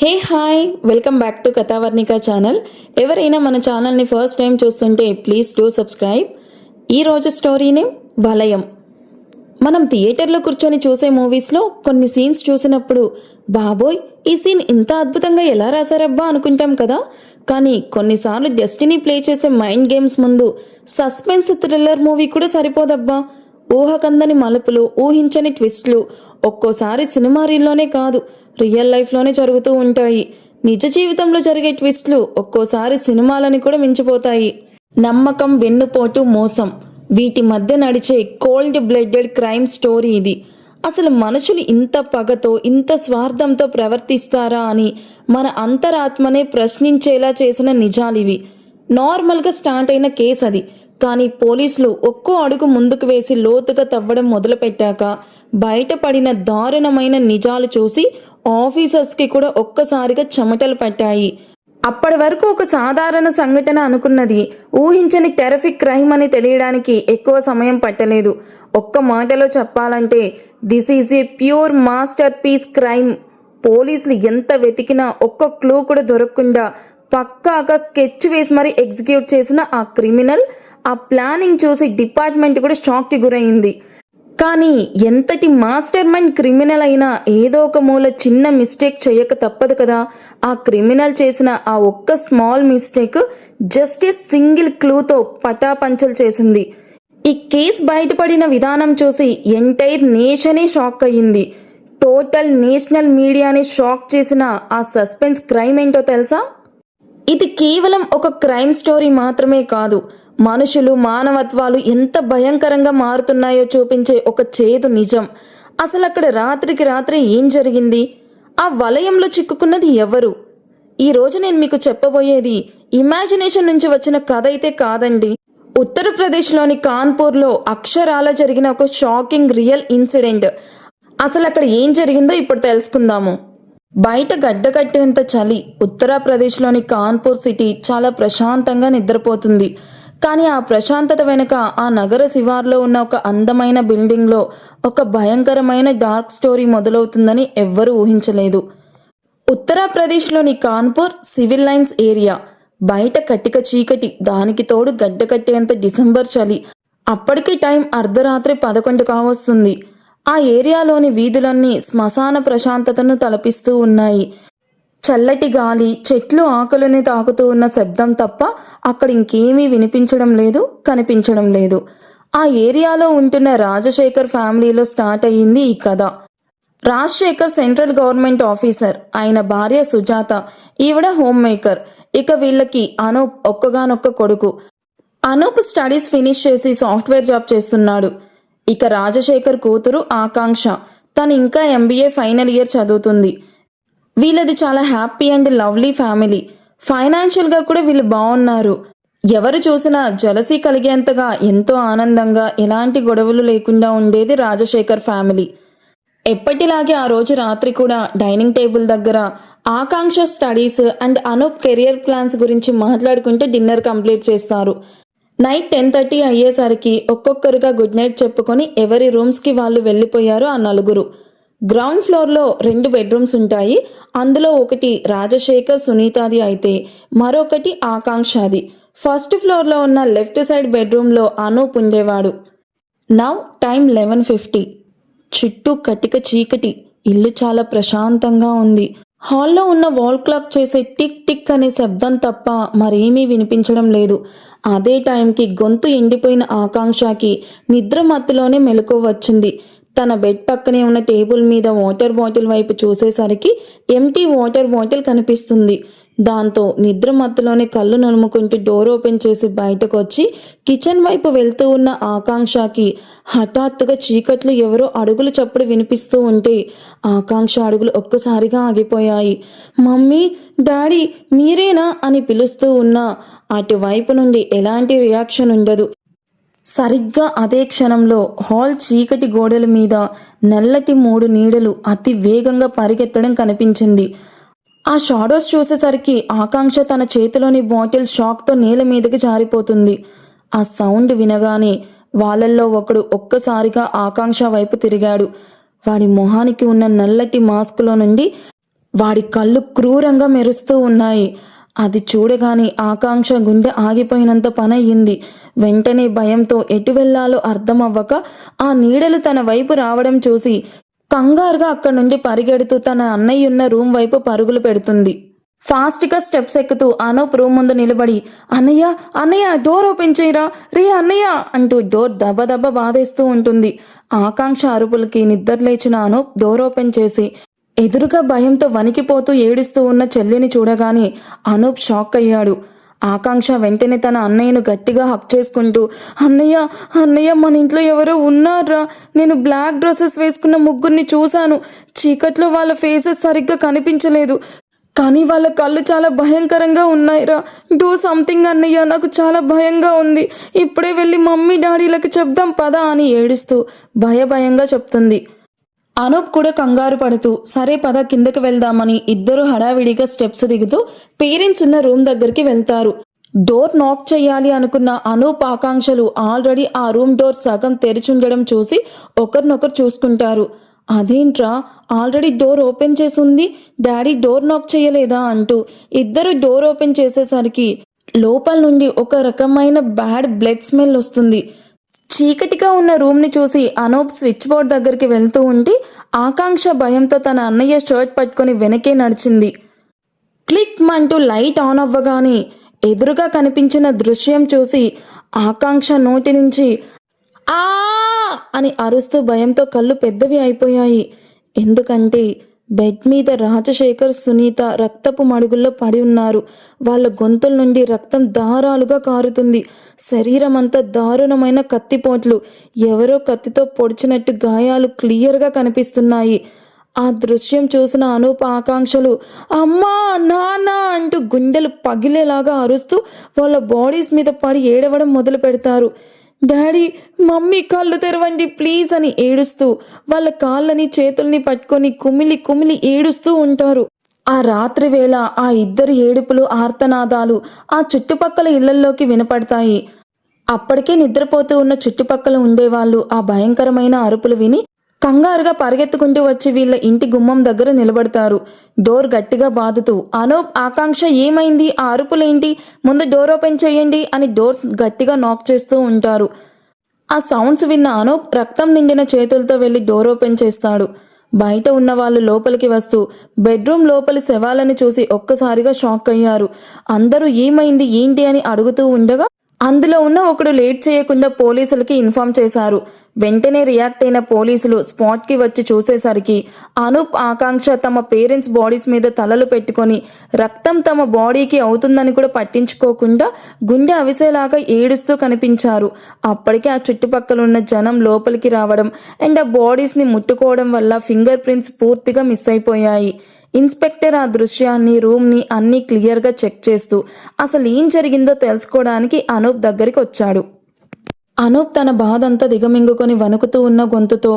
Hey hi welcome back to Kathavarnika channel. ఎవరైనా మన ఛానల్ని ఫస్ట్ టైం చూస్తుంటే ప్లీజ్ డూ సబ్స్క్రైబ్. ఈరోజు స్టోరీని వలయం. మనం థియేటర్లో కూర్చొని చూసే మూవీస్లో కొన్ని సీన్స్ చూసినప్పుడు బాబోయ్ ఈ సీన్ ఇంత అద్భుతంగా ఎలా రాశారబ్బా అనుకుంటాం కదా. కానీ కొన్నిసార్లు డెస్టినీ ప్లే చేసే మైండ్ గేమ్స్ ముందు సస్పెన్స్ థ్రిల్లర్ మూవీ కూడా సరిపోదబ్బా. ఊహకందని మలుపులు, ఊహించని ట్విస్ట్లు ఒక్కోసారి సినిమా రీల్లోనే కాదు రియల్ లైఫ్లోనే జరుగుతూ ఉంటాయి. నిజ జీవితంలో జరిగే ట్విస్ట్లు ఒక్కోసారి సినిమాలని కూడా మించిపోతాయి. నమ్మకం, వెన్నుపోటు, మోసం వీటి మధ్య నడిచే కోల్డ్ బ్లడెడ్ క్రైమ్ స్టోరీ ఇది. అసలు మనుషులు ఇంత పగతో, ఇంత స్వార్థంతో ప్రవర్తిస్తారా అని మన అంతరాత్మనే ప్రశ్నించేలా చేసిన నిజాలివి. నార్మల్గా స్టార్ట్ అయిన కేసు అది. కానీ పోలీసులు ఒక్కో అడుగు ముందుకు వేసి లోతుగా తవ్వడం మొదలుపెట్టాక బయటపడిన దారుణమైన నిజాలు చూసి ఆఫీసర్స్కి కూడా ఒక్కసారిగా చెమటలు పట్టాయి. అప్పటి వరకు ఒక సాధారణ సంఘటన అనుకున్నది ఊహించని టెరఫిక్ క్రైమ్ అని తెలియడానికి ఎక్కువ సమయం పట్టలేదు. ఒక్క మాటలో చెప్పాలంటే this is a pure masterpiece crime. పోలీసులు ఎంత వెతికినా ఒక్క క్లూ కూడా దొరకకుండా పక్కాగా స్కెచ్ వేసి మరీ ఎగ్జిక్యూట్ చేసిన ఆ క్రిమినల్, ఆ ప్లానింగ్ చూసి డిపార్ట్మెంట్ కూడా షాక్కి గురైంది. కానీ ఎంతటి మాస్టర్ మైండ్ క్రిమినల్ అయినా ఏదో ఒక మూల చిన్న మిస్టేక్ చేయక తప్పదు కదా. ఆ క్రిమినల్ చేసిన ఆ ఒక్క small mistake just a single క్లూతో పటాపంచలు చేసింది. ఈ కేసు బయటపడిన విధానం చూసి ఎంటైర్ నేషనే షాక్ అయ్యింది. టోటల్ నేషనల్ మీడియాని షాక్ చేసిన ఆ సస్పెన్స్ క్రైమ్ ఏంటో తెలుసా? ఇది కేవలం ఒక క్రైమ్ స్టోరీ మాత్రమే కాదు, మనుషులు, మానవత్వాలు ఎంత భయంకరంగా మారుతున్నాయో చూపించే ఒక చేదు నిజం. అసలు అక్కడ రాత్రికి రాత్రి ఏం జరిగింది? ఆ వలయంలో చిక్కుకున్నది ఎవరు? ఈరోజు నేను మీకు చెప్పబోయేది ఇమాజినేషన్ నుంచి వచ్చిన కథ అయితే కాదండి. ఉత్తరప్రదేశ్లోని కాన్పూర్లో అక్షరాల జరిగిన ఒక షాకింగ్ రియల్ ఇన్సిడెంట్. అసలు అక్కడ ఏం జరిగిందో ఇప్పుడు తెలుసుకుందాము. బయట గడ్డకట్టేంత చలి. ఉత్తరప్రదేశ్లోని కాన్పూర్ సిటీ చాలా ప్రశాంతంగా నిద్రపోతుంది. కానీ ఆ ప్రశాంతత వెనుక ఆ నగర శివార్లో ఉన్న ఒక అందమైన బిల్డింగ్లో ఒక భయంకరమైన డార్క్ స్టోరీ మొదలవుతుందని ఎవ్వరూ ఊహించలేదు. ఉత్తరప్రదేశ్లోని కాన్పూర్ సివిల్ లైన్స్ ఏరియా. బయట కట్టిక చీకటి, దానికి తోడు గడ్డ కట్టేంత డిసెంబర్ చలి. అప్పటికి టైం అర్ధరాత్రి 11 కావస్తుంది. ఆ ఏరియాలోని వీధులన్నీ శ్మశాన ప్రశాంతతను తలపిస్తూ ఉన్నాయి. చల్లటి గాలి, చెట్లు ఆకులని తాకుతూ ఉన్న శబ్దం తప్ప అక్కడ ఇంకేమీ వినిపించడం లేదు, కనిపించడం లేదు. ఆ ఏరియాలో ఉంటున్న రాజశేఖర్ ఫ్యామిలీలో స్టార్ట్ అయ్యింది ఈ కథ. Rajasekhar central government officer. ఆయన భార్య సుజాత, ఈవిడ హోమ్ మేకర్. ఇక వీళ్ళకి అనూప్ ఒక్కగానొక్క కొడుకు. అనూప్ స్టడీస్ ఫినిష్ చేసి సాఫ్ట్వేర్ జాబ్ చేస్తున్నాడు. ఇక రాజశేఖర్ కూతురు ఆకాంక్ష, తను ఇంకా MBA ఫైనల్ ఇయర్ చదువుతుంది. వీళ్ళది చాలా హ్యాపీ అండ్ లవ్లీ ఫ్యామిలీ. ఫైనాన్షియల్గా కూడా వీళ్ళు బాగున్నారు. ఎవరు చూసినా జలసీ కలిగేంతగా ఎంతో ఆనందంగా, ఎలాంటి గొడవలు లేకుండా ఉండేది రాజశేఖర్ ఫ్యామిలీ. ఎప్పటిలాగే ఆ రోజు రాత్రి కూడా డైనింగ్ టేబుల్ దగ్గర Akanksha studies and Anoop career plans గురించి మాట్లాడుకుంటూ డిన్నర్ కంప్లీట్ చేస్తారు. నైట్ 10:30 అయ్యేసరికి ఒక్కొక్కరుగా గుడ్ నైట్ చెప్పుకొని ఎవరి రూమ్స్కి వాళ్ళు వెళ్ళిపోయారు ఆ నలుగురు. గ్రౌండ్ ఫ్లోర్లో 2 బెడ్రూమ్స్ ఉంటాయి. అందులో ఒకటి రాజశేఖర్, సునీతాది అయితే మరొకటి ఆకాంక్షది. ఫస్ట్ ఫ్లోర్లో ఉన్న లెఫ్ట్ సైడ్ బెడ్రూమ్లో అనూప్ ఉండేవాడు. Now time 11:50. చుట్టూ కటిక చీకటి. ఇల్లు చాలా ప్రశాంతంగా ఉంది. హాల్లో ఉన్న వాల్ క్లాక్ చేసే టిక్ టిక్ అనే శబ్దం తప్ప మరేమీ వినిపించడం లేదు. అదే టైంకి గొంతు ఎండిపోయిన ఆకాంక్షకి నిద్ర మత్తులోనే మెలకువ వచ్చింది. తన బెడ్ పక్కనే ఉన్న టేబుల్ మీద వాటర్ బాటిల్ వైపు చూసేసరికి ఎంటీ వాటర్ బాటిల్ కనిపిస్తుంది. దాంతో నిద్ర మత్తులోనే కళ్ళు నలుముకుంటూ డోర్ ఓపెన్ చేసి బయటకు వచ్చి కిచెన్ వైపు వెళ్తూ ఉన్న ఆకాంక్షకి హఠాత్తుగా చీకట్లు ఎవరో అడుగులు చప్పుడు వినిపిస్తూ ఉంటే ఆకాంక్ష అడుగులు ఒక్కసారిగా ఆగిపోయాయి. మమ్మీ, డాడీ మీరేనా అని పిలుస్తూ ఉన్నా అటువైపు నుండి ఎలాంటి రియాక్షన్ ఉండదు. సరిగ్గా అదే క్షణంలో హాల్ చీకటి గోడల మీద నల్లటి 3 నీడలు అతి వేగంగా పరిగెత్తడం కనిపించింది. ఆ షాడోస్ చూసేసరికి ఆకాంక్ష తన చేతిలోని బాటిల్ షాక్తో నేల మీదకి జారిపోతుంది. ఆ సౌండ్ వినగానే వాళ్ళల్లో ఒకడు ఒక్కసారిగా ఆకాంక్ష వైపు తిరిగాడు. వాడి మొహానికి ఉన్న నల్లటి మాస్కులో నుండి వాడి కళ్ళు క్రూరంగా మెరుస్తూ ఉన్నాయి. అది చూడగానే ఆకాంక్ష గుండె ఆగిపోయినంత పనయ్యింది. వెంటనే భయంతో ఎటు వెళ్లాలో అర్థం అవ్వక ఆ నీడలు తన వైపు రావడం చూసి కంగారుగా అక్కడి నుండి పరిగెడుతూ తన అన్నయ్య ఉన్న రూమ్ వైపు పరుగులు పెడుతుంది. ఫాస్ట్గా స్టెప్స్ ఎక్కుతూ అనూప్ రూమ్ ముందు నిలబడి, అన్నయ్య అన్నయ్య డోర్ ఓపెన్ చేయరా రే అన్నయ్య అంటూ డోర్ దబదబ బాధేస్తూ ఉంటుంది. ఆకాంక్ష అరుపులకి నిద్రలేచిన అనూప్ డోర్ ఓపెన్ చేసి ఎదురుగా భయంతో వణికిపోతూ ఏడుస్తూ ఉన్న చెల్లిని చూడగానే అనూప్ షాక్ అయ్యాడు. ఆకాంక్ష వెంటనే తన అన్నయ్యను గట్టిగా హక్ చేసుకుంటూ, అన్నయ్య అన్నయ్య మన ఇంట్లో ఎవరో ఉన్నారా, నేను బ్లాక్ డ్రెస్సెస్ వేసుకున్న ముగ్గురిని చూశాను. చీకట్లో వాళ్ళ ఫేసెస్ సరిగ్గా కనిపించలేదు, కానీ వాళ్ళ కళ్ళు చాలా భయంకరంగా ఉన్నాయిరా. డూ సంథింగ్ అన్నయ్య, నాకు చాలా భయంగా ఉంది. ఇప్పుడే వెళ్ళి మమ్మీ డాడీలకు చెప్దాం పదా అని ఏడుస్తూ భయంగా చెప్తుంది. అనూప్ కూడా కంగారు పడుతూ సరే పద కిందకి వెళ్దామని ఇద్దరు హడావిడిగా స్టెప్స్ దిగుతూ పేరెంట్స్ ఉన్న రూమ్ దగ్గరికి వెళ్తారు. డోర్ నాక్ చేయాలి అనుకున్న అనూప్ ఆకాంక్షలు ఆల్రెడీ ఆ రూమ్ డోర్ సగం తెరిచుండడం చూసి ఒకరినొకరు చూసుకుంటారు. అదేంట్రా ఆల్రెడీ డోర్ ఓపెన్ చేసి ఉంది, డాడీ డోర్ నాక్ చేయలేదా అంటూ ఇద్దరు డోర్ ఓపెన్ చేసేసరికి లోపల నుండి ఒక రకమైన బ్యాడ్ బ్లడ్ స్మెల్ వస్తుంది. చీకటిగా ఉన్న రూమ్ని చూసి అనూప్ స్విచ్ బోర్డ్ దగ్గరికి వెళ్తూ ఉంటే ఆకాంక్ష భయంతో తన అన్నయ్య షర్ట్ పట్టుకొని వెనకే నడిచింది. క్లిక్ మంటూ లైట్ ఆన్ అవ్వగానే ఎదురుగా కనిపించిన దృశ్యం చూసి ఆకాంక్ష నోటి నుంచి ఆ అని అరుస్తూ భయంతో కళ్ళు పెద్దవి అయిపోయాయి. ఎందుకంటే బెడ్ మీద రాజశేఖర్, సునీత రక్తపు మడుగుల్లో పడి ఉన్నారు. వాళ్ళ గొంతుల నుండి రక్తం ధారాలుగా కారుతుంది. శరీరం అంతా దారుణమైన కత్తిపోట్లు, ఎవరో కత్తితో పొడిచినట్టు గాయాలు క్లియర్గా కనిపిస్తున్నాయి. ఆ దృశ్యం చూసిన అనూప్ ఆకాంక్షలు అమ్మా నాన్న అంటూ గుండెలు పగిలేలాగా అరుస్తూ వాళ్ళ బాడీస్ మీద పడి ఏడవడం మొదలు పెడతారు. డాడీ మమ్మీ కళ్ళు తెరవండి ప్లీజ్ అని ఏడుస్తూ వాళ్ళ కాళ్ళని చేతుల్ని పట్టుకొని కుమిలి ఏడుస్తూ ఉంటారు. ఆ రాత్రి వేళ ఆ ఇద్దరి ఏడుపులు, ఆర్తనాదాలు ఆ చుట్టుపక్కల ఇళ్లల్లోకి వినపడతాయి. అప్పటికే నిద్రపోతూ ఉన్న చుట్టుపక్కల ఉండేవాళ్ళు ఆ భయంకరమైన అరుపులు విని కంగారుగా పరిగెత్తుకుంటూ వచ్చి వీళ్ళ ఇంటి గుమ్మం దగ్గర నిలబడతారు. డోర్ గట్టిగా బాదుతూ అనూప్, ఆకాంక్ష ఏమైంది, ఆ అరుపులేంటి, ముందు డోర్ ఓపెన్ చేయండి అని డోర్స్ గట్టిగా నాక్ చేస్తూ ఉంటారు. ఆ సౌండ్స్ విన్న అనూప్ రక్తం నిండిన చేతులతో వెళ్ళి డోర్ ఓపెన్ చేస్తాడు. బయట ఉన్న వాళ్ళు లోపలికి వస్తూ బెడ్రూమ్ లోపలి శవాలను చూసి ఒక్కసారిగా షాక్ అయ్యారు. అందరూ ఏమైంది ఏంటి అని అడుగుతూ ఉండగా అందులో ఉన్న ఒకడు లేట్ చేయకుండా పోలీసులకి ఇన్ఫార్మ్ చేశారు. వెంటనే రియాక్ట్ అయిన పోలీసులు స్పాట్కి వచ్చి చూసేసరికి అనూప్, ఆకాంక్ష తమ పేరెంట్స్ బాడీస్ మీద తలలు పెట్టుకొని రక్తం తమ బాడీకి అవుతుందని కూడా పట్టించుకోకుండా గుండె అవిసేలాగా ఏడుస్తూ కనిపించారు. అప్పటికే ఆ చుట్టుపక్కల ఉన్న జనం లోపలికి రావడం అండ్ ఆ బాడీస్ని ముట్టుకోవడం వల్ల ఫింగర్ ప్రింట్స్ పూర్తిగా మిస్ అయిపోయాయి. ఇన్స్పెక్టర్ ఆ దృశ్యాన్ని, రూమ్ని అన్నీ క్లియర్గా చెక్ చేస్తూ అసలు ఏం జరిగిందో తెలుసుకోవడానికి అనూప్ దగ్గరికి వచ్చాడు. అనూప్ తన బాధ అంతా దిగమింగుకొని వణుకుతూ ఉన్న గొంతుతో,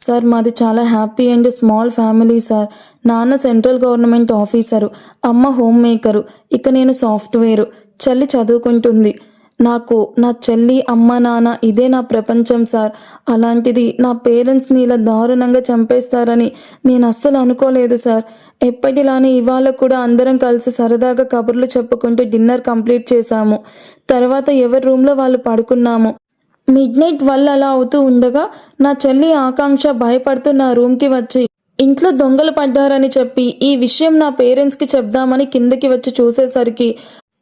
సార్ మాది చాలా happy and small family sir. నాన్న సెంట్రల్ గవర్నమెంట్ ఆఫీసరు, అమ్మ హోమ్ మేకరు, ఇక నేను సాఫ్ట్వేరు, చెల్లి చదువుకుంటుంది. నాకు నా చెల్లి, అమ్మ, నాన్న ఇదే నా ప్రపంచం సార్. అలాంటిది నా పేరెంట్స్ని ఇలా దారుణంగా చంపేస్తారని నేను అస్సలు అనుకోలేదు సార్. ఎప్పటిలానే ఇవాళ కూడా అందరం కలిసి సరదాగా కబుర్లు చెప్పుకుంటూ డిన్నర్ కంప్లీట్ చేశాము. తర్వాత ఎవరి రూమ్లో వాళ్ళు పడుకున్నాము. మిడ్నైట్ వల్ల అలా అవుతూ ఉండగా నా చెల్లి ఆకాంక్ష భయపడుతూ నా రూమ్కి వచ్చి ఇంట్లో దొంగలు పడ్డారని చెప్పి ఈ విషయం నా పేరెంట్స్కి చెప్దామని కిందకి వచ్చి చూసేసరికి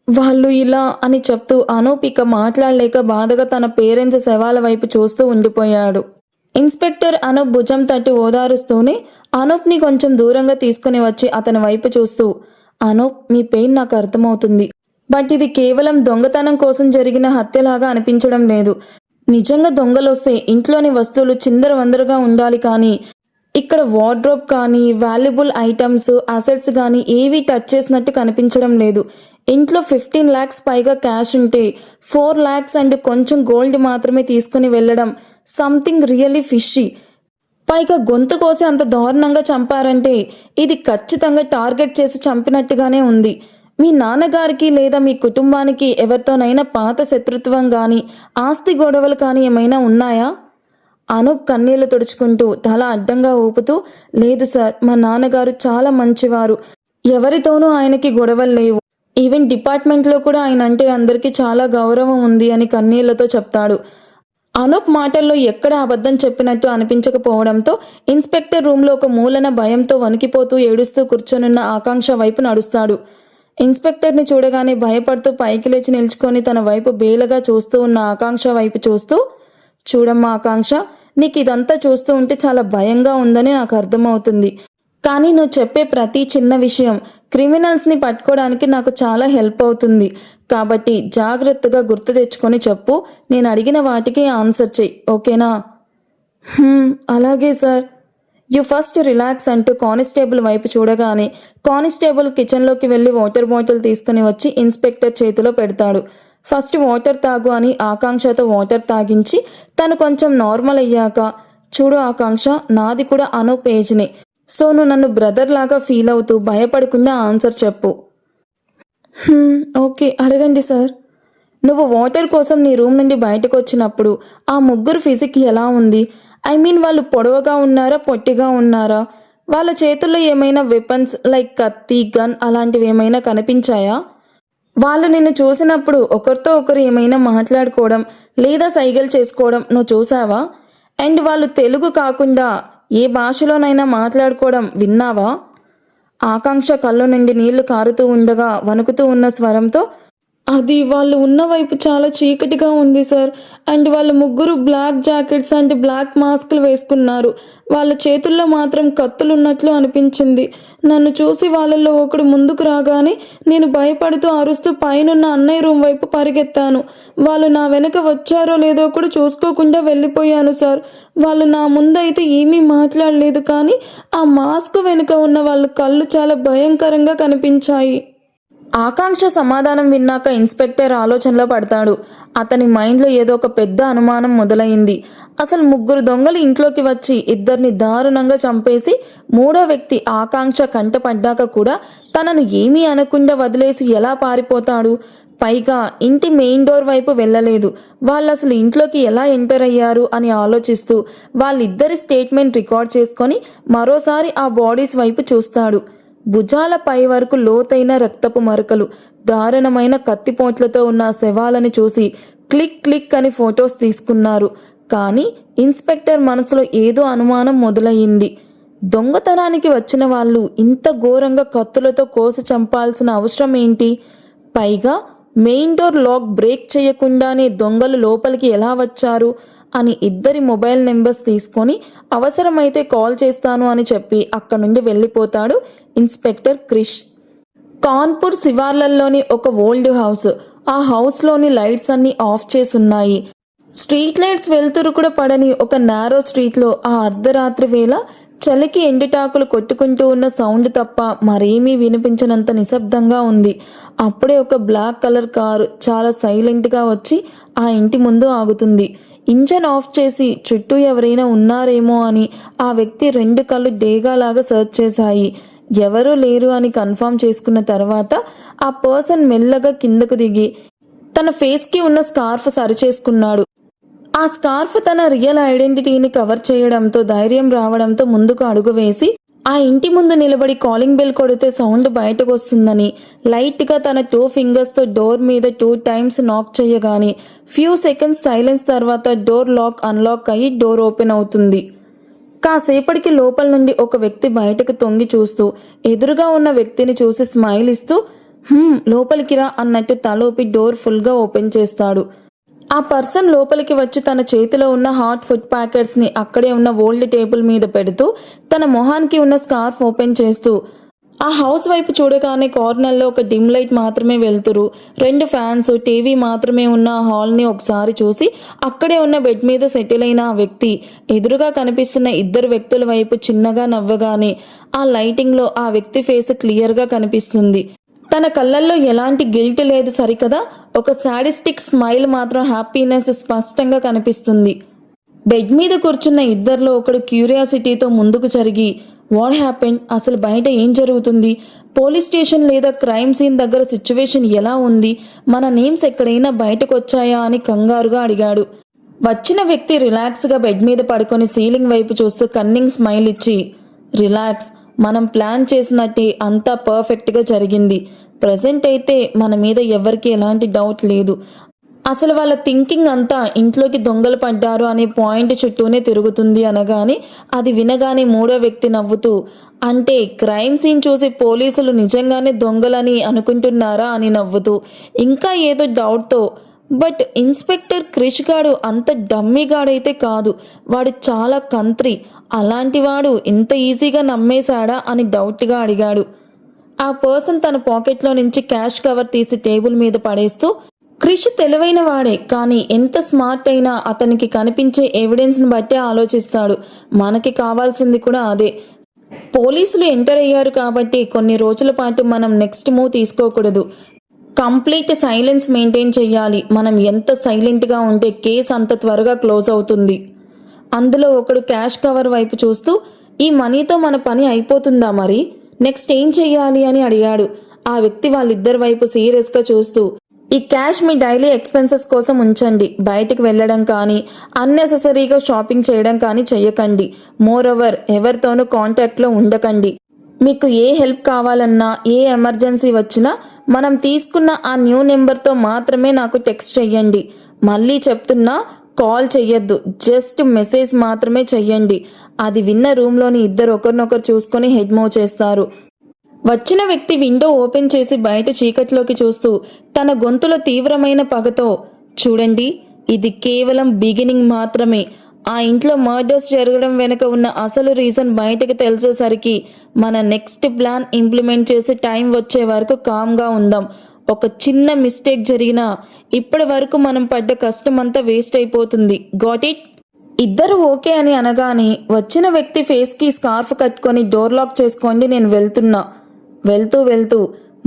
వాళ్ళు ఇలా అని చెప్తూ అనూప్ ఇక మాట్లాడలేక బాధగా తన పేరెంట్స్ శవాల వైపు చూస్తూ ఉండిపోయాడు. ఇన్స్పెక్టర్ అనూప్ భుజం తట్టి ఓదారుస్తూనే అనూప్ని కొంచెం దూరంగా తీసుకుని వచ్చి అతని వైపు చూస్తూ, అనూప్ మీ పెయిన్ నాకు అర్థమవుతుంది, బట్ ఇది కేవలం దొంగతనం కోసం జరిగిన హత్యలాగా అనిపించడం లేదు. నిజంగా దొంగలొస్తే ఇంట్లోని వస్తువులు చిందరవందరగా ఉండాలి, కానీ ఇక్కడ వార్డ్రోబ్ కానీ వాల్యుబుల్ ఐటమ్స్, అసెట్స్ కానీ ఏవి టచ్ చేసినట్టు కనిపించడం లేదు. ఇంట్లో 15 lakhs పైగా క్యాష్ ఉంటే 4 lakhs అండ్ కొంచెం గోల్డ్ మాత్రమే తీసుకుని వెళ్ళడం సంథింగ్ రియల్లీ ఫిషీ. పైగా గొంతు కోసి అంత దారుణంగా చంపారంటే ఇది ఖచ్చితంగా టార్గెట్ చేసి చంపినట్టుగానే ఉంది. మీ నాన్నగారికి లేదా మీ కుటుంబానికి ఎవరితోనైనా పాత శత్రుత్వం కానీ ఆస్తి గొడవలు కానీ ఏమైనా ఉన్నాయా? అనూప్ కన్నీళ్లు తుడుచుకుంటూ తల అడ్డంగా ఊపుతూ, లేదు సార్, మా నాన్నగారు చాలా మంచివారు. ఎవరితోనూ ఆయనకి గొడవలు లేవు. ఈవెన్ డిపార్ట్మెంట్లో కూడా ఆయన అంటే అందరికీ చాలా గౌరవం ఉంది అని కన్నీళ్లతో చెప్తాడు. అనూప్ మాటల్లో ఎక్కడ అబద్ధం చెప్పినట్టు అనిపించకపోవడంతో ఇన్స్పెక్టర్ రూమ్లో ఒక మూలన భయంతో వణికిపోతూ ఏడుస్తూ కూర్చొనున్న ఆకాంక్ష వైపు నడుస్తాడు. ఇన్స్పెక్టర్ని చూడగానే భయపడుతూ పైకి లేచి నిల్చుకొని తన వైపు బేలగా చూస్తూ ఉన్న ఆకాంక్ష వైపు చూస్తూ, చూడమ్మా ఆకాంక్ష, నీకు ఇదంతా చూస్తూ ఉంటే చాలా భయంగా ఉందని నాకు అర్థమవుతుంది. కానీ నువ్వు చెప్పే ప్రతి చిన్న విషయం క్రిమినల్స్ని పట్టుకోవడానికి నాకు చాలా హెల్ప్ అవుతుంది. కాబట్టి జాగ్రత్తగా గుర్తు తెచ్చుకొని చెప్పు. నేను అడిగిన వాటికి ఆన్సర్ చెయ్యి, ఓకేనా? అలాగే సార్. యు ఫస్ట్ రిలాక్స్ అంటూ కానిస్టేబుల్ వైపు చూడగానే కానిస్టేబుల్ కిచెన్లోకి వెళ్ళి వాటర్ బాటిల్ తీసుకుని వచ్చి ఇన్స్పెక్టర్ చేతిలో పెడతాడు. ఫస్ట్ వాటర్ తాగు అని ఆకాంక్షతో వాటర్ తాగించి తను కొంచెం నార్మల్ అయ్యాక, చూడు ఆకాంక్ష, నాది కూడా అనూప్ ఏజ్నే. సో నువ్వు నన్ను బ్రదర్ లాగా ఫీల్ అవుతూ భయపడకుండా ఆన్సర్ చెప్పు. ఓకే, అడగండి సార్. నువ్వు వాటర్ కోసం నీ రూమ్ నుండి బయటకు వచ్చినప్పుడు ఆ ముగ్గురు ఫిజిక్ ఎలా ఉంది? ఐ మీన్, వాళ్ళు పొడవుగా ఉన్నారా, పొట్టిగా ఉన్నారా? వాళ్ళ చేతుల్లో ఏమైనా వెపన్స్ లైక్ కత్తి, గన్ అలాంటివి ఏమైనా కనిపించాయా? వాళ్ళు నిన్ను చూసినప్పుడు ఒకరితో ఒకరు ఏమైనా మాట్లాడుకోవడం లేదా సైగలు చేసుకోవడం నువ్వు చూసావా? అండ్ వాళ్ళు తెలుగు కాకుండా ఏ భాషలోనైనా మాట్లాడుకోవడం విన్నావా? ఆకాంక్ష కళ్ళు నుండి నీళ్లు కారుతూ ఉండగా వణుకుతూ ఉన్న స్వరంతో, అది వాళ్ళు ఉన్న వైపు చాలా చీకటిగా ఉంది సార్. అండ్ వాళ్ళ ముగ్గురు బ్లాక్ జాకెట్స్ అండ్ బ్లాక్ మాస్కులు వేసుకున్నారు. వాళ్ళ చేతుల్లో మాత్రం కత్తులు ఉన్నట్లు అనిపించింది. నన్ను చూసి వాళ్ళల్లో ఒకడు ముందుకు రాగానే నేను భయపడుతూ అరుస్తూ పైనున్న అన్నయ్య రూమ్ వైపు పరిగెత్తాను. వాళ్ళు నా వెనక వచ్చారో లేదో కూడా చూసుకోకుండా వెళ్ళిపోయాను సార్. వాళ్ళు నా ముందైతే ఏమీ మాట్లాడలేదు, కానీ ఆ మాస్క్ వెనుక ఉన్న వాళ్ళ కళ్ళు చాలా భయంకరంగా కనిపించాయి. ఆకాంక్ష సమాధానం విన్నాక ఇన్స్పెక్టర్ ఆలోచనలో పడతాడు. అతని మైండ్లో ఏదో ఒక పెద్ద అనుమానం మొదలైంది. అసలు ముగ్గురు దొంగలు ఇంట్లోకి వచ్చి ఇద్దరిని దారుణంగా చంపేసి మూడో వ్యక్తి ఆకాంక్ష కంటపడ్డాక కూడా తనను ఏమీ అనకుండా వదిలేసి ఎలా పారిపోతాడు? పైగా ఇంటి మెయిన్ డోర్ వైపు వెళ్ళలేదు. వాళ్ళు అసలు ఇంట్లోకి ఎలా ఎంటర్ అయ్యారు అని ఆలోచిస్తూ వాళ్ళిద్దరి స్టేట్మెంట్ రికార్డ్ చేసుకొని మరోసారి ఆ బాడీస్ వైపు చూస్తాడు. భుజాల పై వరకు లోతైన రక్తపు మరకలు, దారుణమైన కత్తిపోట్లతో ఉన్న శవాలని చూసి క్లిక్ క్లిక్ అని ఫొటోస్ తీసుకున్నారు. కానీ ఇన్స్పెక్టర్ మనసులో ఏదో అనుమానం మొదలయ్యింది. దొంగతనానికి వచ్చిన వాళ్ళు ఇంత ఘోరంగా కత్తులతో కోసి చంపాల్సిన అవసరం ఏంటి? పైగా మెయిన్ డోర్ లాక్ బ్రేక్ చేయకుండానే దొంగలు లోపలికి ఎలా వచ్చారు అని ఇద్దరి మొబైల్ నెంబర్స్ తీసుకొని అవసరమైతే కాల్ చేస్తాను అని చెప్పి అక్కడి నుండి వెళ్ళిపోతాడు ఇన్స్పెక్టర్ క్రిష్. కాన్పూర్ శివార్లలోని ఒక ఓల్డ్ హౌస్. ఆ హౌస్లోని లైట్స్ అన్నీ ఆఫ్ చేసున్నాయి. స్ట్రీట్ లైట్స్ వెలుతురు కూడా పడని ఒక నారో స్ట్రీట్లో ఆ అర్ధరాత్రి వేళ చలికి ఎండుటాకులు కొట్టుకుంటూ ఉన్న సౌండ్ తప్ప మరేమీ వినిపించనంత నిశ్శబ్దంగా ఉంది. అప్పుడే ఒక బ్లాక్ కలర్ కారు చాలా సైలెంట్గా వచ్చి ఆ ఇంటి ముందు ఆగుతుంది. ఇంజన్ ఆఫ్ చేసి చుట్టూ ఎవరైనా ఉన్నారేమో అని ఆ వ్యక్తి రెండు కళ్ళు డేగాలాగా సర్చ్ చేశాయి. ఎవరూ లేరు అని కన్ఫర్మ్ చేసుకున్న తర్వాత ఆ పర్సన్ మెల్లగా కిందకు దిగి తన ఫేస్కి ఉన్న స్కార్ఫ్ సరిచేసుకున్నాడు. ఆ స్కార్ఫ్ తన రియల్ ఐడెంటిటీని కవర్ చేయడంతో ధైర్యం రావడంతో ముందుకు అడుగు వేసి ఆ ఇంటి ముందు నిలబడి కాలింగ్ బెల్ కొడితే సౌండ్ బయటకు వస్తుందని లైట్గా తన 2 ఫింగర్స్తో డోర్ మీద 2 టైమ్స్ నాక్ చేయగానే ఫ్యూ సెకండ్స్ సైలెన్స్ తర్వాత డోర్ లాక్ అన్లాక్ అయ్యి డోర్ ఓపెన్ అవుతుంది. కాసేపటికి లోపల నుండి ఒక వ్యక్తి బయటకు తొంగి చూస్తూ ఎదురుగా ఉన్న వ్యక్తిని చూసి స్మైల్ ఇస్తూ లోపలికి రా అన్నట్టు తలూపి డోర్ ఫుల్గా ఓపెన్ చేస్తాడు. ఆ పర్సన్ లోపలికి వచ్చి తన చేతిలో ఉన్న హాట్ ఫుడ్ ప్యాకెట్స్ని అక్కడే ఉన్న ఓల్డ్ టేబుల్ మీద పెడుతూ తన మొహానికి ఉన్న స్కార్ఫ్ ఓపెన్ చేస్తూ ఆ హౌస్ వైపు చూడగానే కార్నర్లో ఒక డిమ్ లైట్ మాత్రమే వెలుతురు, 2 ఫ్యాన్స్, టీవీ మాత్రమే ఉన్న హాల్ని ఒకసారి చూసి అక్కడే ఉన్న బెడ్ మీద సెటిల్ అయిన ఆ వ్యక్తి ఎదురుగా కనిపిస్తున్న ఇద్దరు వ్యక్తుల వైపు చిన్నగా నవ్వగానే ఆ లైటింగ్లో ఆ వ్యక్తి ఫేస్ క్లియర్గా కనిపిస్తుంది. తన కళ్ళల్లో ఎలాంటి గిల్ట్ లేదు సరికదా, ఒక సాడిస్టిక్ స్మైల్ మాత్రం హ్యాపీనెస్ స్పష్టంగా కనిపిస్తుంది. బెడ్ మీద కూర్చున్న ఇద్దరిలో ఒకడు క్యూరియాసిటీతో ముందుకు జరిగి, వాట్ హ్యాపెండ్, అసలు బయట ఏం జరుగుతుంది, పోలీస్ స్టేషన్ లేదా క్రైమ్ సీన్ దగ్గర సిచ్యువేషన్ ఎలా ఉంది, మన నేమ్స్ ఎక్కడైనా బయటకు వచ్చాయా అని కంగారుగా అడిగాడు. వచ్చిన వ్యక్తి రిలాక్స్గా బెడ్ మీద పడుకొని సీలింగ్ వైపు చూస్తూ కన్నింగ్ స్మైల్ ఇచ్చి, రిలాక్స్, మనం ప్లాన్ చేసినట్టే అంతా పర్ఫెక్ట్గా జరిగింది. ప్రజెంట్ అయితే మన మీద ఎవరికి ఎలాంటి డౌట్ లేదు. అసలు వాళ్ళ థింకింగ్ అంతా ఇంట్లోకి దొంగలు పడ్డారు అనే పాయింట్ చుట్టూనే తిరుగుతుంది అనగానే అది వినగానే మూడో వ్యక్తి నవ్వుతూ, అంటే క్రైమ్ సీన్ చూసి పోలీసులు నిజంగానే దొంగలని అనుకుంటున్నారా అని నవ్వుతూ, ఇంకా ఏదో డౌట్తో, బట్ ఇన్స్పెక్టర్ క్రిష్ గాడు అంత డమ్మీగాడైతే కాదు, వాడు చాలా కంత్రి, అలాంటి వాడు ఇంత ఈజీగా నమ్మేశాడా అని డౌట్గా అడిగాడు. ఆ పర్సన్ తన పాకెట్లో నుంచి క్యాష్ కవర్ తీసి టేబుల్ మీద పడేస్తూ, క్రిష్ తెలివైన వాడే, కానీ ఎంత స్మార్ట్ అయినా అతనికి కనిపించే ఎవిడెన్స్ని బట్టే ఆలోచిస్తాడు. మనకి కావాల్సింది కూడా అదే. పోలీసులు ఎంటర్ అయ్యారు కాబట్టి కొన్ని రోజుల పాటు మనం నెక్స్ట్ మూవ్ తీసుకోకూడదు. కంప్లీట్ సైలెన్స్ మెయింటైన్ చేయాలి. మనం ఎంత సైలెంట్గా ఉంటే కేసు అంత త్వరగా క్లోజ్ అవుతుంది. అందులో ఒకడు క్యాష్ కవర్ వైపు చూస్తూ, ఈ మనీతో మన పని అయిపోతుందా మరి? నెక్స్ట్ ఏం చెయ్యాలి అని అడిగాడు. ఆ వ్యక్తి వాళ్ళిద్దరి వైపు సీరియస్గా చూస్తూ, ఈ క్యాష్ మీ డైలీ ఎక్స్పెన్సెస్ కోసం ఉంచండి. బయటికి వెళ్ళడం కానీ అన్నెసెసరీగా షాపింగ్ చేయడం కానీ చెయ్యకండి. మోరోవర్ ఎవరితోనూ కాంటాక్ట్లో ఉండకండి. మీకు ఏ హెల్ప్ కావాలన్నా, ఏ ఎమర్జెన్సీ వచ్చినా మనం తీసుకున్న ఆ న్యూ నెంబర్తో మాత్రమే నాకు టెక్స్ట్ చెయ్యండి. మళ్ళీ చెప్తున్నా, కాల్ చెయ్యొద్దు, జస్ట్ మెసేజ్ మాత్రమే చెయ్యండి. అది విన్న రూమ్లోని ఇద్దరు ఒకరినొకరు చూసుకొని హెడ్ మూవ్ చేస్తారు. వచ్చిన వ్యక్తి విండో ఓపెన్ చేసి బయట చీకట్లోకి చూస్తూ తన గొంతులో తీవ్రమైన పగతో, చూడండి, ఇది కేవలం బిగినింగ్ మాత్రమే. ఆ ఇంట్లో మర్డర్స్ జరగడం వెనుక ఉన్న అసలు రీజన్ బయటకు తెలిసేసరికి మన నెక్స్ట్ ప్లాన్ ఇంప్లిమెంట్ చేసే టైం వచ్చే వరకు కామ్గా ఉందాం. ఒక చిన్న మిస్టేక్ జరిగినా ఇప్పటి వరకు మనం పడ్డ కష్టమంతా వేస్ట్ అయిపోతుంది. Got it? ఇద్దరు ఓకే అని అనగానే వచ్చిన వ్యక్తి ఫేస్కి స్కార్ఫ్ కట్టుకొని డోర్ లాక్ చేసుకోండి, నేను వెళ్తూ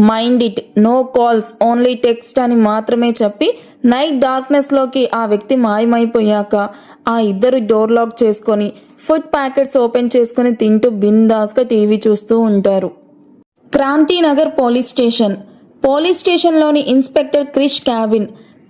mind it, no calls, only text అని మాత్రమే చెప్పి నైట్ డార్క్నెస్లోకి ఆ వ్యక్తి మాయమైపోయాక ఆ ఇద్దరు డోర్ లాక్ చేసుకొని ఫుడ్ ప్యాకెట్స్ ఓపెన్ చేసుకొని తింటూ బిందాస్గా టీవీ చూస్తూ ఉంటారు. క్రాంతినగర్ పోలీస్ స్టేషన్లోని ఇన్స్పెక్టర్ క్రిష్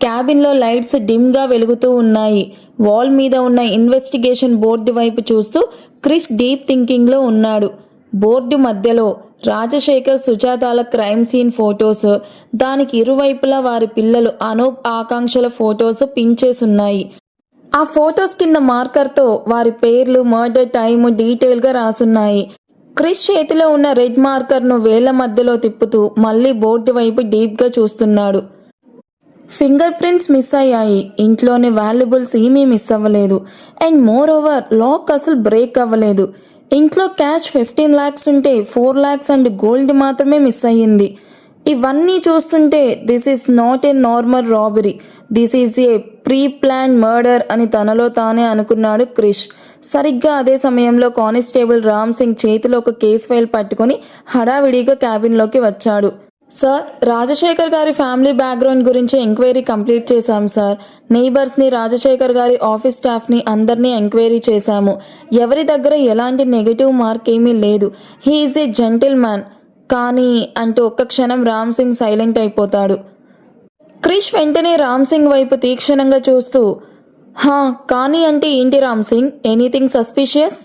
క్యాబిన్లో లైట్స్ డిమ్గా వెలుగుతూ ఉన్నాయి. వాల్ మీద ఉన్న ఇన్వెస్టిగేషన్ బోర్డు వైపు చూస్తూ క్రిష్ డీప్ థింకింగ్లో ఉన్నాడు. బోర్డు మధ్యలో రాజశేఖర్, సుజాతాల క్రైమ్ సీన్ ఫొటోస్, దానికి ఇరువైపులా వారి పిల్లలు అనూప్, ఆకాంక్షల ఫొటోస్ పిన్ చేసున్నాయి. ఆ ఫొటోస్ కింద మార్కర్తో వారి పేర్లు, మర్డర్ టైము డీటెయిల్గా రాసున్నాయి. క్రిష్ చేతిలో ఉన్న రెడ్ మార్కర్ను వేళ్ల మధ్యలో తిప్పుతూ మళ్ళీ బోర్డు వైపు డీప్గా చూస్తున్నాడు. ఫింగర్ ప్రింట్స్ మిస్ అయ్యాయి. ఇంట్లోని వాల్యుబుల్స్ ఏమీ మిస్ అవ్వలేదు. అండ్ మోర్ ఓవర్ లాక్ అసలు బ్రేక్ అవ్వలేదు. ఇంట్లో క్యాష్ 15 lakhs ఉంటే 4 lakhs అండ్ గోల్డ్ మాత్రమే మిస్ అయ్యింది. ఇవన్నీ చూస్తుంటే this is not a normal robbery, this is A pre plan murder అని తనలో తానే అనుకున్నాడు క్రిష్. సరిగ్గా అదే సమయంలో కానిస్టేబుల్ రామ్ సింగ్ చేతిలో ఒక కేస్ ఫైల్ పట్టుకొని హడావిడిగా క్యాబిన్లోకి వచ్చాడు. సార్, రాజశేఖర్ గారి ఫ్యామిలీ బ్యాక్గ్రౌండ్ గురించి ఎంక్వైరీ కంప్లీట్ చేశాం సార్. నెయిబర్స్ని, రాజశేఖర్ గారి ఆఫీస్ స్టాఫ్ని అందరినీ ఎంక్వైరీ చేశాము. ఎవరి దగ్గర ఎలాంటి నెగిటివ్ మార్క్ ఏమీ లేదు. He is a gentle man. కానీ అంటూ ఒక్క క్షణం రామ్ సింగ్ సైలెంట్ అయిపోతాడు. క్రిష్ వెంటనే రామ్ సింగ్ వైపు తీక్షణంగా చూస్తూ, కానీ అంటే ఏంటి రామ్ సింగ్, ఎనీథింగ్ సస్పిషియస్?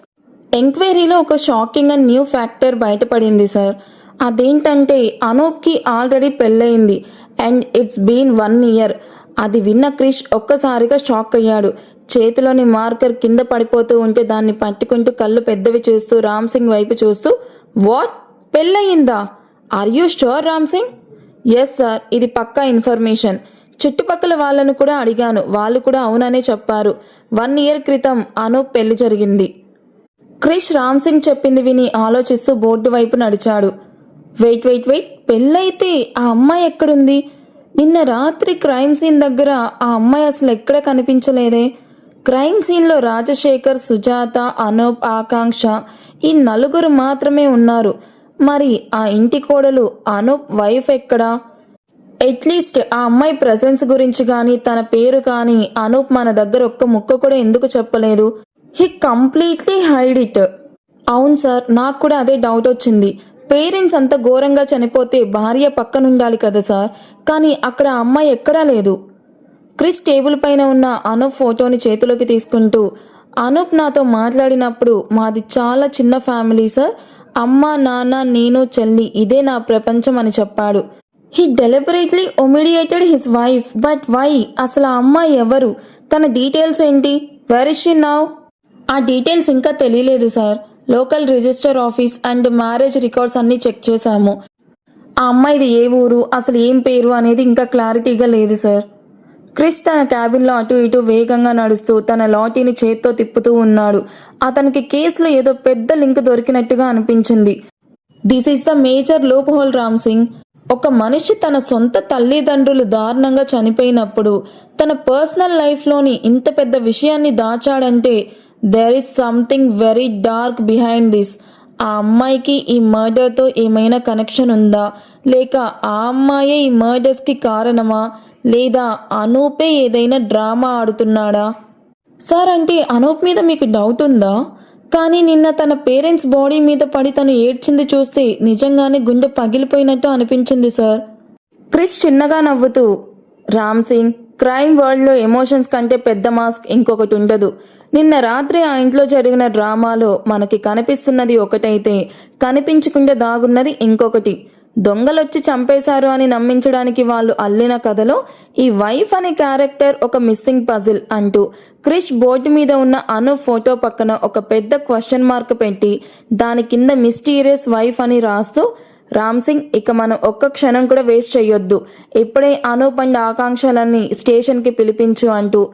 ఎంక్వైరీలో ఒక షాకింగ్ అండ్ న్యూ ఫ్యాక్టర్ బయటపడింది సార్. అదేంటంటే అనూప్కి ఆల్రెడీ పెళ్ళయింది అండ్ ఇట్స్ బీన్ 1 year. అది విన్న క్రిష్ ఒక్కసారిగా షాక్ అయ్యాడు. చేతిలోని మార్కర్ కింద పడిపోతూ ఉంటే దాన్ని పట్టుకుంటూ కళ్ళు పెద్దవి చేస్తూ రామ్ సింగ్ వైపు చూస్తూ, వాట్, పెళ్ళయిందా? Are you sure Ram Singh? Yes sir, ఇది పక్కా ఇన్ఫర్మేషన్. చుట్టుపక్కల వాళ్ళను కూడా అడిగాను, వాళ్ళు కూడా అవుననే చెప్పారు. 1 year క్రితం అనూప్ పెళ్లి జరిగింది. క్రిష్ రామ్ సింగ్ చెప్పింది విని ఆలోచిస్తూ బోర్డు వైపు నడిచాడు. వెయిట్, పెళ్ళైతే ఆ అమ్మాయి ఎక్కడుంది? నిన్న రాత్రి క్రైమ్ సీన్ దగ్గర ఆ అమ్మాయి అసలు ఎక్కడ కనిపించలేదే. క్రైమ్ సీన్లో రాజశేఖర్, సుజాత, అనూప్, ఆకాంక్ష ఈ 4 మాత్రమే ఉన్నారు. మరి ఆ ఇంటి కోడలు అనూప్ వైఫ్ ఎక్కడా? అట్లీస్ట్ ఆ అమ్మాయి ప్రెజెన్స్ గురించి కానీ తన పేరు కానీ అనూప్ మన దగ్గర ఒక్క ముక్క కూడా ఎందుకు చెప్పలేదు? He completely hide it. అవును సార్, నాకు కూడా అదే డౌట్ వచ్చింది. పేరెంట్స్ అంత ఘోరంగా చనిపోతే భార్య పక్కనుండాలి కదా సార్, కానీ అక్కడ అమ్మాయి ఎక్కడా లేదు. క్రిష్ టేబుల్ పైన ఉన్న అనూప్ ఫోటోని చేతిలోకి తీసుకుంటూ, అనూప్ నాతో మాట్లాడినప్పుడు మాది చాలా చిన్న ఫ్యామిలీ సార్. అమ్మ, నాన్న, నేను, చెల్లి, ఇదే నా ప్రపంచం అని చెప్పాడు. He deliberately omitted his wife. But why? అసలు ఆ అమ్మాయి ఎవరు? తన డీటెయిల్స్ ఏంటి? Where is she now? ఆ డీటెయిల్స్ ఇంకా తెలియలేదు sir. Local register office and marriage records అన్నీ చెక్ చేశాము. ఆ అమ్మాయిది ఏ ఊరు, అసలు ఏం పేరు అనేది ఇంకా క్లారిటీగా లేదు సార్. క్రిష్ తన క్యాబిన్లో అటు ఇటు వేగంగా నడుస్తూ తన లాఠీని చేత్తో తిప్పుతూ ఉన్నాడు. అతనికి కేసులో ఏదో పెద్ద లింక్ దొరికినట్టుగా అనిపించింది. This is the major loop whole Ram Singh. ఒక మనిషి తన సొంత తల్లిదండ్రులు దారుణంగా చనిపోయినప్పుడు తన పర్సనల్ లైఫ్లోని ఇంత పెద్ద విషయాన్ని దాచాడంటే there is something very dark behind this. ఆ అమ్మాయికి ఈ మర్డర్తో ఏమైనా కనెక్షన్ ఉందా, లేక ఆ అమ్మాయే ఈ మర్డర్స్కి కారణమా, లేదా అనూపే ఏదైనా డ్రామా ఆడుతున్నాడా? సార్, అంటే అనూప్ మీద మీకు డౌట్ ఉందా? కానీ నిన్న తన పేరెంట్స్ బాడీ మీద పడి తను ఏడ్చింది చూస్తే నిజంగానే గుండె పగిలిపోయినట్టు అనిపించింది సార్. క్రిష్ చిన్నగా నవ్వుతూ, రామ్ సింగ్, క్రైమ్ వరల్డ్లో ఎమోషన్స్ కంటే పెద్ద మాస్క్ ఇంకొకటి ఉండదు. నిన్న రాత్రి ఆ ఇంట్లో జరిగిన డ్రామాలో మనకి కనిపిస్తున్నది ఒకటైతే కనిపించకుండా దాగున్నది ఇంకొకటి. దొంగలొచ్చి చంపేశారు అని నమ్మించడానికి వాళ్ళు అల్లిన కథలో ఈ వైఫ్ అనే క్యారెక్టర్ ఒక మిస్సింగ్ పజిల్ అంటూ క్రిష్ బోర్డు మీద ఉన్న అను ఫోటో పక్కన ఒక పెద్ద క్వశ్చన్ మార్క్ పెట్టి దాని కింద మిస్టీరియస్ వైఫ్ అని రాస్తూ, రామ్ సింగ్, ఇక మనం ఒక్క క్షణం కూడా వేస్ట్ చెయ్యొద్దు. ఇప్పుడే అనూప్ అండ్ ఆకాంక్షలన్నీ స్టేషన్కి పిలిపించు అంటూ.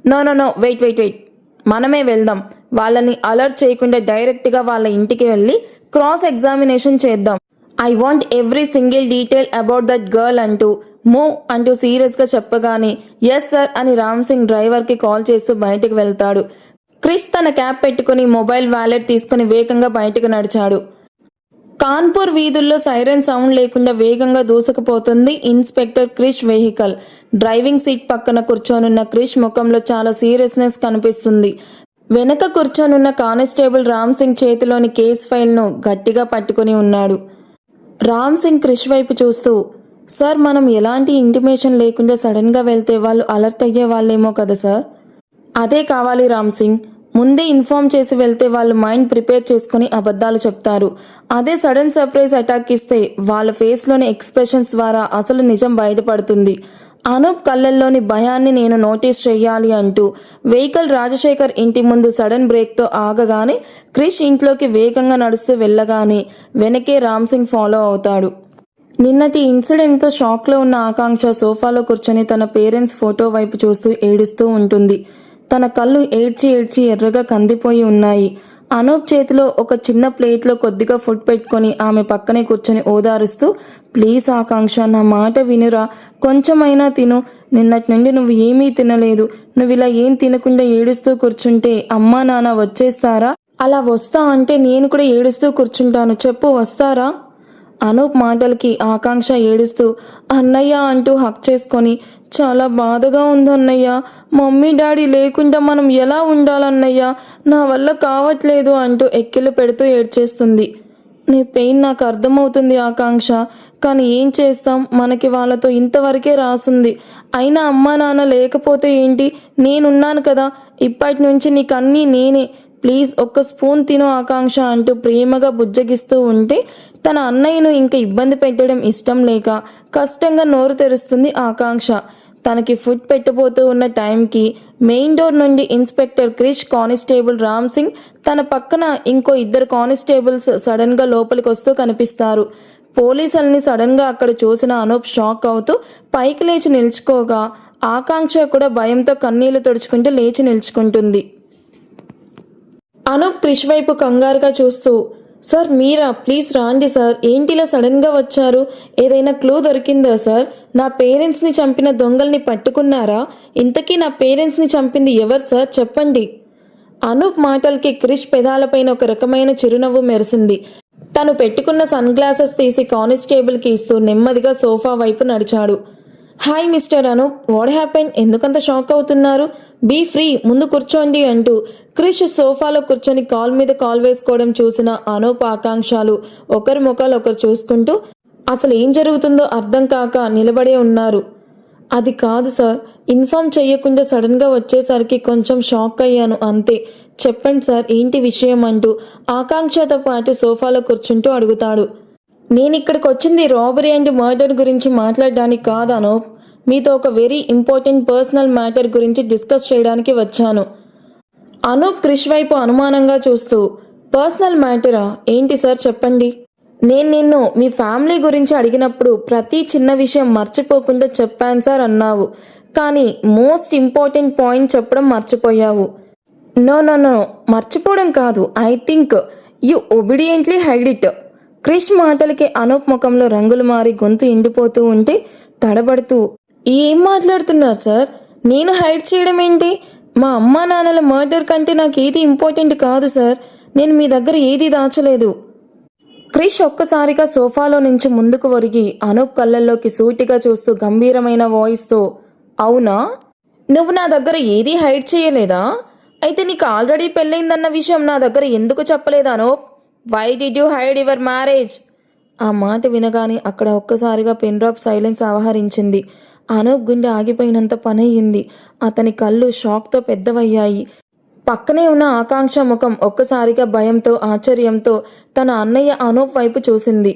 No no no, wait wait wait, మనమే వెళ్దాం. వాళ్ళని అలర్ట్ చేయకుండా డైరెక్ట్గా వాళ్ళ ఇంటికి వెళ్ళి క్రాస్ ఎగ్జామినేషన్ చేద్దాం. I want every single detail about that girl అంటూ మూవ్ అంటూ సీరియస్గా చెప్పగానే ఎస్ సార్ అని రామ్ సింగ్ డ్రైవర్కి కాల్ చేస్తూ బయటకు వెళ్తాడు. క్రిష్ తన క్యాప్ పెట్టుకుని మొబైల్ వ్యాలెట్ తీసుకుని వేగంగా బయటకు నడిచాడు. కాన్పూర్ వీధుల్లో సైరన్ సౌండ్ లేకుండా వేగంగా దూసుకుపోతుంది inspector Krish vehicle. Driving seat పక్కన కూర్చోనున్న క్రిష్ ముఖంలో చాలా సీరియస్నెస్ కనిపిస్తుంది. వెనక కూర్చోనున్న కానిస్టేబుల్ రామ్ సింగ్ చేతిలోని కేస్ ఫైల్ను గట్టిగా పట్టుకుని ఉన్నాడు. రామ్ సింగ్ క్రిష్ వైపు చూస్తూ, సార్, మనం ఎలాంటి ఇంటిమేషన్ లేకుండా సడన్గా వెళ్తే వాళ్ళు అలర్ట్ అయ్యే వాళ్ళేమో కదా సార్. అదే కావాలి రామ్ సింగ్. ముందే ఇన్ఫార్మ్ చేసి వెళ్తే వాళ్ళు మైండ్ ప్రిపేర్ చేసుకుని అబద్ధాలు చెప్తారు. అదే సడన్ సర్ప్రైజ్ అటాక్ ఇస్తే వాళ్ళ ఫేస్లోని ఎక్స్ప్రెషన్స్ ద్వారా అసలు నిజం బయటపడుతుంది. అనూప్ కళ్ళల్లోని భయాన్ని నేను నోటీస్ చెయ్యాలి అంటూ వెహికల్ రాజశేఖర్ ఇంటి ముందు సడన్ బ్రేక్తో ఆగగానే క్రిష్ ఇంట్లోకి వేగంగా నడుస్తూ వెళ్ళగానే వెనకే రామ్ సింగ్ ఫాలో అవుతాడు. నిన్నటి ఇన్సిడెంట్తో షాక్లో ఉన్న ఆకాంక్ష సోఫాలో కూర్చొని తన పేరెంట్స్ ఫోటో వైపు చూస్తూ ఏడుస్తూ ఉంటుంది. తన కళ్ళు ఏడ్చి ఏడ్చి ఎర్రగా కందిపోయి ఉన్నాయి. అనూప్ చేతిలో ఒక చిన్న ప్లేట్లో కొద్దిగా ఫుడ్ పెట్టుకొని ఆమె పక్కనే కూర్చొని ఓదారుస్తూ, ప్లీజ్ ఆకాంక్ష, నా మాట వినురా, కొంచెమైనా తిను. నిన్నటి నుండి నువ్వు ఏమీ తినలేదు. నువ్వు ఇలా ఏం తినకుండా ఏడుస్తూ కూర్చుంటే అమ్మా నాన్న వచ్చేస్తారా? అలా వస్తా అంటే నేను కూడా ఏడుస్తూ కూర్చుంటాను. చెప్పు, వస్తారా? అనూప్ మాటలకి ఆకాంక్ష ఏడుస్తూ అన్నయ్య అంటూ హక్ చేసుకొని, చాలా బాధగా ఉందన్నయ్య. మమ్మీ డాడీ లేకుండా మనం ఎలా ఉండాలన్నయ్య? నా వల్ల కావట్లేదు అంటూ ఎక్కిళ్ళు పెడుతూ ఏడ్చేస్తుంది. నీ పెయిన్ నాకు అర్థమవుతుంది ఆకాంక్ష, కానీ ఏం చేస్తాం, మనకి వాళ్ళతో ఇంతవరకే రాసుంది. అయినా అమ్మా నాన్న లేకపోతే ఏంటి, నేనున్నాను కదా. ఇప్పటి నుంచి నీకన్నీ నేనే. ప్లీజ్ ఒక్క స్పూన్ తిను ఆకాంక్ష అంటూ ప్రేమగా బుజ్జగిస్తూ ఉంటే తన అన్నయ్యను ఇంకా ఇబ్బంది పెట్టడం ఇష్టం లేక కష్టంగా నోరు తెరుస్తుంది ఆకాంక్ష. తనకి ఫుడ్ పెట్టబోతూ ఉన్న టైంకి మెయిన్ డోర్ నుండి ఇన్స్పెక్టర్ క్రిష్, కానిస్టేబుల్ రామ్ సింగ్, తన పక్కన ఇంకో ఇద్దరు కానిస్టేబుల్స్ సడన్గా లోపలికి వస్తూ కనిపిస్తారు. పోలీసుల్ని సడన్గా అక్కడ చూసిన అనూప్ షాక్ అవుతూ పైకి లేచి నిల్చుకోగా ఆకాంక్ష కూడా భయంతో కన్నీళ్లు తుడుచుకుంటూ లేచి నిల్చుకుంటుంది. అనూప్ క్రిష్ వైపు కంగారుగా చూస్తూ, సార్ మీరా, ప్లీజ్ రాండి సార్. ఏంటిలా సడన్గా వచ్చారు? ఏదైనా క్లూ దొరికిందా సార్? నా పేరెంట్స్ని చంపిన దొంగల్ని పట్టుకున్నారా? ఇంతకీ నా పేరెంట్స్ని చంపింది ఎవరు సార్, చెప్పండి. అనూప్ మాటలకి క్రిష్ పెదాలపైన ఒక రకమైన చిరునవ్వు మెరిసింది. తను పెట్టుకున్న సన్ గ్లాసెస్ తీసి కానిస్టేబుల్కి ఇస్తూ నెమ్మదిగా సోఫా వైపు నడిచాడు. Hi mister Anup, what happen? ఎందుకంత షాక్ అవుతున్నారు? బీ ఫ్రీ, ముందు కూర్చోండి అంటూ క్రిష్ సోఫాలో కూర్చొని కాల్ మీద కాల్ వేసుకోవడం చూసిన అనూప్, ఆకాంక్షలు ఒకరి ముఖాలు ఒకరు చూసుకుంటూ అసలు ఏం జరుగుతుందో అర్థం కాక నిలబడే ఉన్నారు. అది కాదు సార్, ఇన్ఫామ్ చేయకుండా సడన్గా వచ్చేసరికి కొంచెం షాక్ అయ్యాను అంతే. చెప్పండి సార్ ఏంటి విషయం అంటూ ఆకాంక్షతో పాటు సోఫాలో కూర్చుంటూ అడుగుతాడు. నేను ఇక్కడికి వచ్చింది రాబరీ అండ్ మర్డర్ గురించి మాట్లాడడానికి కాదు అనూప్. మీతో ఒక వెరీ ఇంపార్టెంట్ పర్సనల్ మ్యాటర్ గురించి డిస్కస్ చేయడానికి వచ్చాను. అనూప్ క్రిష్ వైపు అనుమానంగా చూస్తూ పర్సనల్ మ్యాటరా ఏంటి సార్ చెప్పండి. నేను నిన్ను మీ ఫ్యామిలీ గురించి అడిగినప్పుడు ప్రతి చిన్న విషయం మర్చిపోకుండా చెప్పాను సార్ అన్నావు. కానీ మోస్ట్ ఇంపార్టెంట్ పాయింట్ చెప్పడం మర్చిపోయావు. నో నో నో మర్చిపోవడం కాదు, I think you obediently hide it. Krish మాటలకి అనూప్ ముఖంలో రంగులు మారి గొంతు ఎండిపోతూ ఉంటే తడబడుతూ ఏం మాట్లాడుతున్నారు సార్? నేను హైడ్ చేయడం ఏంటి? మా అమ్మా నాన్నల మర్డర్ కంటే నాకు ఏది ఇంపార్టెంట్ కాదు సార్. నేను మీ దగ్గర ఏది దాచలేదు. క్రిష్ ఒక్కసారిగా సోఫాలో నుంచి ముందుకు ఒరిగి అనూప్ కళ్ళల్లోకి సూటిగా చూస్తూ గంభీరమైన వాయిస్తో అవునా? నువ్వు నా దగ్గర ఏదీ హైడ్ చేయలేదా? అయితే నీకు ఆల్రెడీ పెళ్ళైందన్న విషయం నా దగ్గర ఎందుకు చెప్పలేదు Anup? Why did you hide your marriage? ఆ మాట వినగానే అక్కడ ఒక్కసారిగా పెన్ డ్రాప్ సైలెన్స్ ఆవహరించింది. అనూప్ గుండె ఆగిపోయినంత పనయ్యింది. అతని కళ్ళు షాక్తో పెద్దవయ్యాయి. పక్కనే ఉన్న ఆకాంక్ష ముఖం ఒక్కసారిగా భయంతో ఆశ్చర్యంతో తన అన్నయ్య అనూప్ వైపు చూసింది.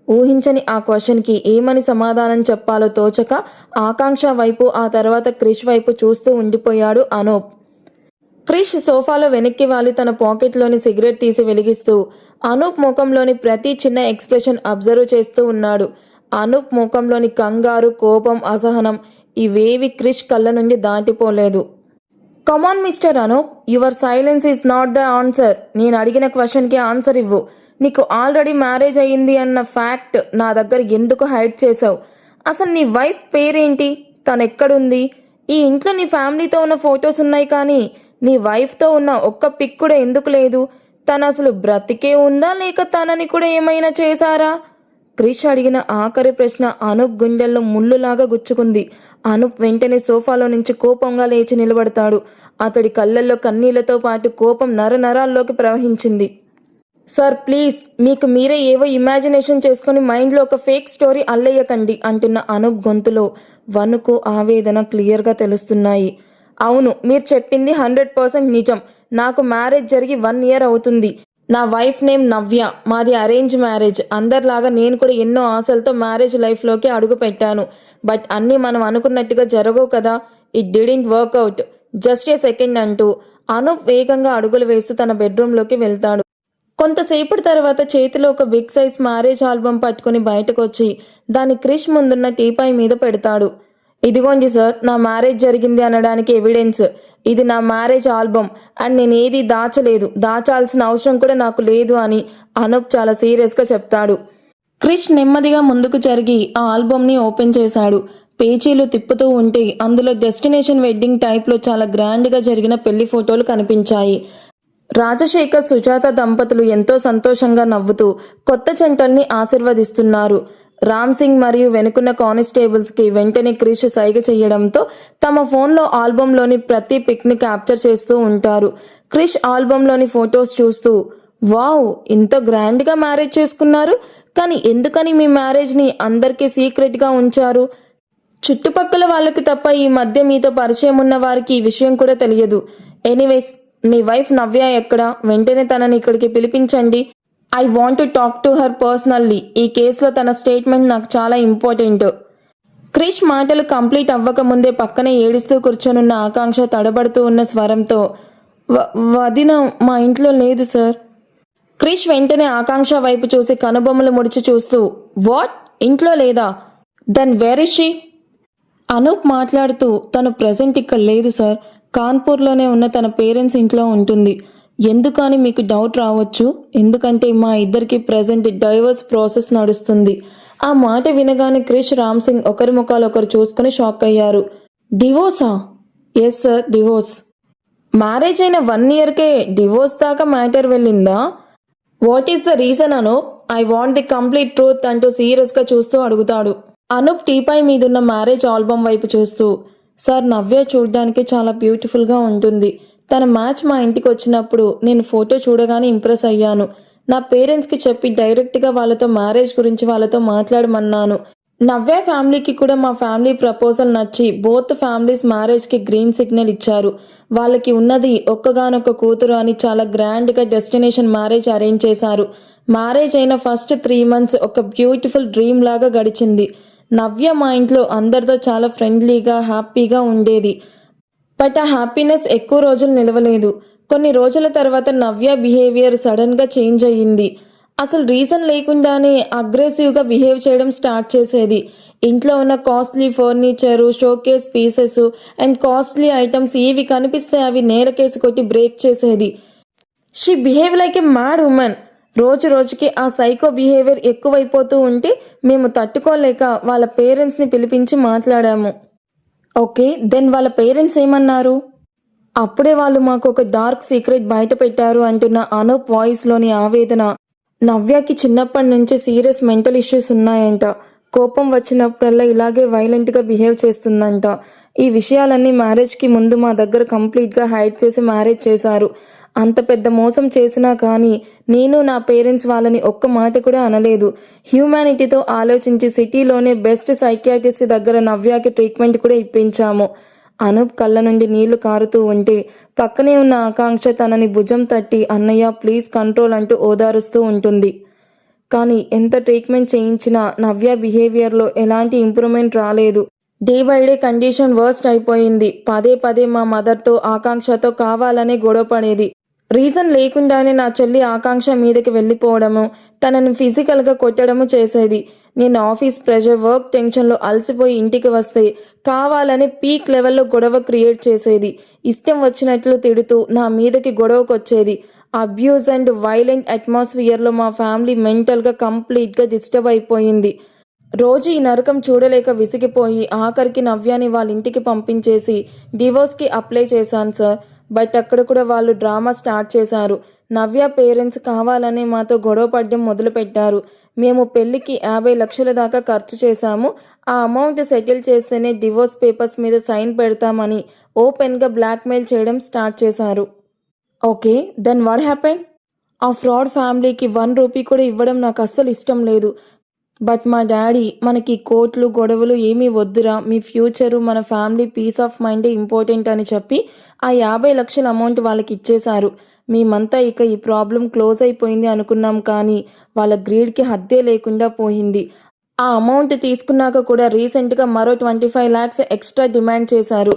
ఊహించని ఆ క్వశ్చన్కి ఏమని సమాధానం చెప్పాలో తోచక ఆకాంక్ష వైపు ఆ తర్వాత క్రిష్ వైపు చూస్తూ ఉండిపోయాడు అనూప్. క్రిష్ సోఫాలో వెనక్కి వాలి తన పాకెట్లోని సిగరెట్ తీసి వెలిగిస్తూ అనూప్ ముఖంలోని ప్రతి చిన్న ఎక్స్ప్రెషన్ అబ్జర్వ్ చేస్తూ ఉన్నాడు. అనూప్ ముఖంలోని కంగారు, కోపం, అసహనం ఇవేవి క్రిష్ కళ్ళ నుండి దాటిపోలేదు. Come on mister Anoop, your silence is not the answer. నేను అడిగిన క్వశ్చన్కి ఆన్సర్ ఇవ్వు. నీకు ఆల్రెడీ మ్యారేజ్ అయ్యింది అన్న ఫ్యాక్ట్ నా దగ్గర ఎందుకు హైడ్ చేసావు? అసలు నీ వైఫ్ పేరేంటి? తను ఎక్కడుంది? ఈ ఇంట్లో నీ ఫ్యామిలీతో ఉన్న ఫొటోస్ ఉన్నాయి కానీ నీ వైఫ్తో ఉన్న ఒక్క పిక్ కూడా ఎందుకు లేదు? తను అసలు బ్రతికే ఉందా లేక తనని కూడా ఏమైనా చేశారా? క్రిష్ అడిగిన ఆఖరి ప్రశ్న అనూప్ గుండెల్లో ముళ్ళులాగా గుచ్చుకుంది. అనూప్ వెంటనే సోఫాలో నుంచి కోపంగా లేచి నిలబడతాడు. అతడి కళ్ళల్లో కన్నీళ్లతో పాటు కోపం నరనరాల్లోకి ప్రవహించింది. సార్ ప్లీజ్, మీకు మీరే ఏవో ఇమాజినేషన్ చేసుకుని మైండ్లో ఒక ఫేక్ స్టోరీ అల్లయ్యకండి అంటున్న అనూప్ గొంతులో వణుకు, ఆవేదన క్లియర్గా తెలుస్తున్నాయి. అవును, మీరు చెప్పింది 100% నిజం. నాకు మ్యారేజ్ జరిగి 1 year అవుతుంది. నా వైఫ్ నేమ్ నవ్య. మాది అరేంజ్ మ్యారేజ్. అందరిలాగా నేను కూడా ఎన్నో ఆశలతో మ్యారేజ్ లైఫ్లోకి అడుగు పెట్టాను. బట్ అన్నీ మనం అనుకున్నట్టుగా జరగవు కదా. It didn't work out. Just a second అంటూ అనూప్ వేగంగా అడుగులు వేస్తూ తన బెడ్రూమ్లోకి వెళ్తాడు. కొంతసేపటి తర్వాత చేతిలో ఒక బిగ్ సైజ్ మ్యారేజ్ ఆల్బమ్ పట్టుకుని బయటకు వచ్చి దాన్ని క్రిష్ ముందున్న టీపాయ్ మీద పెడతాడు. ఇదిగోండి సార్, నా మ్యారేజ్ జరిగింది అనడానికి ఎవిడెన్స్. ఇది నా మ్యారేజ్ ఆల్బమ్ అండ్ నేను ఏది దాచలేదు, దాచాల్సిన అవసరం కూడా నాకు లేదు అని అనూప్ చాలా సీరియస్గా చెప్తాడు. క్రిష్ నెమ్మదిగా ముందుకు జరిగి ఆ ఆల్బమ్ని ఓపెన్ చేశాడు. పేజీలు తిప్పుతూ ఉంటే అందులో డెస్టినేషన్ వెడ్డింగ్ టైప్లో చాలా గ్రాండ్గా జరిగిన పెళ్లి ఫోటోలు కనిపించాయి. రాజశేఖర్, సుజాత దంపతులు ఎంతో సంతోషంగా నవ్వుతూ కొత్త జంటల్ని ఆశీర్వదిస్తున్నారు. రామ్ సింగ్ మరియు వెనుకున్న కానిస్టేబుల్స్కి వెంటనే క్రిష్ సైగ చేయడంతో తమ ఫోన్లో ఆల్బంలోని ప్రతి పిక్ని క్యాప్చర్ చేస్తూ ఉంటారు. క్రిష్ ఆల్బంలోని ఫొటోస్ చూస్తూ వావ్, ఇంత గ్రాండ్గా మ్యారేజ్ చేసుకున్నారు, కానీ ఎందుకని మీ మ్యారేజ్ని అందరికీ సీక్రెట్గా ఉంచారు? చుట్టుపక్కల వాళ్ళకి తప్ప ఈ మధ్య మీతో పరిచయం ఉన్న వారికి ఈ విషయం కూడా తెలియదు. ఎనీవేస్, నీ వైఫ్ నవ్య ఎక్కడ? వెంటనే తనని ఇక్కడికి పిలిపించండి. I want to talk to her personally. ఈ కేసులో తన స్టేట్మెంట్ నాకు చాలా ఇంపార్టెంట్. క్రిష్ మాటలు కంప్లీట్ అవ్వకముందే పక్కనే ఏడుస్తూ కూర్చొనున్న ఆకాంక్ష తడబడుతూ ఉన్న స్వరంతో వదిన మా ఇంట్లో లేదు సార్. క్రిష్ వెంటనే ఆకాంక్ష వైపు చూసి కనుబొమ్మలు ముడిచి చూస్తూ వాట్, ఇంట్లో లేదా? Then where is she? Anup మాట్లాడుతూ తను ప్రెజెంట్ ఇక్కడ లేదు సార్, కాన్పూర్లోనే ఉన్న తన పేరెంట్స్ ఇంట్లో ఉంటుంది. ఎందుకని మీకు డౌట్ రావచ్చు, ఎందుకంటే మా ఇద్దరికి ప్రెజెంట్ డైవర్స్ ప్రాసెస్ నడుస్తుంది. ఆ మాట వినగానే క్రిష్, రామ్ సింగ్ ఒకరి ముఖాలు ఒకరు చూసుకుని షాక్ అయ్యారు. డివోర్సా? Yes sir, divorce. మ్యారేజ్ అయిన 1 yearకే డివోర్స్ దాకా మ్యాటర్ వెళ్ళిందా? What is the reason Anoop? I want the complete truth అంటూ సీరియస్గా చూస్తూ అడుగుతాడు. అనూప్ టీపాయ్ మీదున్న మ్యారేజ్ ఆల్బమ్ వైపు చూస్తూ సార్, నవ్య చూడడానికి చాలా బ్యూటిఫుల్గా ఉంటుంది. తన మ్యాచ్ మా ఇంటికి వచ్చినప్పుడు నేను ఫోటో చూడగానే ఇంప్రెస్ అయ్యాను. నా పేరెంట్స్కి చెప్పి డైరెక్ట్గా వాళ్ళతో మ్యారేజ్ గురించి వాళ్ళతో మాట్లాడమన్నాను. నవ్య ఫ్యామిలీకి కూడా మా ఫ్యామిలీ ప్రపోజల్ నచ్చి బోత్ ఫ్యామిలీస్ మ్యారేజ్కి గ్రీన్ సిగ్నల్ ఇచ్చారు. వాళ్ళకి ఉన్నది ఒక్కగానొక్క కూతురు అని చాలా గ్రాండ్గా డెస్టినేషన్ మ్యారేజ్ అరేంజ్ చేశారు. మ్యారేజ్ అయిన ఫస్ట్ 3 months ఒక బ్యూటిఫుల్ డ్రీమ్ లాగా గడిచింది. నవ్య మా ఇంట్లో అందరితో చాలా ఫ్రెండ్లీగా హ్యాపీగా ఉండేది. బట్ ఆ హ్యాపీనెస్ ఎక్కువ రోజులు నిలవలేదు. కొన్ని రోజుల తర్వాత నవ్య బిహేవియర్ సడన్గా చేంజ్ అయ్యింది. అసలు రీజన్ లేకుండానే అగ్రెసివ్గా బిహేవ్ చేయడం స్టార్ట్ చేసేది. ఇంట్లో ఉన్న costly furniture, showcase pieces and costly items ఏవి కనిపిస్తే అవి నేలకేసి కొట్టి బ్రేక్ చేసేది. She behave like a mad women. రోజు రోజుకి ఆ సైకో బిహేవియర్ ఎక్కువైపోతూ ఉంటే మేము తట్టుకోలేక వాళ్ళ పేరెంట్స్ని పిలిపించి మాట్లాడాము. ఓకే, దెన్ వాళ్ళ పేరెంట్స్ ఏమన్నారు? అప్పుడే వాళ్ళు మాకు ఒక డార్క్ సీక్రెట్ బయట పెట్టారు అంటున్న అనూప్ వాయిస్లోని ఆవేదన. నవ్యకి చిన్నప్పటి నుంచి సీరియస్ మెంటల్ ఇష్యూస్ ఉన్నాయంట. కోపం వచ్చినప్పుడల్లా ఇలాగే వైలెంట్గా బిహేవ్ చేస్తుందంట. ఈ విషయాలన్నీ మ్యారేజ్కి ముందు మా దగ్గర కంప్లీట్గా హైడ్ చేసి మ్యారేజ్ చేశారు. అంత పెద్ద మోసం చేసినా కానీ నేను నా పేరెంట్స్ వాళ్ళని ఒక్క మాట కూడా అనలేదు. హ్యూమానిటీతో ఆలోచించి సిటీలోనే బెస్ట్ సైకియాట్రిస్ట్ దగ్గర నవ్యకి ట్రీట్మెంట్ కూడా ఇప్పించాము. అనూప్ కళ్ళ నుండి నీళ్లు కారుతూ ఉంటే పక్కనే ఉన్న ఆకాంక్ష తనని భుజం తట్టి అన్నయ్య ప్లీజ్ కంట్రోల్ అంటూ ఓదారుస్తూ ఉంటుంది. కానీ ఎంత ట్రీట్మెంట్ చేయించినా నవ్య బిహేవియర్లో ఎలాంటి ఇంప్రూవ్మెంట్ రాలేదు. Day by day condition worst అయిపోయింది. పదే పదే మా మదర్తో ఆకాంక్షతో కావాలనే గొడవ పడేది. రీజన్ లేకుండానే నా చెల్లి ఆకాంక్ష మీదకి వెళ్ళిపోవడము, తనని ఫిజికల్గా కొట్టడము చేసేది. నేను ఆఫీస్ ప్రెషర్, వర్క్ టెన్షన్లో అలసిపోయి ఇంటికి వస్తే కావాలని పీక్ లెవెల్లో గొడవ క్రియేట్ చేసేది. ఇష్టం వచ్చినట్లు తిడుతూ నా మీదకి గొడవకొచ్చేది. అబ్యూజ్ అండ్ వైలెంట్ అట్మాస్ఫియర్లో మా ఫ్యామిలీ మెంటల్గా కంప్లీట్గా డిస్టర్బ్ అయిపోయింది. రోజు ఈ నరకం చూడలేక విసిగిపోయి ఆఖరికి నవ్యాని వాళ్ళ ఇంటికి పంపించేసి డివోర్స్కి అప్లై చేశాను సార్. బట్ అక్కడ కూడా వాళ్ళు డ్రామా స్టార్ట్ చేశారు. నవ్య పేరెంట్స్ కావాలనే మాతో గొడవ పడడం మొదలుపెట్టారు. మేము పెళ్లికి 50 లక్షల దాకా ఖర్చు చేశాము. ఆ అమౌంట్ సెటిల్ చేస్తేనే డివోర్స్ పేపర్స్ మీద సైన్ పెడతామని ఓపెన్గా బ్లాక్మెయిల్ చేయడం స్టార్ట్ చేశారు. Okay, then what happen? ఆ ఫ్రాడ్ ఫ్యామిలీకి 1 రూపీ కూడా ఇవ్వడం నాకు అస్సలు ఇష్టం లేదు. బట్ మా డాడీ మనకి కోర్టులు గొడవలు ఏమీ వద్దురా, మీ ఫ్యూచరు మన ఫ్యామిలీ పీస్ ఆఫ్ మైండే ఇంపార్టెంట్ అని చెప్పి ఆ 50 లక్షల అమౌంట్ వాళ్ళకి ఇచ్చేశారు. మేమంతా ఇక ఈ ప్రాబ్లం క్లోజ్ అయిపోయింది అనుకున్నాం, కానీ వాళ్ళ గ్రీడ్కి హద్దే లేకుండా పోయింది. ఆ అమౌంట్ తీసుకున్నాక కూడా రీసెంట్గా మరో 25 lakhs ఎక్స్ట్రా డిమాండ్ చేశారు.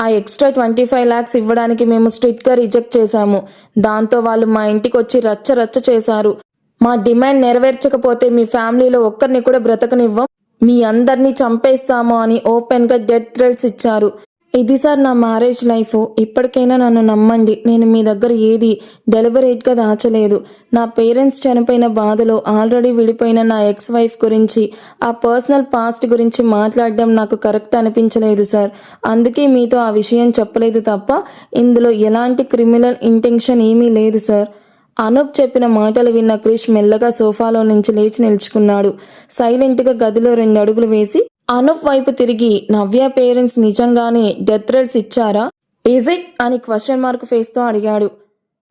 ఆ ఎక్స్ట్రా 25 lakhs ఇవ్వడానికి మేము స్ట్రిక్ట్గా రిజెక్ట్ చేశాము. దాంతో వాళ్ళు మా ఇంటికి వచ్చి రచ్చ రచ్చ చేశారు. మా డిమాండ్ నెరవేర్చకపోతే మీ ఫ్యామిలీలో ఒక్కరిని కూడా బ్రతకనివ్వం, మీ అందరినీ చంపేస్తాము అని ఓపెన్గా డెత్ థ్రెట్స్ ఇచ్చారు. ఇది సార్ నా మ్యారేజ్ లైఫ్. ఇప్పటికైనా నన్ను నమ్మండి, నేను మీ దగ్గర ఏది డెలిబరేట్గా దాచలేదు. నా పేరెంట్స్ చనిపోయిన బాధలో ఆల్రెడీ విడిపోయిన నా ఎక్స్ వైఫ్ గురించి, ఆ పర్సనల్ పాస్ట్ గురించి మాట్లాడడం నాకు కరెక్ట్ అనిపించలేదు సార్. అందుకే మీతో ఆ విషయం చెప్పలేదు తప్ప ఇందులో ఎలాంటి క్రిమినల్ ఇంటెన్షన్ ఏమీ లేదు సార్. అనూప్ చెప్పిన మాటలు విన్న క్రిష్ మెల్లగా సోఫాలో నుంచి లేచి నిల్చుకున్నాడు. సైలెంట్గా గదిలో 2 అడుగులు వేసి అనూప్ వైపు తిరిగి నవ్య పేరెంట్స్ నిజంగానే డెత్ థ్రెట్స్ ఇచ్చారా, ఈజ్ ఇట్ అని క్వశ్చన్ ఫేస్తో అడిగాడు.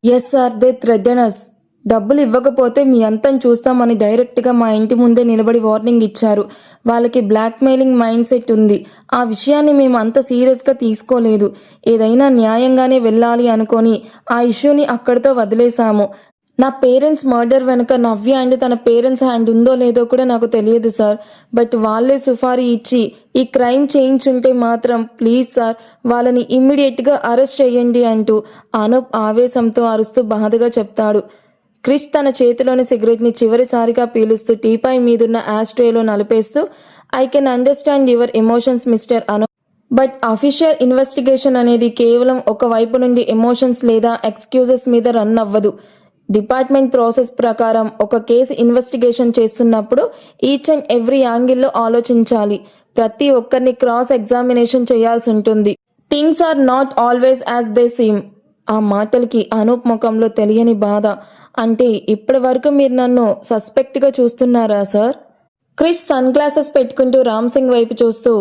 Yes sir, they threaten us. డబ్బులు ఇవ్వకపోతే మీ అంతం చూస్తామని డైరెక్ట్గా మా ఇంటి ముందే నిలబడి వార్నింగ్ ఇచ్చారు. వాళ్ళకి బ్లాక్మెయిలింగ్ మైండ్ సెట్ ఉంది. ఆ విషయాన్ని మేము అంత సీరియస్గా తీసుకోలేదు. ఏదైనా న్యాయంగానే వెళ్ళాలి అనుకొని ఆ ఇష్యూని అక్కడితో వదిలేశాము. నా పేరెంట్స్ మర్డర్ వెనుక నవ్య అండ్ తన పేరెంట్స్ హ్యాండ్ ఉందో లేదో కూడా నాకు తెలియదు సార్. బట్ వాళ్ళే సుఫారీ ఇచ్చి ఈ క్రైమ్ చేయించుంటే మాత్రం ప్లీజ్ సార్ వాళ్ళని ఇమ్మీడియట్గా అరెస్ట్ చేయండి అంటూ అనూప్ ఆవేశంతో అరుస్తూ బాధగా చెప్తాడు. క్రిష్ తన చేతిలోని సిగరెట్ని చివరిసారిగా పీలుస్తూ టీపాయ్ మీదున్న యాస్ట్రేలో నలిపేస్తూ I can understand your emotions mister Anoop, but official investigation అనేది కేవలం ఒక వైపు నుండి ఎమోషన్స్ లేదా ఎక్స్క్యూజెస్ మీద రన్ అవ్వదు. డిపార్ట్మెంట్ ప్రాసెస్ ప్రకారం ఒక కేసు ఇన్వెస్టిగేషన్ చేస్తున్నప్పుడు ఈచ్ అండ్ ఎవ్రీ యాంగిల్లో ఆలోచించాలి. ప్రతి ఒక్కరిని క్రాస్ ఎగ్జామినేషన్ చేయాల్సి ఉంటుంది. Things are not always as they seem. ఆ మాటలకి అనూప్ ముఖంలో తెలియని బాధ. అంటే ఇప్పటి వరకు మీరు నన్ను సస్పెక్ట్గా చూస్తున్నారా సార్? క్రిష్ సన్ గ్లాసెస్ పెట్టుకుంటూ రామ్ సింగ్ వైపు చూస్తూ,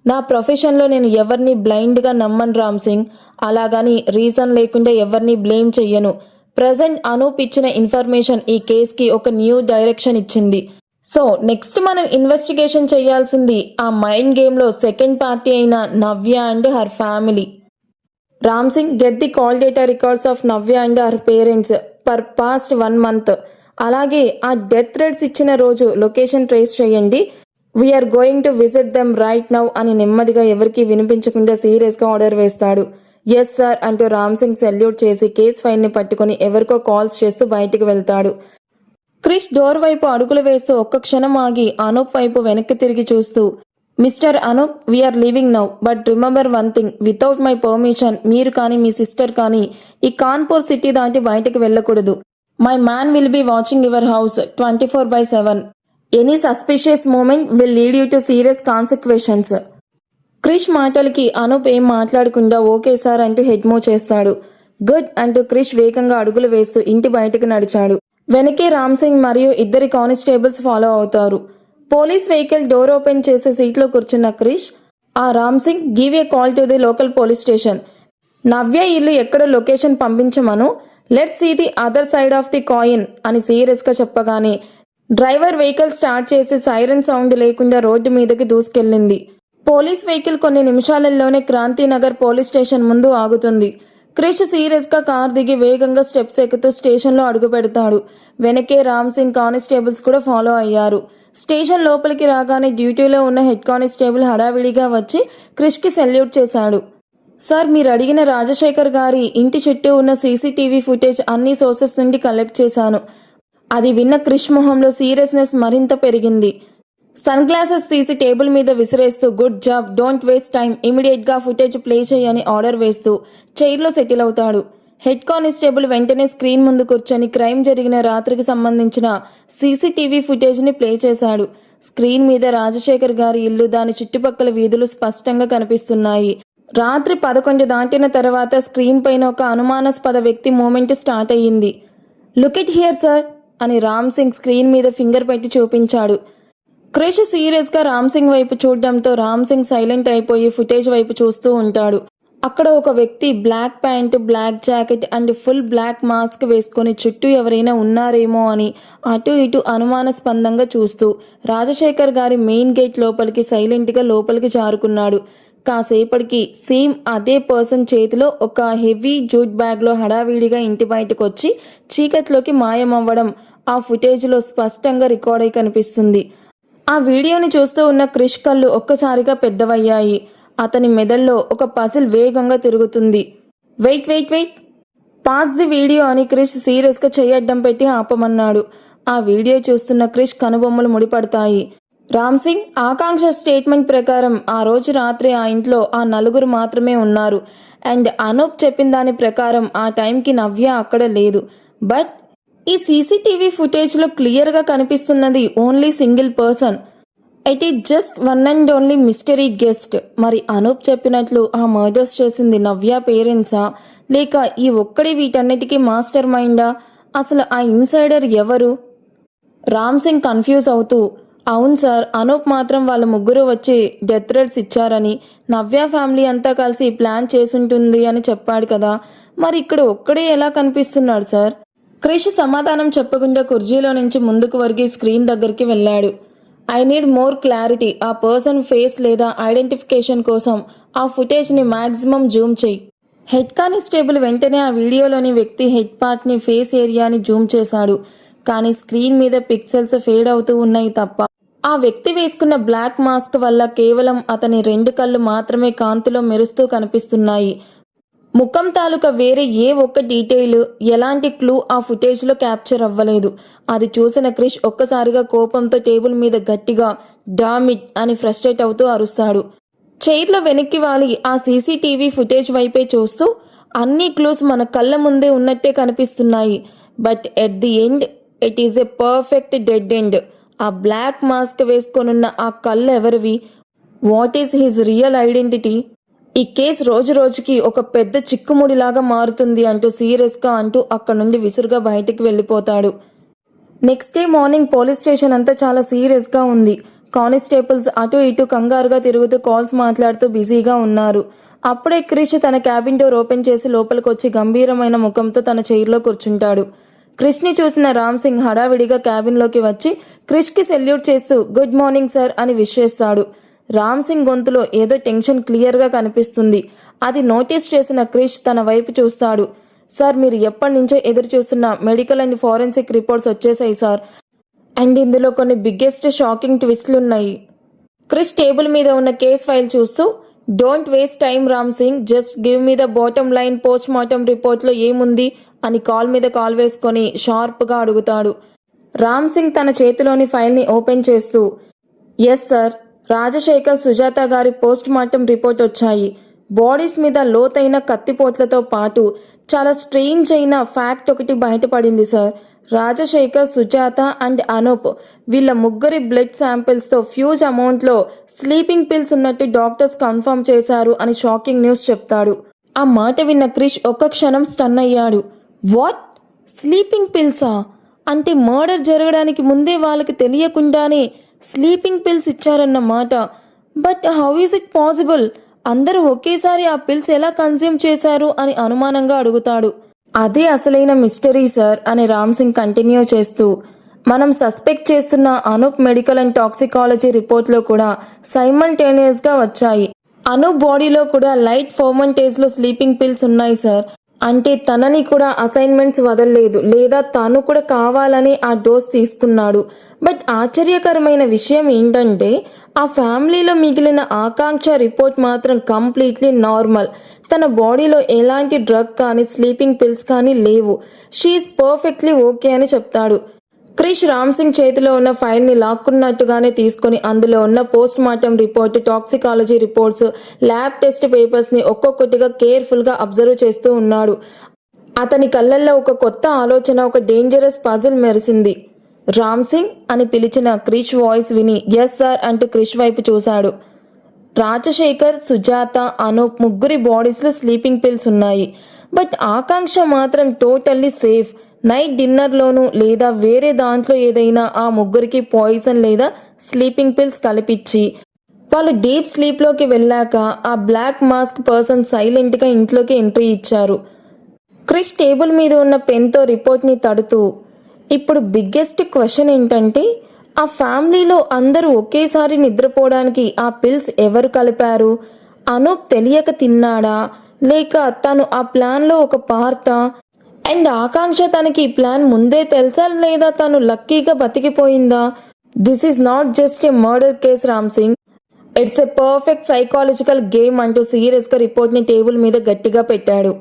నా ప్రొఫెషన్లో నేను ఎవరిని బ్లైండ్గా నమ్మను రామ్ సింగ్. అలాగని రీజన్ లేకుండా ఎవరిని బ్లేమ్ చెయ్యను. ప్రజెంట్ అనూప్ ఇచ్చిన ఇన్ఫర్మేషన్ ఈ కేసుకి ఒక న్యూ డైరెక్షన్ ఇచ్చింది. సో నెక్స్ట్ మనం ఇన్వెస్టిగేషన్ చేయాల్సింది ఆ మైండ్ గేమ్లో సెకండ్ పార్టీ అయిన Navya and her family. Ram Singh, get the call data records of Navya and her parents per past 1 month. అలాగే ఆ డెత్ థ్రెడ్స్ ఇచ్చిన రోజు లొకేషన్ ట్రేస్ చేయండి. We're going to visit them right now అని నెమ్మదిగా ఎవరికి వినిపించకుండా సీరియస్గా ఆర్డర్ వేస్తాడు. ఎస్ సార్ అంటూ రామ్ సింగ్ సెల్యూట్ చేసి కేస్ ఫైల్ని పట్టుకుని ఎవరికో కాల్స్ చేస్తూ బయటికి వెళ్తాడు. క్రిష్ డోర్ వైపు అడుగులు వేస్తూ ఒక్క క్షణం ఆగి అనూప్ వైపు వెనక్కి తిరిగి చూస్తూ, mister Anup, we're leaving now, but remember one thing, without my permission మీరు కానీ మీ సిస్టర్ కానీ ఈ కాన్పూర్ సిటీ దాటి బయటికి వెళ్ళకూడదు. My man will be watching your house 24/7. Any suspicious moment will lead you to serious consequences. Krish మాటలకి అనూప్ ఏం మాట్లాడకుండా ఓకే సార్ అంటూ హెడ్ మూవ్ చేస్తాడు. గుడ్ అంటూ క్రిష్ వేగంగా అడుగులు వేస్తూ ఇంటి బయటకు నడిచాడు. వెనకే రామ్ సింగ్ మరియు 2 కానిస్టేబుల్స్ ఫాలో అవుతారు. పోలీస్ వెహికల్ డోర్ ఓపెన్ చేసే సీట్లో కూర్చున్న క్రిష్, ఆ Ram Singh, give a call to the local police station. Navya ఇల్లు ఎక్కడ లొకేషన్ పంపించమను, let's see the other side of the coin అని సీరియస్గా చెప్పగానే డ్రైవర్ వెహికల్ స్టార్ట్ చేసి సైరన్ సౌండ్ లేకుండా రోడ్డు మీదకి దూసుకెళ్ళింది. పోలీస్ వెహికల్ కొన్ని నిమిషాలలోనే క్రాంతినగర్ పోలీస్ స్టేషన్ ముందు ఆగుతుంది. క్రిష్ సీరియస్గా కార్ దిగి వేగంగా స్టెప్స్ ఎక్కుతూ స్టేషన్లో అడుగు పెడతాడు. వెనకే రామ్ సింగ్ కానిస్టేబుల్స్ కూడా ఫాలో అయ్యారు. స్టేషన్ లోపలికి రాగానే డ్యూటీలో ఉన్న హెడ్ కానిస్టేబుల్ హడావిడిగా వచ్చి క్రిష్కి సెల్యూట్ చేశాడు. సార్, మీరు అడిగిన రాజశేఖర్ గారి ఇంటి చుట్టూ ఉన్న సీసీటీవీ ఫుటేజ్ అన్ని సోర్సెస్ నుండి కలెక్ట్ చేశాను. అది విన్న క్రిష్ మొహంలో సీరియస్నెస్ మరింత పెరిగింది. సన్ గ్లాసెస్ తీసి టేబుల్ మీద విసిరేస్తూ, good job, don't waste time, ఇమీడియట్గా ఫుటేజ్ ప్లే చేయని ఆర్డర్ వేస్తూ చైర్లో సెటిల్ అవుతాడు. హెడ్ కానిస్టేబుల్ వెంటనే స్క్రీన్ ముందు కూర్చొని క్రైమ్ జరిగిన రాత్రికి సంబంధించిన సీసీటీవీ ఫుటేజ్ని ప్లే చేశాడు. స్క్రీన్ మీద రాజశేఖర్ గారి ఇల్లు, దాని చుట్టుపక్కల వీధులు స్పష్టంగా కనిపిస్తున్నాయి. రాత్రి 11 దాటిన తర్వాత స్క్రీన్ పైన ఒక అనుమానాస్పద వ్యక్తి మూమెంట్ స్టార్ట్ అయ్యింది. లుక్ ఇట్ హియర్ సార్ అని రామ్ సింగ్ స్క్రీన్ మీద ఫింగర్ పెట్టి చూపించాడు. క్రిష్ సీరియస్గా రామ్ సింగ్ వైపు చూడడంతో రామ్ సింగ్ సైలెంట్ అయిపోయి ఫుటేజ్ వైపు చూస్తూ ఉంటాడు. అక్కడ ఒక వ్యక్తి black pant, black jacket and full black mask వేసుకొని చుట్టూ ఎవరైనా ఉన్నారేమో అని అటు ఇటు అనుమానాస్పదంగా చూస్తూ రాజశేఖర్ గారి మెయిన్ గేట్ లోపలికి సైలెంట్గా లోపలికి జారుకున్నాడు. కాసేపటికి సేమ్ అదే పర్సన్ చేతిలో ఒక హెవీ జూట్ బ్యాగ్లో హడావిడిగా ఇంటి బయటకు వచ్చి చీకట్లోకి మాయమవ్వడం ఆ ఫుటేజ్లో స్పష్టంగా రికార్డ్ అయి కనిపిస్తుంది. ఆ వీడియోని చూస్తూ ఉన్న క్రిష్ కళ్ళు ఒక్కసారిగా పెద్దవయ్యాయి. అతని మెదడులో ఒక పజిల్ వేగంగా తిరుగుతుంది. Wait wait wait, pause the video అని క్రిష్ సీరియస్గా చెయ్యడ్డం పెట్టి ఆపమన్నాడు. ఆ వీడియో చూస్తున్న క్రిష్ కనుబొమ్మలు ముడిపడతాయి. రామ్ సింగ్, ఆకాంక్ష స్టేట్మెంట్ ప్రకారం ఆ రోజు రాత్రి ఆ ఇంట్లో ఆ 4 మాత్రమే ఉన్నారు. అండ్ అనూప్ చెప్పిన దాని ప్రకారం ఆ టైంకి నవ్య అక్కడ లేదు. బట్ ఈ సీసీటీవీ ఫుటేజ్లో క్లియర్గా కనిపిస్తున్నది only single person. It is just one and only mystery guest. మరి అనూప్ చెప్పినట్లు ఆ మర్డర్స్ చేసింది నవ్య పేరెంట్సా, లేక ఈ ఒక్కడి వీటన్నిటికీ మాస్టర్ మైండా? అసలు ఆ ఇన్సైడర్ ఎవరు? రామ్ సింగ్ కన్ఫ్యూజ్ అవుతూ, అవును సార్, అనూప్ మాత్రం వాళ్ళ ముగ్గురు వచ్చి డెత్ థ్రెడ్స్ ఇచ్చారని, నవ్య ఫ్యామిలీ అంతా కలిసి ప్లాన్ చేసుంటుంది అని చెప్పాడు కదా, మరి ఇక్కడ ఒక్కడే ఎలా కనిపిస్తున్నాడు సార్? క్రిష్ సమాధానం చెప్పకుండా కుర్చీలో నుంచి ముందుకు వరిగి స్క్రీన్ దగ్గరికి వెళ్ళాడు. I need more clarity. ఆ పర్సన్ ఫేస్ లేదా ఐడెంటిఫికేషన్ కోసం ఆ ఫుటేజ్ని మ్యాక్సిమం జూమ్ చేయి. హెడ్ కానిస్టేబుల్ వెంటనే ఆ వీడియోలోని వ్యక్తి హెడ్ పార్ట్ని, ఫేస్ ఏరియాని జూమ్ చేశాడు. కానీ స్క్రీన్ మీద పిక్సెల్స్ ఫేడ్ అవుతూ ఉన్నాయి తప్ప ఆ వ్యక్తి వేసుకున్న బ్లాక్ మాస్క్ వల్ల కేవలం అతని 2 కళ్ళు మాత్రమే కాంతిలో మెరుస్తూ కనిపిస్తున్నాయి. ముఖం తాలూకా వేరే ఏ ఒక్క డీటెయిల్, ఎలాంటి క్లూ ఆ ఫుటేజ్లో క్యాప్చర్ అవ్వలేదు. అది చూసిన క్రిష్ ఒక్కసారిగా కోపంతో టేబుల్ మీద గట్టిగా డామిట్ అని ఫ్రస్ట్రేట్ అవుతూ అరుస్తాడు. చైర్లో వెనక్కి వాలి ఆ సీసీటీవీ ఫుటేజ్ వైపే చూస్తూ, అన్ని క్లూస్ మన కళ్ళ ముందే ఉన్నట్టే కనిపిస్తున్నాయి. But at the end it is a perfect dead end. ఆ బ్లాక్ మాస్క్ వేసుకొనున్న ఆ కళ్ళు ఎవరివి? What is his real identity? ఈ కేసు రోజు రోజుకి ఒక పెద్ద చిక్కుముడిలాగా మారుతుంది అంటూ సీరియస్గా అంటూ అక్కడి నుండి విసురుగా బయటికి వెళ్ళిపోతాడు. Next day morning police station అంతా చాలా సీరియస్గా ఉంది. కానిస్టేబుల్స్ అటు ఇటు కంగారుగా తిరుగుతూ కాల్స్ మాట్లాడుతూ బిజీగా ఉన్నారు. అప్పుడే క్రిష్ తన క్యాబిన్ డోర్ ఓపెన్ చేసి లోపలికి వచ్చి గంభీరమైన ముఖంతో తన చైర్లో కూర్చుంటాడు. క్రిష్ని చూసిన రామ్ సింగ్ హడావిడిగా క్యాబిన్లోకి వచ్చి క్రిష్కి సెల్యూట్ చేస్తూ గుడ్ మార్నింగ్ సార్ అని విష్ చేస్తాడు. రామ్ సింగ్ గొంతులో ఏదో టెన్షన్ క్లియర్గా కనిపిస్తుంది. అది నోటీస్ చేసిన క్రిష్ తన వైపు చూస్తాడు. సార్, మీరు ఎప్పటి నుంచో ఎదురు చూస్తున్న మెడికల్ అండ్ ఫోరెన్సిక్ రిపోర్ట్స్ వచ్చేసాయి సార్. అండ్ ఇందులో కొన్ని బిగ్గెస్ట్ షాకింగ్ ట్విస్ట్లు ఉన్నాయి. క్రిష్ టేబుల్ మీద ఉన్న కేస్ ఫైల్ చూస్తూ don't waste time Ram Singh, just give me the bottom line, post mortem రిపోర్ట్లో ఏముంది అని కాల్ మీద కాల్ వేసుకొని షార్ప్గా అడుగుతాడు. రామ్ సింగ్ తన చేతిలోని ఫైల్ని ఓపెన్ చేస్తూ ఎస్ సార్, రాజశేఖర్ సుజాత గారి పోస్ట్ మార్టం రిపోర్ట్ వచ్చాయి. బాడీస్ మీద లోతైన కత్తిపోట్లతో పాటు చాలా స్ట్రేంజ్ అయిన ఫ్యాక్ట్ ఒకటి బయటపడింది సార్. రాజశేఖర్, సుజాత అండ్ అనూప్ వీళ్ళ ముగ్గురి బ్లడ్ శాంపిల్స్తో ఫ్యూజ్ అమౌంట్లో స్లీపింగ్ పిల్స్ ఉన్నట్టు డాక్టర్స్ కన్ఫర్మ్ చేశారు అని షాకింగ్ న్యూస్ చెప్తాడు. ఆ మాట విన్న క్రిష్ ఒక్క క్షణం స్టన్ అయ్యాడు. వాట్, స్లీపింగ్ పిల్సా? అంటే మర్డర్ జరగడానికి ముందే వాళ్ళకి తెలియకుండానే స్లీపింగ్ పిల్స్ ఇచ్చారన్న మాట. But how is it possible? అందరూ ఒకేసారి ఆ పిల్స్ ఎలా కన్జ్యూమ్ చేశారు అని అనుమానంగా అడుగుతాడు. అదే అసలైన మిస్టరీ సార్ అని రామ్ సింగ్ కంటిన్యూ చేస్తూ మనం సస్పెక్ట్ చేస్తున్న అనూప్ మెడికల్ అండ్ టాక్సికాలజీ రిపోర్ట్లో కూడా సైమల్టేనియస్గా వచ్చాయి. అనూప్ బాడీలో కూడా లైట్ ఫర్మెంటేజ్లో స్లీపింగ్ పిల్స్ ఉన్నాయి సార్. అంటే తనని కూడా అసైన్మెంట్స్ వదలలేదు, లేదా తను కూడా కావాలని ఆ డోస్ తీసుకున్నాడు. బట్ ఆశ్చర్యకరమైన విషయం ఏంటంటే ఆ ఫ్యామిలీలో మిగిలిన ఆకాంక్ష రిపోర్ట్ మాత్రం కంప్లీట్లీ నార్మల్. తన బాడీలో ఎలాంటి డ్రగ్ కానీ స్లీపింగ్ పిల్స్ కానీ లేవు. షీఈస్ పర్ఫెక్ట్లీ ఓకే అని చెప్తాడు. క్రిష్ రామ్ సింగ్ చేతిలో ఉన్న ఫైల్ని లాక్కున్నట్టుగానే తీసుకొని అందులో ఉన్న post mortem report, toxicology reports, lab test పేపర్స్ని ఒక్కొక్కటిగా కేర్ఫుల్గా అబ్జర్వ్ చేస్తూ ఉన్నాడు. అతని కళ్ళల్లో ఒక కొత్త ఆలోచన, ఒక డేంజరస్ పజిల్ మెరిసింది. రామ్ సింగ్ అని పిలిచిన క్రిష్ వాయిస్ విని ఎస్ సార్ అంటూ క్రిష్ వైపు చూశాడు. రాజశేఖర్, సుజాత, అనూప్ ముగ్గురి బాడీస్లో స్లీపింగ్ పిల్స్ ఉన్నాయి. బట్ ఆకాంక్ష మాత్రం టోటల్లీ సేఫ్. నైట్ డిన్నర్లోనూ లేదా వేరే దాంట్లో ఏదైనా ఆ ముగ్గురికి పాయిజన్ లేదా స్లీపింగ్ పిల్స్ కలిపించి వాళ్ళు డీప్ స్లీప్లోకి వెళ్ళాక ఆ బ్లాక్ మాస్క్ పర్సన్ సైలెంట్గా ఇంట్లోకి ఎంట్రీ ఇచ్చారు. క్రిష్ టేబుల్ మీద ఉన్న పెన్తో రిపోర్ట్ని తడుతూ ఇప్పుడు బిగ్గెస్ట్ క్వశ్చన్ ఏంటంటే ఆ ఫ్యామిలీలో అందరూ ఒకేసారి నిద్రపోవడానికి ఆ పిల్స్ ఎవరు కలిపారు? అనూప్ తెలియక తిన్నాడా, లేక తను ఆ ప్లాన్లో ఒక పార్టా? అండ్ ఆకాంక్ష తనకి ఈ ప్లాన్ ముందే తెలుసా, లేదా తను లక్కీగా బతికిపోయిందా? This is not just a murder case Ram Singh, it's a perfect psychological game అంటూ సీరియస్గా రిపోర్ట్ని టేబుల్ మీద గట్టిగా పెట్టాడు.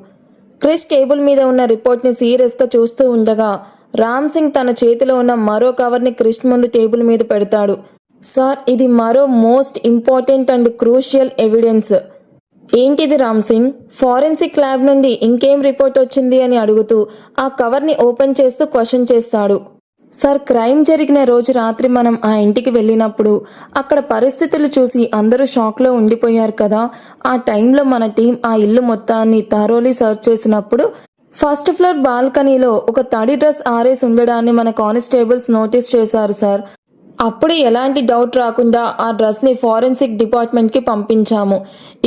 క్రిష్ టేబుల్ మీద ఉన్న రిపోర్ట్ని సీరియస్గా చూస్తూ ఉండగా రామ్ సింగ్ తన చేతిలో ఉన్న మరో కవర్ని క్రిష్ ముందు టేబుల్ మీద పెడతాడు. సార్, ఇది మరో most important and crucial evidence. ఏంటిది రామ్ సింగ్? ఫారెన్సిక్ ల్యాబ్ నుండి ఇంకేం రిపోర్ట్ వచ్చింది అని అడుగుతూ ఆ కవర్ని ఓపెన్ చేస్తూ క్వశ్చన్ చేస్తాడు. సార్, క్రైమ్ జరిగిన రోజు రాత్రి మనం ఆ ఇంటికి వెళ్ళినప్పుడు అక్కడ పరిస్థితులు చూసి అందరూ షాక్లో ఉండిపోయారు కదా. ఆ టైంలో మన టీం ఆ ఇల్లు మొత్తాన్ని థరోలీ సర్చ్ చేసినప్పుడు ఫస్ట్ ఫ్లోర్ బాల్కనీలో ఒక తడి డ్రెస్ ఆరేసి ఉండడాన్ని మన కానిస్టేబుల్స్ నోటీస్ చేశారు సార్. అప్పుడు ఎలాంటి డౌట్ రాకుండా ఆ డ్రెస్ని ఫారెన్సిక్ డిపార్ట్మెంట్కి పంపించాము.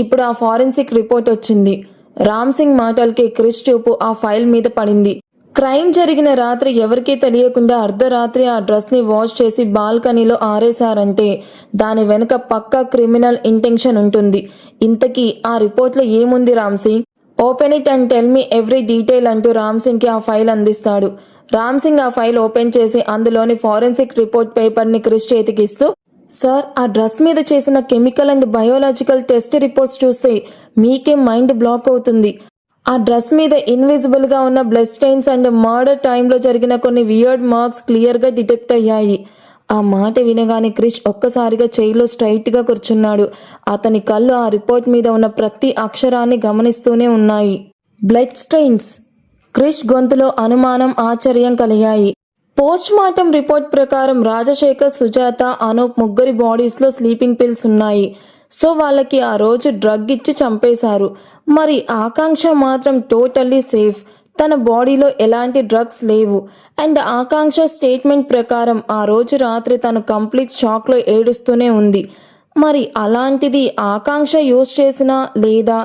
ఇప్పుడు ఆ ఫారెన్సిక్ రిపోర్ట్ వచ్చింది. రామ్ సింగ్ మాటలకి క్రిష్ చూపు ఆ ఫైల్ మీద పడింది. క్రైమ్ జరిగిన రాత్రి ఎవరికీ తెలియకుండా అర్ధరాత్రి ఆ డ్రెస్ని వాష్ చేసి బాల్కనీలో ఆరేశారంటే దాని వెనుక పక్కా క్రిమినల్ ఇంటెన్షన్ ఉంటుంది. ఇంతకీ ఆ రిపోర్ట్లో ఏముంది Ram Singh? Open it and tell me every detail అంటూ రామ్ సింగ్కి ఆ ఫైల్ అందిస్తాడు. రామ్ సింగ్ ఆ ఫైల్ ఓపెన్ చేసి అందులోని ఫారెన్సిక్ రిపోర్ట్ పేపర్ని క్రిష్ చేతికిస్తూ సార్, ఆ డ్రెస్ మీద చేసిన chemical and biological test reports చూస్తే మీకే మైండ్ బ్లాక్ అవుతుంది. ఆ డ్రెస్ మీద ఇన్విజిబుల్గా ఉన్న బ్లడ్ స్టెయిన్స్ అండ్ మర్డర్ టైంలో జరిగిన కొన్ని వియర్డ్ మార్క్స్ క్లియర్గా డిటెక్ట్ అయ్యాయి. ఆ మాట వినగానే క్రిష్ ఒక్కసారిగా చైర్లో స్ట్రైట్గా కూర్చున్నాడు. అతని కళ్ళు ఆ రిపోర్ట్ మీద ఉన్న ప్రతి అక్షరాన్ని గమనిస్తూనే ఉన్నాయి. Blood stains. క్రిష్ గొంతులో అనుమానం, ఆశ్చర్యం కలిగాయి. పోస్ట్ మార్టం రిపోర్ట్ ప్రకారం రాజశేఖర్, సుజాత, అనూప్ ముగ్గురి బాడీస్లో స్లీపింగ్ పిల్స్ ఉన్నాయి. సో వాళ్ళకి ఆ రోజు డ్రగ్ ఇచ్చి చంపేశారు. మరి ఆకాంక్ష మాత్రం టోటల్లీ సేఫ్. తన బాడీలో ఎలాంటి డ్రగ్స్ లేవు. అండ్ ఆకాంక్ష స్టేట్మెంట్ ప్రకారం ఆ రోజు రాత్రి తను కంప్లీట్ షాక్లో ఏడుస్తూనే ఉంది. మరి అలాంటిది ఆకాంక్ష యూజ్ చేసిన లేదా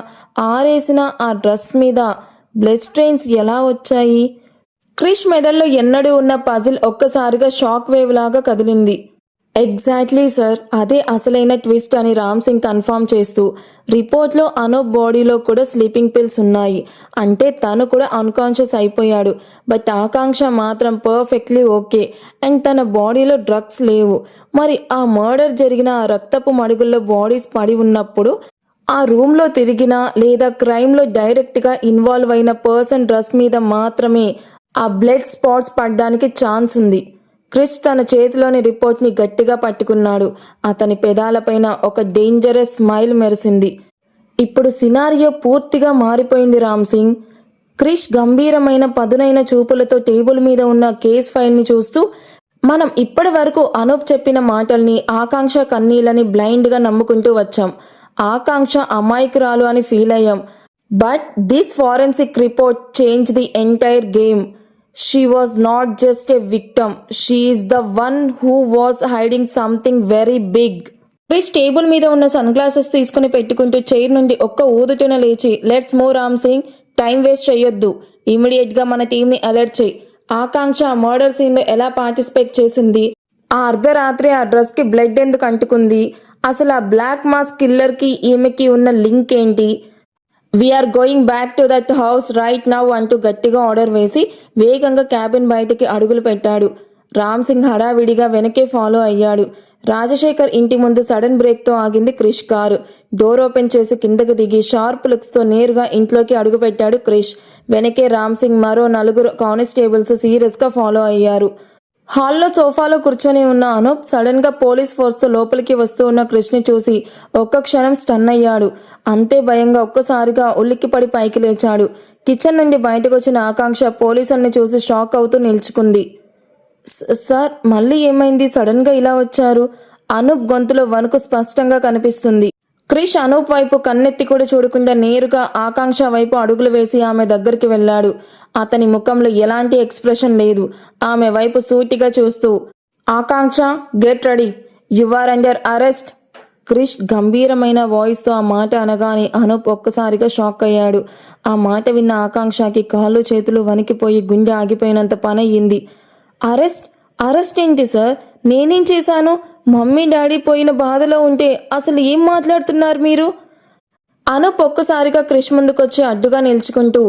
ఆరేసిన ఆ డ్రెస్ మీద బ్లడ్ స్టెయిన్స్ ఎలా వచ్చాయి? క్రిష్ మెదడులో ఎన్నడూ ఉన్న పజిల్ ఒక్కసారిగా షాక్ వేవ్ లాగా కదిలింది. ఎగ్జాక్ట్లీ సార్, అదే అసలైన ట్విస్ట్ అని రామ్ సింగ్ కన్ఫర్మ్ చేస్తూ, రిపోర్ట్లో అనూప్ బాడీలో కూడా స్లీపింగ్ పిల్స్ ఉన్నాయి, అంటే తను కూడా అన్కాన్షియస్ అయిపోయాడు. బట్ ఆకాంక్ష మాత్రం పర్ఫెక్ట్లీ ఓకే అండ్ తన బాడీలో డ్రగ్స్ లేవు. మరి ఆ మర్డర్ జరిగిన ఆ రక్తపు మడుగుల్లో బాడీస్ పడి ఉన్నప్పుడు ఆ రూమ్లో తిరిగిన లేదా క్రైమ్లో డైరెక్ట్గా ఇన్వాల్వ్ అయిన పర్సన్ డ్రెస్ మీద మాత్రమే ఆ బ్లడ్ స్పాట్స్ పడడానికి ఛాన్స్ ఉంది. క్రిష్ తన చేతిలోని రిపోర్ట్ని గట్టిగా పట్టుకున్నాడు. అతని పెదాలపైన ఒక డేంజరస్ స్మైల్ మెరిసింది. ఇప్పుడు సినారియో పూర్తిగా మారిపోయింది రామ్ సింగ్. క్రిష్ గంభీరమైన పదునైన చూపులతో టేబుల్ మీద ఉన్న కేస్ ఫైల్ని చూస్తూ, మనం ఇప్పటి వరకు అనూప్ చెప్పిన మాటల్ని, ఆకాంక్ష కన్నీళ్ళని బ్లైండ్గా నమ్ముకుంటూ వచ్చాం. ఆకాంక్ష అమాయకురాలు అని ఫీల్ అయ్యాం. But this forensic report change the entire game. She was not just a victim. She is the one who was hiding something very big. Krish table మీద ఉన్న సన్ గ్లాసెస్ తీసుకుని పెట్టుకుంటూ చైర్ నుండి ఒక్క ఊదుతున లేచి, let's move Ram Singh, time waste చేయొద్దు, ఇమీడియట్గా మన టీంని అలర్ట్ చేయి. ఆకాంక్ష మర్డర్ సీన్లో ఎలా పార్టిసిపేట్ చేసింది, ఆ అర్ధరాత్రి ఆ డ్రెస్కి బ్లడ్ ఎందుకు అంటుకుంది, అసలు ఆ బ్లాక్ మాస్క్ కిల్లర్కి ఈమెకి ఉన్న లింక్ ఏంటి, we're going back to that house right now అంటూ గట్టిగా ఆర్డర్ వేసి వేగంగా క్యాబిన్ బయటికి అడుగులు పెట్టాడు. రామ్ సింగ్ హడావిడిగా వెనకే ఫాలో అయ్యాడు. రాజశేఖర్ ఇంటి ముందు సడన్ బ్రేక్తో ఆగింది క్రిష్ కారు. డోర్ ఓపెన్ చేసి కిందకు దిగి షార్ప్ లుక్స్తో నేరుగా ఇంట్లోకి అడుగుపెట్టాడు క్రిష్. వెనకే రామ్ సింగ్ మరో 4 కానిస్టేబుల్స్ సీరియస్గా ఫాలో అయ్యారు. హాల్లో సోఫాలో కూర్చొని ఉన్న అనూప్ సడన్గా పోలీస్ ఫోర్స్తో లోపలికి వస్తూ ఉన్న క్రిష్ని చూసి ఒక్క క్షణం స్టన్ అయ్యాడు. అంతే భయంగా ఒక్కసారిగా ఉలిక్కిపడి పైకి లేచాడు. కిచెన్ నుండి బయటకు వచ్చిన ఆకాంక్ష పోలీసుల్ని చూసి షాక్ అవుతూ నిల్చుకుంది. సార్, మళ్ళీ ఏమైంది, సడన్గా ఇలా వచ్చారు? అనూప్ గొంతులో వణుకు స్పష్టంగా కనిపిస్తుంది. క్రిష్ అనూప్ వైపు కన్నెత్తి కూడా చూడకుండా నేరుగా ఆకాంక్ష వైపు అడుగులు వేసి ఆమె దగ్గరికి వెళ్ళాడు. అతని ముఖంలో ఎలాంటి ఎక్స్ప్రెషన్ లేదు. ఆమె వైపు సూటిగా చూస్తూ, Akanksha, get ready, you are under arrest. Krish గంభీరమైన వాయిస్తో ఆ మాట అనగానే అనూప్ ఒక్కసారిగా షాక్ అయ్యాడు. ఆ మాట విన్న ఆకాంక్షకి కాళ్ళు చేతులు వణికిపోయి గుండె ఆగిపోయినంత పని అయ్యింది. అరెస్ట్? అరెస్ట్ ఏంటి సార్? నేనేం చేశాను? మమ్మీ డాడీ పోయిన బాధలో ఉంటే అసలు ఏం మాట్లాడుతున్నారు మీరు? అనూప్ ఒక్కసారిగా క్రిష్ ముందుకొచ్చి అడ్డుగా నిల్చుకుంటూ,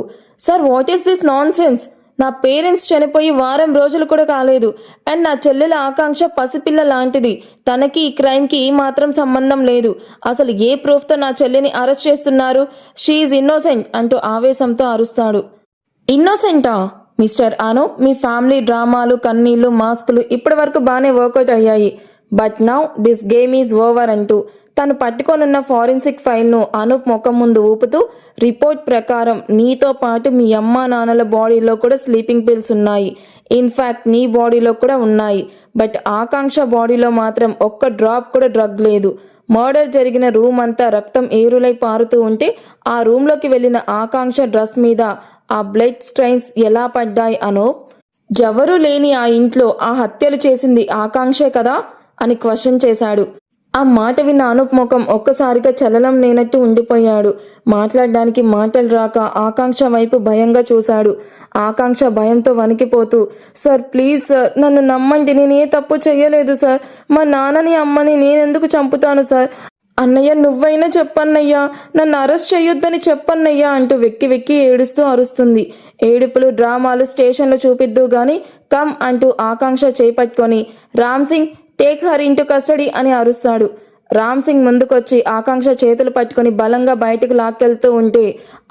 sir, what is this nonsense? నా పేరెంట్స్ చనిపోయి వారం రోజులు కూడా కాలేదు అండ్ నా చెల్లెల ఆకాంక్ష పసిపిల్ల లాంటిది. తనకి ఈ క్రైమ్కి ఏమాత్రం సంబంధం లేదు. అసలు ఏ ప్రూఫ్తో నా చెల్లిని అరెస్ట్ చేస్తున్నారు? షీ ఈజ్ ఇన్నోసెంట్ అంటూ ఆవేశంతో అరుస్తాడు. ఇన్నోసెంటా? మిస్టర్ అనూప్, మీ ఫ్యామిలీ డ్రామాలు, కన్నీళ్లు, మాస్కులు ఇప్పటి వరకు బాగానే వర్కౌట్ అయ్యాయి. But now this game is over అంటూ తను పట్టుకొనున్న ఫారెన్సిక్ ఫైల్ను అనూప్ ముఖం ముందు ఊపుతూ, రిపోర్ట్ ప్రకారం నీతో పాటు మీ అమ్మా నాన్నల బాడీలో కూడా స్లీపింగ్ పిల్స్ ఉన్నాయి. ఇన్ఫ్యాక్ట్ నీ బాడీలో కూడా ఉన్నాయి. బట్ ఆకాంక్ష బాడీలో మాత్రం ఒక్క డ్రాప్ కూడా డ్రగ్ లేదు. మర్డర్ జరిగిన రూమ్ అంతా రక్తం ఏరులై పారుతూ ఉంటే ఆ రూమ్లోకి వెళ్ళిన ఆకాంక్ష డ్రెస్ మీద ఆ బ్లడ్ స్ట్రైన్స్ ఎలా పడ్డాయి అనూప్? ఎవరూ లేని ఆ ఇంట్లో ఆ హత్యలు చేసింది ఆకాంక్షే కదా అని క్వశ్చన్ చేశాడు. ఆ మాట విన్న అనూప్ ముఖం ఒక్కసారిగా చలనం లేనట్టు ఉండిపోయాడు. మాట్లాడడానికి మాటలు రాక ఆకాంక్ష వైపు భయంగా చూశాడు. ఆకాంక్ష భయంతో వణికిపోతూ, సార్, ప్లీజ్ సార్, నన్ను నమ్మండి, నేను ఏ తప్పు చేయలేదు సార్. మా నాన్నని అమ్మని నేనెందుకు చంపుతాను సార్? అన్నయ్య, నువ్వైనా చెప్పన్నయ్యా, నన్ను అరెస్ట్ చేయొద్దని చెప్పన్నయ్యా అంటూ వెక్కి వెక్కి ఏడుస్తూ అరుస్తుంది. ఏడుపులు, డ్రామాలు స్టేషన్లో చూపిద్దు గాని కమ్ అంటూ ఆకాంక్ష చేపట్టుకొని, Ram Singh, take her into custody అని అరుస్తాడు. రామ్ సింగ్ ముందుకొచ్చి ఆకాంక్ష చేతులు పట్టుకొని బలంగా బయటకు లాక్కెళ్తూ ఉంటే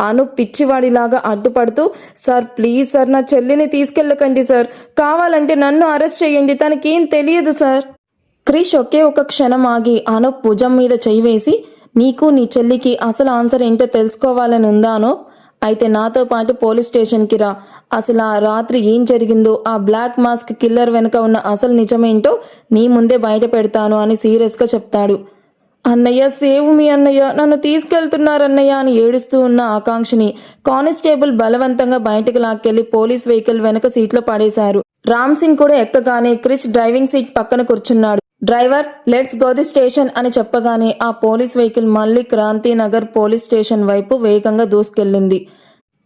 అనూప్ పిచ్చివాడిలాగా అడ్డుపడుతూ, సార్, ప్లీజ్ సార్, నా చెల్లిని తీసుకెళ్ళకండి సార్, కావాలంటే నన్ను అరెస్ట్ చేయండి, తనకేం తెలియదు సార్. క్రిష్ ఒకే ఒక క్షణం ఆగి అనూప్ భుజం మీద చేయి వేసి, నీకు నీ చెల్లికి అసలు ఆన్సర్ ఏంటో తెలుసుకోవాలని ఉందా అనూప్? అయితే నాతో పాటు పోలీస్ స్టేషన్కి రా. అసలు ఆ రాత్రి ఏం జరిగిందో, ఆ బ్లాక్ మాస్క్ కిల్లర్ వెనుక ఉన్న అసలు నిజమేంటో నీ ముందే బయట పెడతాను అని సీరియస్గా చెప్తాడు. అన్నయ్య, సేవ్ మీ అన్నయ్య, నన్ను తీసుకెళ్తున్నారన్నయ్య అని ఏడుస్తూ ఉన్న ఆకాంక్షని కానిస్టేబుల్ బలవంతంగా బయటకు లాక్కెళ్లి పోలీస్ వెహికల్ వెనక సీట్లో పడేశారు. రామ్ సింగ్ కూడా ఎక్కగానే క్రిష్ డ్రైవింగ్ సీట్ పక్కన కూర్చున్నాడు. Driver, let's go the station అని చెప్పగానే ఆ పోలీస్ వెహికల్ మళ్ళీ క్రాంతినగర్ పోలీస్ స్టేషన్ వైపు వేగంగా దూసుకెళ్లింది.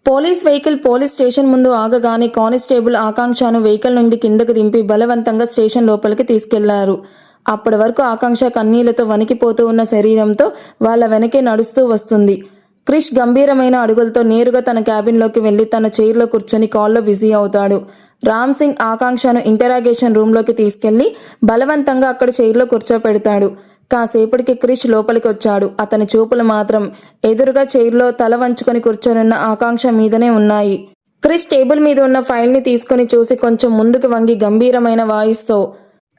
పోలీస్ వెహికల్ పోలీస్ స్టేషన్ ముందు ఆగగానే కానిస్టేబుల్ ఆకాంక్షను వెహికల్ నుండి కిందకు దింపి బలవంతంగా స్టేషన్ లోపలికి తీసుకెళ్లారు. అప్పటి వరకు ఆకాంక్ష కన్నీళ్లతో వణికిపోతూ ఉన్న శరీరంతో వాళ్ళ వెనకే నడుస్తూ వస్తుంది. క్రిష్ గంభీరమైన అడుగులతో నేరుగా తన క్యాబిన్లోకి వెళ్లి తన చైర్లో కూర్చొని కాల్లో బిజీ అవుతాడు. రామ్ సింగ్ ఆకాంక్షను ఇంటరాగేషన్ రూమ్లోకి తీసుకెళ్లి బలవంతంగా అక్కడ చైర్లో కూర్చోపెడతాడు. కాసేపటికి క్రిష్ లోపలికి వచ్చాడు. అతని చూపులు మాత్రం ఎదురుగా చైర్లో తల వంచుకొని కూర్చొనున్న ఆకాంక్ష మీదనే ఉన్నాయి. క్రిష్ టేబుల్ మీద ఉన్న ఫైల్ని తీసుకుని చూసి కొంచెం ముందుకు వంగి గంభీరమైన వాయిస్తో,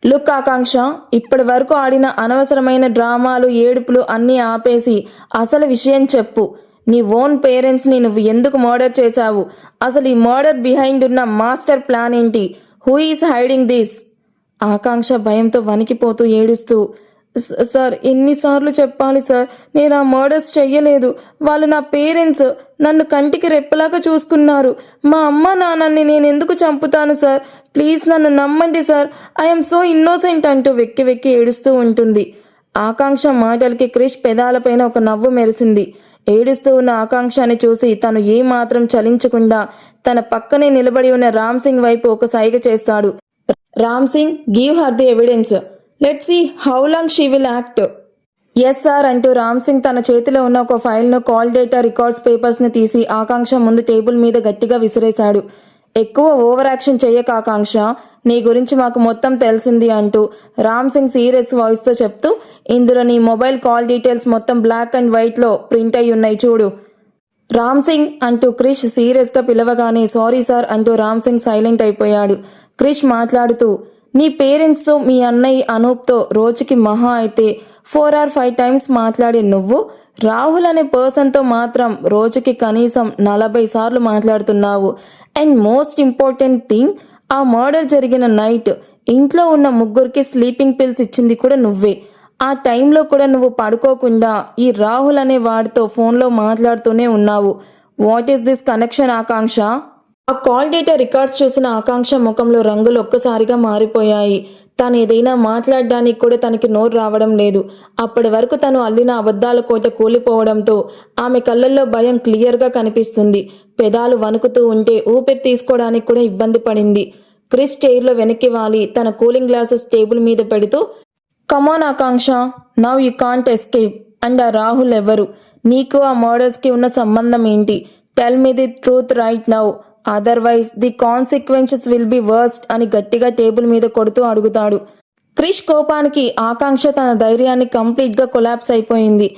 లుక్ ఆకాంక్ష, ఇప్పటి వరకు ఆడిన అనవసరమైన డ్రామాలు ఏడుపులు అన్నీ ఆపేసి అసలు విషయం చెప్పు. నీ ఓన్ పేరెంట్స్ని నువ్వు ఎందుకు మర్డర్ చేశావు? అసలు ఈ మర్డర్ బిహైండ్ ఉన్న మాస్టర్ ప్లాన్ ఏంటి? Who is hiding this? Akanksha భయంతో వణికిపోతూ ఏడుస్తూ, సార్ ఎన్నిసార్లు చెప్పాలి సార్, నేను ఆ మర్డర్స్ చెయ్యలేదు. వాళ్ళు నా పేరెంట్స్, నన్ను కంటికి రెప్పలాగా చూసుకున్నారు. మా అమ్మ నాన్నని నేను ఎందుకు చంపుతాను సార్? ప్లీజ్ నన్ను నమ్మండి సార్, ఐఎమ్ సో ఇన్నోసెంట్ అంటూ వెక్కి వెక్కి ఏడుస్తూ ఉంటుంది. ఆకాంక్ష మాటలకి క్రిష్ పెదాలపైన ఒక నవ్వు మెరిసింది. ఏడుస్తూ ఉన్న ఆకాంక్షని చూసి తను ఏమాత్రం చలించకుండా తన పక్కనే నిలబడి ఉన్న రామ్ సింగ్ వైపు ఒక సైగ చేస్తాడు. Ram Singh, give her the evidence. Let's see how long she will act. Yes sir అంటూ రామ్ సింగ్ తన చేతిలో ఉన్న ఒక ఫైల్ను కాల్ డేటా రికార్డ్స్ పేపర్స్ని తీసి ఆకాంక్ష ముందు టేబుల్ మీద గట్టిగా విసిరేశాడు. ఎక్కువ ఓవర్ యాక్షన్ చెయ్యక ఆకాంక్ష, నీ గురించి మాకు మొత్తం తెలిసింది అంటూ రామ్ సింగ్ సీరియస్ వాయిస్తో చెప్తూ, ఇందులో నీ మొబైల్ కాల్ డీటెయిల్స్ మొత్తం బ్లాక్ అండ్ వైట్లో ప్రింట్ అయి ఉన్నాయి చూడు. రామ్ సింగ్ అంటూ క్రిష్ సీరియస్గా పిలవగానే సారీ సార్ అంటూ రామ్ సింగ్ సైలెంట్ అయిపోయాడు. క్రిష్ మాట్లాడుతూ, నీ పేరెంట్స్తో మీ అన్నయ్య అనూప్తో రోజుకి మహా అయితే 4 or 5 times మాట్లాడే నువ్వు రాహుల్ అనే పర్సన్తో మాత్రం రోజుకి కనీసం 40 సార్లు మాట్లాడుతున్నావు. అండ్ మోస్ట్ ఇంపార్టెంట్ థింగ్, ఆ మర్డర్ జరిగిన నైట్ ఇంట్లో ఉన్న ముగ్గురికి స్లీపింగ్ పిల్స్ ఇచ్చింది కూడా నువ్వే. ఆ టైంలో కూడా నువ్వు పడుకోకుండా ఈ రాహుల్ అనే వాడితో ఫోన్లో మాట్లాడుతూనే ఉన్నావు. వాట్ ఈస్ దిస్ కనెక్షన్ ఆకాంక్ష? ఆ కాల్ డేటా రికార్డ్స్ చూసిన ఆకాంక్ష ముఖంలో రంగులు ఒక్కసారిగా మారిపోయాయి. తను ఏదైనా మాట్లాడడానికి కూడా తనకి నోరు రావడం లేదు. అప్పటి వరకు తను అల్లిన అబద్ధాల కోట కూలిపోవడంతో ఆమె కళ్ళల్లో భయం క్లియర్గా కనిపిస్తుంది. పెదాలు వణుకుతూ ఉంటే ఊపిరి తీసుకోవడానికి కూడా ఇబ్బంది పడింది. క్రిష్ చైర్లో వెనక్కి వాలి తన కూలింగ్ గ్లాసెస్ టేబుల్ మీద పెడుతూ, come on Akanksha, now you can't escape. And ఆ రాహుల్ ఎవరు? నీకు ఆ మర్డర్స్కి ఉన్న సంబంధం ఏంటి? Tell me the truth right now, otherwise the consequences will be worst అని గట్టిగా టేబుల్ మీద కొడుతూ అడుగుతాడు. క్రిష్ కోపానికి ఆకాంక్ష తన ధైర్యాన్ని కంప్లీట్గా కొలాప్స్ అయిపోయింది.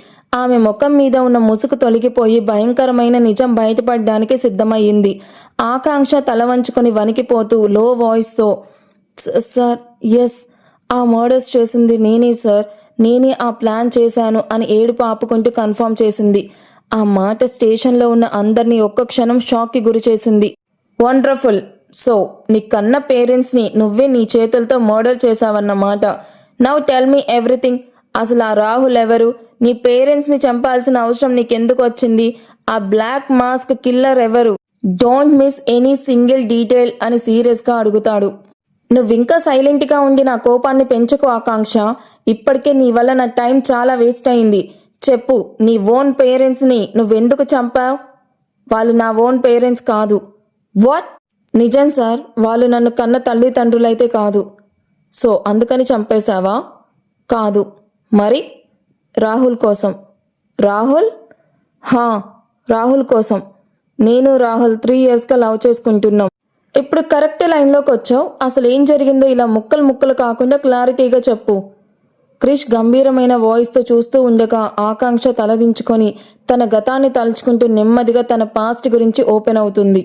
ఆమె ముఖం మీద ఉన్న ముసుగు తొలగిపోయి భయంకరమైన నిజం బయటపడడానికి సిద్ధమయ్యింది. ఆకాంక్ష తల వంచుకొని వణికిపోతూ లో వాయిస్తో, సార్ ఎస్, ఆ మర్డర్స్ చేసింది నేనే సార్, నేనే ఆ ప్లాన్ చేశాను అని ఏడుపు ఆపుకుంటూ కన్ఫర్మ్ చేసింది. ఆ మాట స్టేషన్లో ఉన్న అందరినీ ఒక్క క్షణం షాక్కి గురి చేసింది. వండర్ఫుల్. సో నీ కన్న పేరెంట్స్ని నువ్వే నీ చేతులతో మర్డర్ చేశావన్నమాట. Now tell me everything. అసలు ఆ రాహుల్ ఎవరు? నీ పేరెంట్స్ని చంపాల్సిన అవసరం నీకెందుకు వచ్చింది? ఆ బ్లాక్ మాస్క్ కిల్లర్ ఎవరు? Don't miss any single detail అని సీరియస్గా అడుగుతాడు. నువ్వింకా సైలెంట్గా ఉండి నా కోపాన్ని పెంచుకో ఆకాంక్ష. ఇప్పటికే నీ వల్ల నా టైం చాలా వేస్ట్ అయింది. చెప్పు, నీ ఓన్ పేరెంట్స్ని నువ్వెందుకు చంపావు? వాళ్ళు నా ఓన్ పేరెంట్స్ కాదు. వాట్? నిజం సార్, వాళ్ళు నన్ను కన్న తల్లిదండ్రులైతే కాదు. సో అందుకని చంపేశావా? కాదు. మరి? రాహుల్ కోసం. రాహుల్? హా, రాహుల్ కోసం. నేను రాహుల్ 3 yearsగా లవ్ చేసుకుంటున్నాం. ఇప్పుడు కరెక్ట్ లైన్లోకి వచ్చావు. అసలు ఏం జరిగిందో ఇలా ముక్కలు ముక్కలు కాకుండా క్లారిటీగా చెప్పు. క్రిష్ గంభీరమైన వాయిస్తో చూస్తూ ఉండగా ఆకాంక్ష తలదించుకొని తన గతాన్ని తలుచుకుంటూ నెమ్మదిగా తన పాస్ట్ గురించి ఓపెన్ అవుతుంది.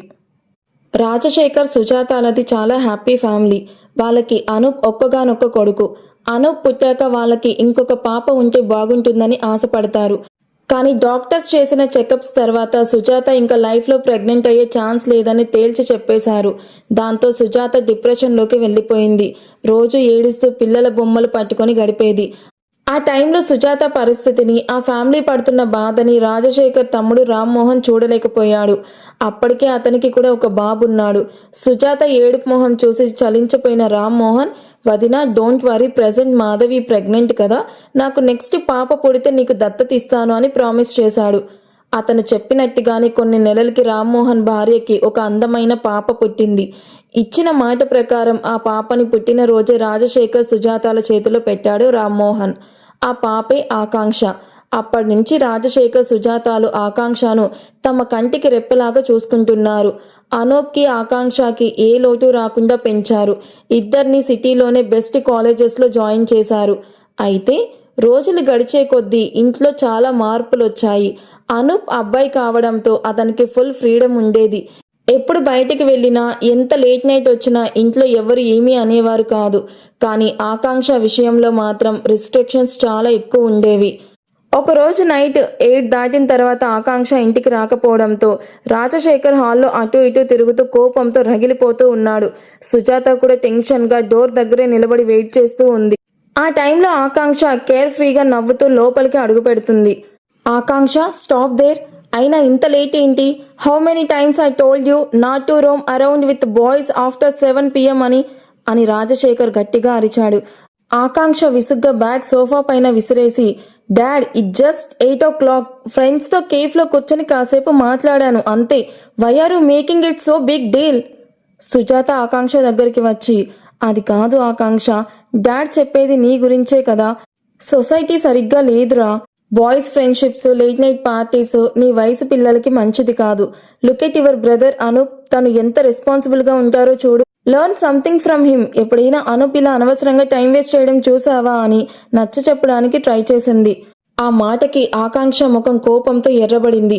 రాజశేఖర్, సుజాతాలది చాలా హ్యాపీ ఫ్యామిలీ. వాళ్ళకి అనూప్ ఒక్కగానొక్క కొడుకు. అనూప్ పుట్టాక వాళ్ళకి ఇంకొక పాప ఉంటే బాగుంటుందని ఆశపడతారు. కానీ డాక్టర్స్ చేసిన చెకప్స్ తర్వాత సుజాత ఇంకా లైఫ్లో ప్రెగ్నెంట్ అయ్యే ఛాన్స్ లేదని తేల్చి చెప్పేశారు. దాంతో సుజాత డిప్రెషన్లోకి వెళ్ళిపోయింది. రోజు ఏడుస్తూ పిల్లల బొమ్మలు పట్టుకొని గడిపేది. ఆ టైంలో సుజాత పరిస్థితిని, ఆ ఫ్యామిలీ పడుతున్న బాధని రాజశేఖర్ తమ్ముడు రామ్మోహన్ చూడలేకపోయాడు. అప్పటికే అతనికి కూడా ఒక బాబున్నాడు. సుజాత ఏడుపు మొహం చూసి చలించిపోయిన రామ్మోహన్, వదినా don't worry, present Madhavi pregnant కదా, నాకు నెక్స్ట్ పాప పుడితే నీకు దత్తత ఇస్తాను అని ప్రామిస్ చేశాడు. అతను చెప్పినట్టుగానే కొన్ని నెలలకి రామ్మోహన్ భార్యకి ఒక అందమైన పాప పుట్టింది. ఇచ్చిన మాట ప్రకారం ఆ పాపని పుట్టినరోజే రాజశేఖర్ సుజాతాల చేతిలో పెట్టాడు రామ్మోహన్. ఆ పాపే ఆకాంక్ష. అప్పటి నుంచి రాజశేఖర్ సుజాతాలు ఆకాంక్షను తమ కంటికి రెప్పలాగా చూసుకుంటున్నారు. అనూప్కి ఆకాంక్షకి ఏ లోటు రాకుండా పెంచారు. ఇద్దరిని సిటీలోనే బెస్ట్ కాలేజెస్లో జాయిన్ చేశారు. అయితే రోజులు గడిచే కొద్దీ ఇంట్లో చాలా మార్పులు వచ్చాయి. అనూప్ అబ్బాయి కావడంతో అతనికి ఫుల్ ఫ్రీడమ్ ఉండేది. ఎప్పుడు బయటికి వెళ్ళినా ఎంత లేట్ నైట్ వచ్చినా ఇంట్లో ఎవరు ఏమీ అనేవారు కాదు. కానీ ఆకాంక్ష విషయంలో మాత్రం రిస్ట్రిక్షన్స్ చాలా ఎక్కువ ఉండేవి. ఒకరోజు నైట్ 8 దాటిన తర్వాత ఆకాంక్ష ఇంటికి రాకపోవడంతో రాజశేఖర్ హాల్లో అటు ఇటు తిరుగుతూ కోపంతో రగిలిపోతూ ఉన్నాడు. సుజాత కూడా టెన్షన్గా డోర్ దగ్గరే నిలబడి వెయిట్ చేస్తూ ఉంది. ఆ టైంలో ఆకాంక్ష కేర్ ఫ్రీగా నవ్వుతూ లోపలికి అడుగు పెడుతుంది. ఆకాంక్ష, స్టాప్ దేర్. అయినా ఇంత లేట్ ఏంటి? How many times I told you not to Rome around with boys after 7 PM అని రాజశేఖర్ గట్టిగా అరిచాడు. ఆకాంక్ష విసుగ్గా బ్యాగ్ సోఫా పైన విసిరేసి, డాడ్, ఇట్ జస్ట్ 8 o'clock. ఫ్రెండ్స్తో కేఫ్లో కూర్చొని కాసేపు మాట్లాడాను అంతే. Why are you making it so big deal? Sujatha Akanksha దగ్గరికి వచ్చి, అది కాదు ఆకాంక్ష, డాడ్ చెప్పేది నీ గురించే కదా. సొసైటీ సరిగ్గా లేదురా. Boys friendships, late night parties నీ వయసు పిల్లలకి మంచిది కాదు. Look at your brother Anup, తను ఎంత రెస్పాన్సిబుల్గా ఉంటారో చూడు. Learn something from him. ఎప్పుడైనా అనూప్ ఇలా అనవసరంగా టైం వేస్ట్ చేయడం చూసావా అని నచ్చ చెప్పడానికి ట్రై చేసింది. ఆ మాటకి ఆకాంక్ష ముఖం కోపంతో ఎర్రబడింది.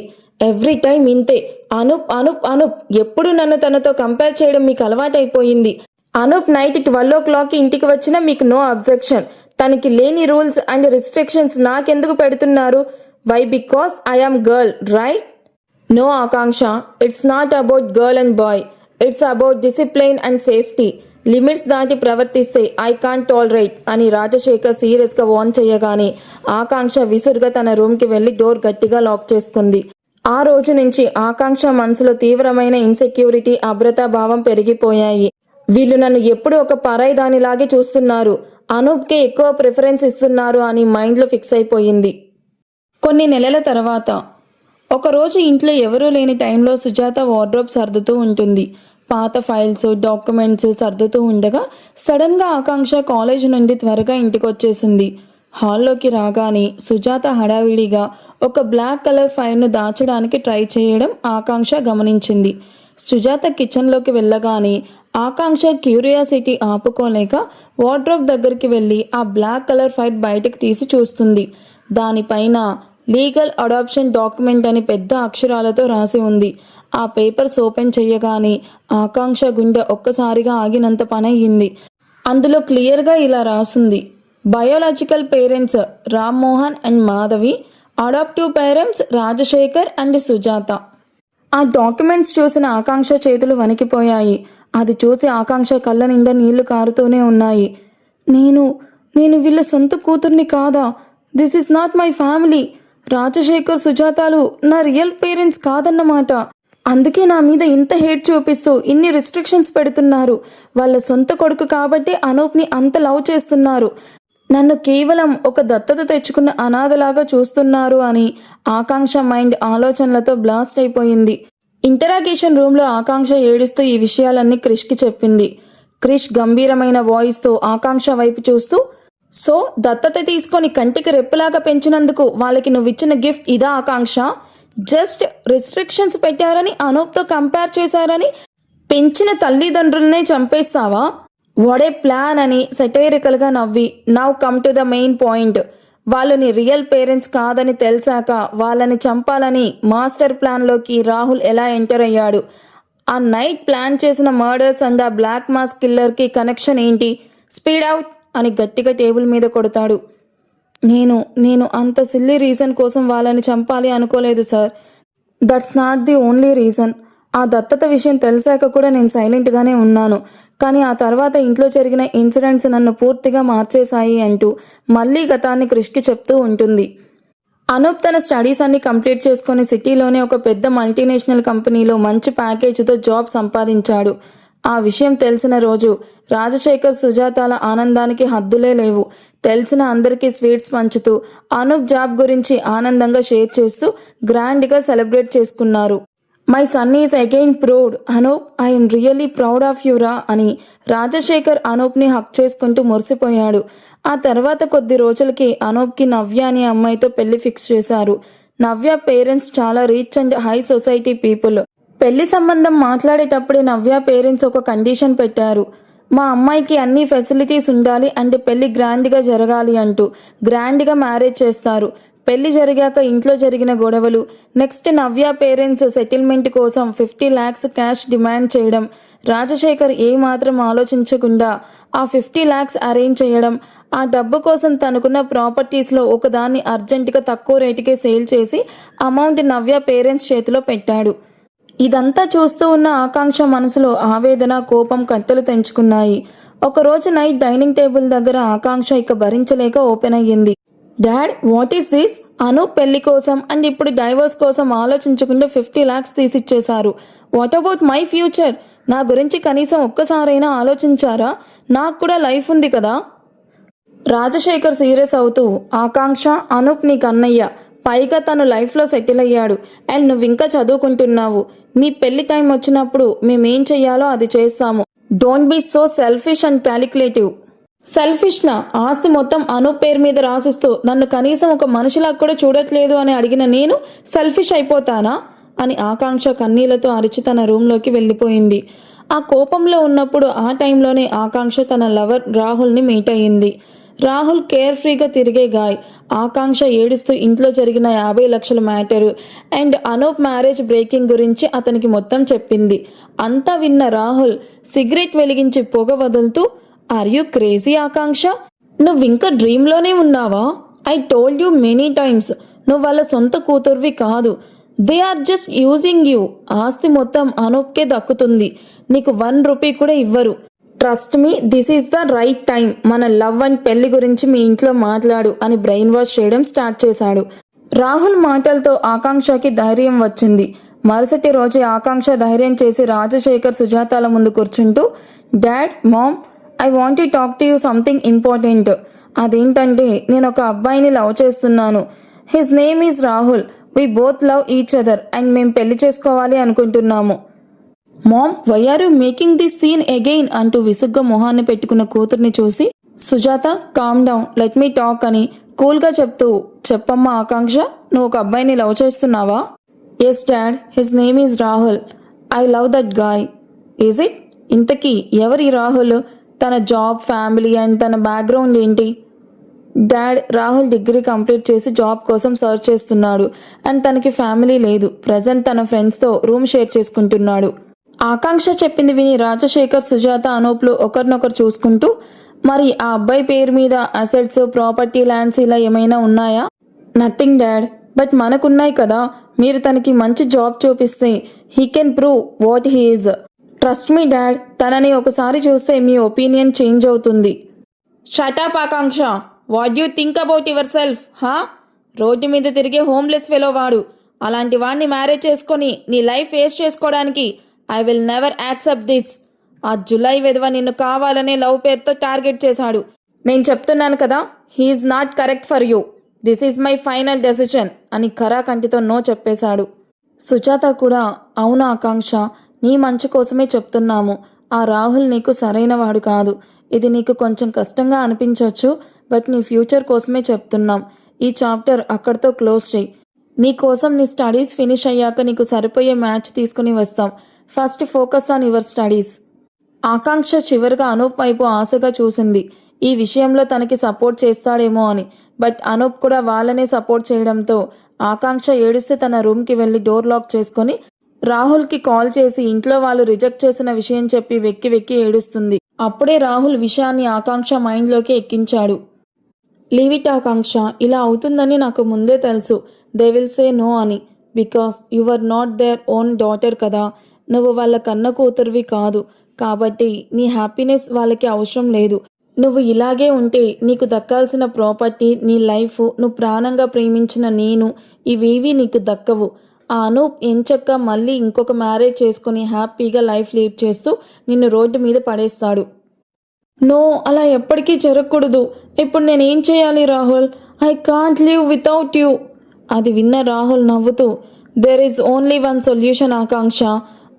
ఎవ్రీ టైం ఇంతే. అనూప్ అనూప్ అనూప్, ఎప్పుడు నన్ను తనతో కంపేర్ చేయడం మీకు అలవాటైపోయింది. అనూప్ నైట్ 12 o'clock ఇంటికి వచ్చినా మీకు నో అబ్జెక్షన్. తనకి లేని రూల్స్ అండ్ రిస్ట్రిక్షన్స్ నాకెందుకు పెడుతున్నారు? Why? Because I am girl, right? No Akanksha, it's not about girl and boy. It's about discipline and safety. Limits దాటి ప్రవర్తిస్తే ఐ కాంట్ టాలరేట్ అని రాజశేఖర్ సీరియస్గా వార్న్ చేయగానే ఆకాంక్ష విసురుగా తన రూమ్కి వెళ్ళి డోర్ గట్టిగా లాక్ చేసుకుంది. ఆ రోజు నుంచి ఆకాంక్ష మనసులో తీవ్రమైన ఇన్సెక్యూరిటీ, అభద్రతాభావం పెరిగిపోయాయి. వీళ్ళు నన్ను ఎప్పుడు ఒక పరాయి దానిలాగే చూస్తున్నారు, అనూప్కే ఎక్కువ ప్రిఫరెన్స్ ఇస్తున్నారు అని మైండ్లో ఫిక్స్ అయిపోయింది. కొన్ని నెలల తర్వాత ఒకరోజు ఇంట్లో ఎవరూ లేని టైంలో సుజాత వార్డ్రోబ్ సర్దుతూ ఉంటుంది. పాత ఫైల్స్, డాక్యుమెంట్స్ సర్దుతూ ఉండగా సడన్గా ఆకాంక్ష కాలేజ్ నుండి త్వరగా ఇంటికి వచ్చేసింది. హాల్లోకి రాగానే సుజాత హడావిడిగా ఒక బ్లాక్ కలర్ ఫైల్ను దాచడానికి ట్రై చేయడం ఆకాంక్ష గమనించింది. సుజాత కిచెన్లోకి వెళ్ళగానే ఆకాంక్ష క్యూరియాసిటీ ఆపుకోలేక వార్డ్రోబ్ దగ్గరికి వెళ్ళి ఆ బ్లాక్ కలర్ ఫైల్ బయటకు తీసి చూస్తుంది. దానిపైన లీగల్ అడాప్షన్ డాక్యుమెంట్ అని పెద్ద అక్షరాలతో రాసి ఉంది. ఆ పేపర్స్ ఓపెన్ చేయగానే ఆకాంక్ష గుండె ఒక్కసారిగా ఆగినంత పనయ్యింది. అందులో క్లియర్గా ఇలా రాసుంది: biological parents Rammohan and Madhavi, adaptive parents Rajasekhar and Sujatha. ఆ డాక్యుమెంట్స్ చూసిన ఆకాంక్ష చేతులు వణికిపోయాయి. అది చూసి ఆకాంక్ష కళ్ళ నిండా నీళ్లు కారుతూనే ఉన్నాయి. నేను వీళ్ళ సొంత కూతుర్ని కాదా? This is not my family. Rajasekhar, సుజాతాలు నా రియల్ పేరెంట్స్ కాదన్నమాట. అందుకే నా మీద ఇంత హేట్ చూపిస్తూ ఇన్ని రిస్ట్రిక్షన్స్ పెడుతున్నారు. వాళ్ళ సొంత కొడుకు కాబట్టి అనూప్ని అంత లవ్ చేస్తున్నారు. నన్ను కేవలం ఒక దత్తత తెచ్చుకున్న అనాథలాగా చూస్తున్నారు అని ఆకాంక్ష మైండ్ ఆలోచనలతో బ్లాస్ట్ అయిపోయింది. ఇంటరాగేషన్ రూమ్లో ఆకాంక్ష ఏడుస్తూ ఈ విషయాలన్నీ క్రిష్కి చెప్పింది. క్రిష్ గంభీరమైన వాయిస్తో ఆకాంక్ష వైపు చూస్తూ, సో దత్తత తీసుకొని కంటికి రెప్పలాగా పెంచినందుకు వాళ్ళకి నువ్విచ్చిన గిఫ్ట్ ఇదా ఆకాంక్ష? జస్ట్ రిస్ట్రిక్షన్స్ పెట్టారని, అనూప్తో కంపేర్ చేశారని పెంచిన తల్లిదండ్రులనే చంపేస్తావా? వాడే ప్లాన్ అని సెటైరికల్గా నవ్వి, now come to the main point. వాళ్ళని రియల్ పేరెంట్స్ కాదని తెలిసాక వాళ్ళని చంపాలని మాస్టర్ ప్లాన్లోకి రాహుల్ ఎలా ఎంటర్ అయ్యాడు? ఆ నైట్ ప్లాన్ చేసిన మర్డర్స్ అండ్ ఆ బ్లాక్ మాస్క్ కిల్లర్కి కనెక్షన్ ఏంటి? స్పీడ్ అవుట్ అని గట్టిగా టేబుల్ మీద కొడతాడు. నేను అంత సిల్లీ రీజన్ కోసం వాళ్ళని చంపాలి అనుకోలేదు sir. That's not the only reason. ఆ దత్తత విషయం తెలిసాక కూడా నేను సైలెంట్గానే ఉన్నాను. కానీ ఆ తర్వాత ఇంట్లో జరిగిన ఇన్సిడెంట్స్ నన్ను పూర్తిగా మార్చేశాయి అంటూ మళ్ళీ గతాన్ని క్రిష్కి చెప్తూ ఉంటుంది. అనూప్ తన స్టడీస్ అన్ని కంప్లీట్ చేసుకొని సిటీలోనే ఒక పెద్ద మల్టీనేషనల్ కంపెనీలో మంచి ప్యాకేజీతో జాబ్ సంపాదించాడు. ఆ విషయం తెలిసిన రోజు రాజశేఖర్, సుజాతాల ఆనందానికి హద్దులే లేవు. తెలిసిన అందరికీ స్వీట్స్ పంచుతూ అనూప్ జాబ్ గురించి ఆనందంగా షేర్ చేస్తూ గ్రాండ్గా సెలబ్రేట్ చేసుకున్నారు. My son is again proud Anoop, I'm really proud of యూరా అని రాజశేఖర్ అనూప్ని హక్ చేసుకుంటూ మురిసిపోయాడు. ఆ తర్వాత కొద్ది రోజులకి అనూప్కి నవ్య అనే అమ్మాయితో పెళ్లి ఫిక్స్ చేశారు. నవ్య పేరెంట్స్ చాలా rich and high society people. పెళ్లి సంబంధం మాట్లాడేటప్పుడే నవ్య పేరెంట్స్ ఒక కండిషన్ పెట్టారు. మా అమ్మాయికి అన్ని ఫెసిలిటీస్ ఉండాలి అండ్ పెళ్లి గ్రాండ్గా జరగాలి అంటూ గ్రాండ్గా మ్యారేజ్ చేస్తారు. పెళ్లి జరిగాక ఇంట్లో జరిగిన గొడవలు, నెక్స్ట్ నవ్య పేరెంట్స్ సెటిల్మెంట్ కోసం 50 lakhs క్యాష్ డిమాండ్ చేయడం, రాజశేఖర్ ఏమాత్రం ఆలోచించకుండా ఆ 50 lakhs అరేంజ్ చేయడం, ఆ డబ్బు కోసం తనకున్న ప్రాపర్టీస్లో ఒకదాన్ని అర్జెంటుగా తక్కువ రేటుకే సేల్ చేసి అమౌంట్ నవ్య పేరెంట్స్ చేతిలో పెట్టాడు. ఇదంతా చూస్తూ ఉన్న ఆకాంక్ష మనసులో ఆవేదన, కోపం కట్టలు తెంచుకున్నాయి. ఒకరోజు నైట్ డైనింగ్ టేబుల్ దగ్గర ఆకాంక్ష ఇక భరించలేక ఓపెన్ అయ్యింది. Dad, what is this? Anoop పెళ్లి కోసం అండ్ ఇప్పుడు డైవర్స్ కోసం ఆలోచించకుండా 50 lakhs తీసిచ్చేశారు. What about my future? నా గురించి కనీసం ఒక్కసారైనా ఆలోచించారా? నాకు కూడా లైఫ్ ఉంది కదా. రాజశేఖర్ సీరియస్ అవుతూ, ఆకాంక్ష, అనూప్ నీకు అన్నయ్య, పైగా తను లైఫ్లో సెటిల్ అయ్యాడు అండ్ నువ్వు ఇంకా చదువుకుంటున్నావు. నీ పెళ్లి టైం వచ్చినప్పుడు మేమేం చెయ్యాలో అది చేస్తాము. Don't be so selfish and calculative. సెల్ఫిష్నా? ఆస్తి మొత్తం అనూప్ పేరు మీద రాసిస్తూ నన్ను కనీసం ఒక మనిషిలా కూడా చూడట్లేదు అని అడిగిన నేను సెల్ఫిష్ అయిపోతానా అని ఆకాంక్ష కన్నీళ్లతో అరిచి తన రూమ్లోకి వెళ్ళిపోయింది. ఆ కోపంలో ఉన్నప్పుడు ఆ టైంలోనే ఆకాంక్ష తన లవర్ రాహుల్ని మీట్ అయ్యింది. రాహుల్ కేర్ ఫ్రీగా తిరిగే గాయ్. ఆకాంక్ష ఏడుస్తూ ఇంట్లో జరిగిన 50 లక్షల matter and Anup marriage breaking గురించి అతనికి మొత్తం చెప్పింది. అంతా విన్న రాహుల్ సిగరెట్ వెలిగించి పొగ వదులుతూ, ఆర్ యూ క్రేజీ ఆకాంక్ష? నువ్వింకా డ్రీమ్లోనే ఉన్నావా? I told you many times, నువ్వు వాళ్ళ సొంత కూతుర్వి కాదు. They are just using you. ఆస్తి మొత్తం అనూప్కే దక్కుతుంది. నీకు 1 రూపీ కూడా ఇవ్వరు. Trust me, this is the right time. మన లవ్ అండ్ పెళ్లి గురించి మీ ఇంట్లో మాట్లాడు అని బ్రెయిన్ వాష్ చేయడం స్టార్ట్ చేశాడు. రాహుల్ మాటలతో ఆకాంక్షకి ధైర్యం వచ్చింది. మరుసటి రోజే ఆకాంక్ష ధైర్యం చేసి రాజశేఖర్, సుజాతాల ముందు కూర్చుంటూ, dad, mom, I want to talk to you something important. అదేంటంటే నేను ఒక అబ్బాయిని లవ్ చేస్తున్నాను. His name is Rahul. We both love each other and మేము పెళ్లి చేసుకోవాలి అనుకుంటున్నాము. Mom, why are you making this scene again అంటూ విసుగ్గా మొహాన్ని పెట్టుకున్న కూతుర్ని చూసి, Sujatha, calm down, let me talk అని కూల్గా చెప్తూ, చెప్పమ్మా ఆకాంక్ష, నువ్వు ఒక అబ్బాయిని లవ్ చేస్తున్నావా? Yes dad, his name is Rahul. I love that guy. Is it? ఇంతకీ ఎవరి రాహుల్? తన జాబ్, ఫ్యామిలీ అండ్ తన బ్యాక్గ్రౌండ్ ఏంటి? డాడ్, రాహుల్ డిగ్రీ కంప్లీట్ చేసి జాబ్ కోసం సర్చ్ చేస్తున్నాడు అండ్ తనకి ఫ్యామిలీ లేదు. ప్రజెంట్ తన ఫ్రెండ్స్తో రూమ్ షేర్ చేసుకుంటున్నాడు. ఆకాంక్ష చెప్పింది విని రాజశేఖర్, సుజాత, అనూప్లు ఒకరినొకరు చూసుకుంటూ, మరి ఆ అబ్బాయి పేరు మీద అసెట్స్, ప్రాపర్టీ, ల్యాండ్స్ ఇలా ఏమైనా ఉన్నాయా? నథింగ్ డాడ్, బట్ మనకున్నాయి కదా. మీరు తనకి మంచి జాబ్ చూపిస్తే he can prove what he is. Trust me dad, తనని ఒకసారి చూస్తే మీ ఒపీనియన్ చేంజ్ అవుతుంది. Shut up Akanksha, what you think about your self? Road మీద తిరిగే హోమ్లెస్ ఫెలో వాడు. అలాంటి వాడిని మ్యారేజ్ చేసుకొని నీ లైఫ్ వేస్ట్ చేసుకోవడానికి I will never accept this. ఆ జులై వెధవ నిన్ను కావాలనే లవ్ పేరుతో టార్గెట్ చేశాడు. నేను చెప్తున్నాను కదా, he is not correct for you. This is my final decision అని ఖరాకంటితో నో చెప్పేశాడు. సుజాత కూడా, అవునా ఆకాంక్ష, నీ మంచి కోసమే చెప్తున్నాము. ఆ రాహుల్ నీకు సరైన వాడు కాదు. ఇది నీకు కొంచెం కష్టంగా అనిపించవచ్చు, బట్ నీ ఫ్యూచర్ కోసమే చెప్తున్నాం. ఈ చాప్టర్ అక్కడితో క్లోజ్ చేయి. నీ కోసం నీ స్టడీస్ ఫినిష్ అయ్యాక నీకు సరిపోయే మ్యాచ్ తీసుకుని వస్తాం. First focus on your studies. Akanksha చివరిగా అనూప్ వైపు ఆశగా చూసింది. ఈ విషయంలో తనకి సపోర్ట్ చేస్తాడేమో అని. బట్ అనూప్ కూడా వాళ్ళనే సపోర్ట్ చేయడంతో ఆకాంక్ష ఏడుస్తూ తన రూమ్కి వెళ్ళి డోర్ లాక్ చేసుకొని రాహుల్కి కాల్ చేసి ఇంట్లో వాళ్ళు రిజెక్ట్ చేసిన విషయం చెప్పి వెక్కి వెక్కి ఏడుస్తుంది. అప్పుడే రాహుల్ విషయాన్ని ఆకాంక్ష మైండ్లోకి ఎక్కించాడు. లీవ్ ఇట్ ఆకాంక్ష, ఇలా అవుతుందని నాకు ముందే తెలుసు. దే విల్ సే నో అని. Because you are not their own daughter కదా. నువ్వు వాళ్ళ కన్న కూతురువి కాదు. కాబట్టి నీ హ్యాపీనెస్ వాళ్ళకి అవసరం లేదు. నువ్వు ఇలాగే ఉంటే నీకు దక్కాల్సిన ప్రాపర్టీ, నీ లైఫ్, నువ్వు ప్రాణంగా ప్రేమించిన నేను, ఇవేవి నీకు దక్కవు. ఆ అనూప్ ఎంచక్క మళ్ళీ ఇంకొక మ్యారేజ్ చేసుకుని హ్యాపీగా లైఫ్ లీడ్ చేస్తూ నిన్ను రోడ్డు మీద పడేస్తాడు. నో, అలా ఎప్పటికీ జరగకూడదు. ఇప్పుడు నేనేం చేయాలి Rahul? I can't live without you. అది విన్న రాహుల్ నవ్వుతూ, there is only one solution Akanksha.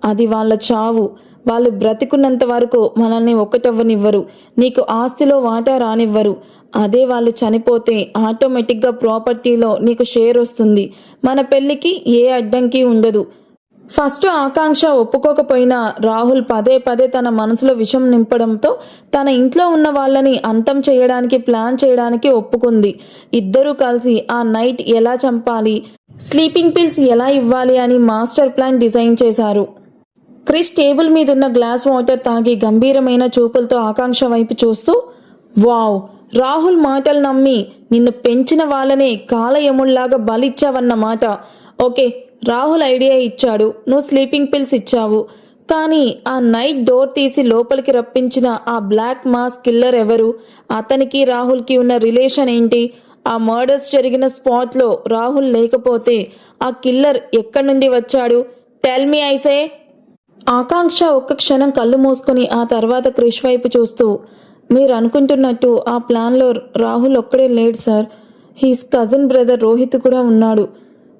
అది వాళ్ళ చావు. వాళ్ళు బ్రతికున్నంత వరకు మనల్ని ఒక్కటవ్వనివ్వరు. నీకు ఆస్తిలో వాటా రానివ్వరు. అదే వాళ్ళు చనిపోతే ఆటోమేటిక్గా ప్రాపర్టీలో నీకు షేర్ వస్తుంది. మన పెళ్ళికి ఏ అడ్డంకి ఉండదు. ఫస్ట్ ఆకాంక్ష ఒప్పుకోకపోయినా రాహుల్ పదే పదే తన మనసులో విషం నింపడంతో తన ఇంట్లో ఉన్న వాళ్ళని అంతం చేయడానికి ప్లాన్ చేయడానికి ఒప్పుకుంది. ఇద్దరూ కలిసి ఆ నైట్ ఎలా చంపాలి, స్లీపింగ్ పిల్స్ ఎలా ఇవ్వాలి అని మాస్టర్ ప్లాన్ డిజైన్ చేశారు. క్రిష్ టేబుల్ మీదున్న గ్లాస్ వాటర్ తాగి గంభీరమైన చూపులతో ఆకాంక్ష వైపు చూస్తూ, వావ్, రాహుల్ మాటలు నమ్మి నిన్ను పెంచిన వాళ్ళనే కాలయముళ్లాగా బలిచ్చావన్నమాట. ఓకే, రాహుల్ ఐడియా ఇచ్చాడు, నువ్వు స్లీపింగ్ పిల్స్ ఇచ్చావు. కానీ ఆ నైట్ డోర్ తీసి లోపలికి రప్పించిన ఆ బ్లాక్ మాస్ కిల్లర్ ఎవరు? అతనికి రాహుల్కి ఉన్న రిలేషన్ ఏంటి? ఆ మర్డర్స్ జరిగిన స్పాట్లో రాహుల్ లేకపోతే ఆ కిల్లర్ ఎక్కడి నుండి వచ్చాడు? Tell me ఐసే. ఆకాంక్ష ఒక్క క్షణం కళ్ళు మూసుకొని ఆ తర్వాత క్రిష్ వైపు చూస్తూ, మీరు అనుకుంటున్నట్టు ఆ ప్లాన్లో రాహుల్ ఒక్కడే లేడు sir. He's cousin brother Rohit కూడా ఉన్నాడు.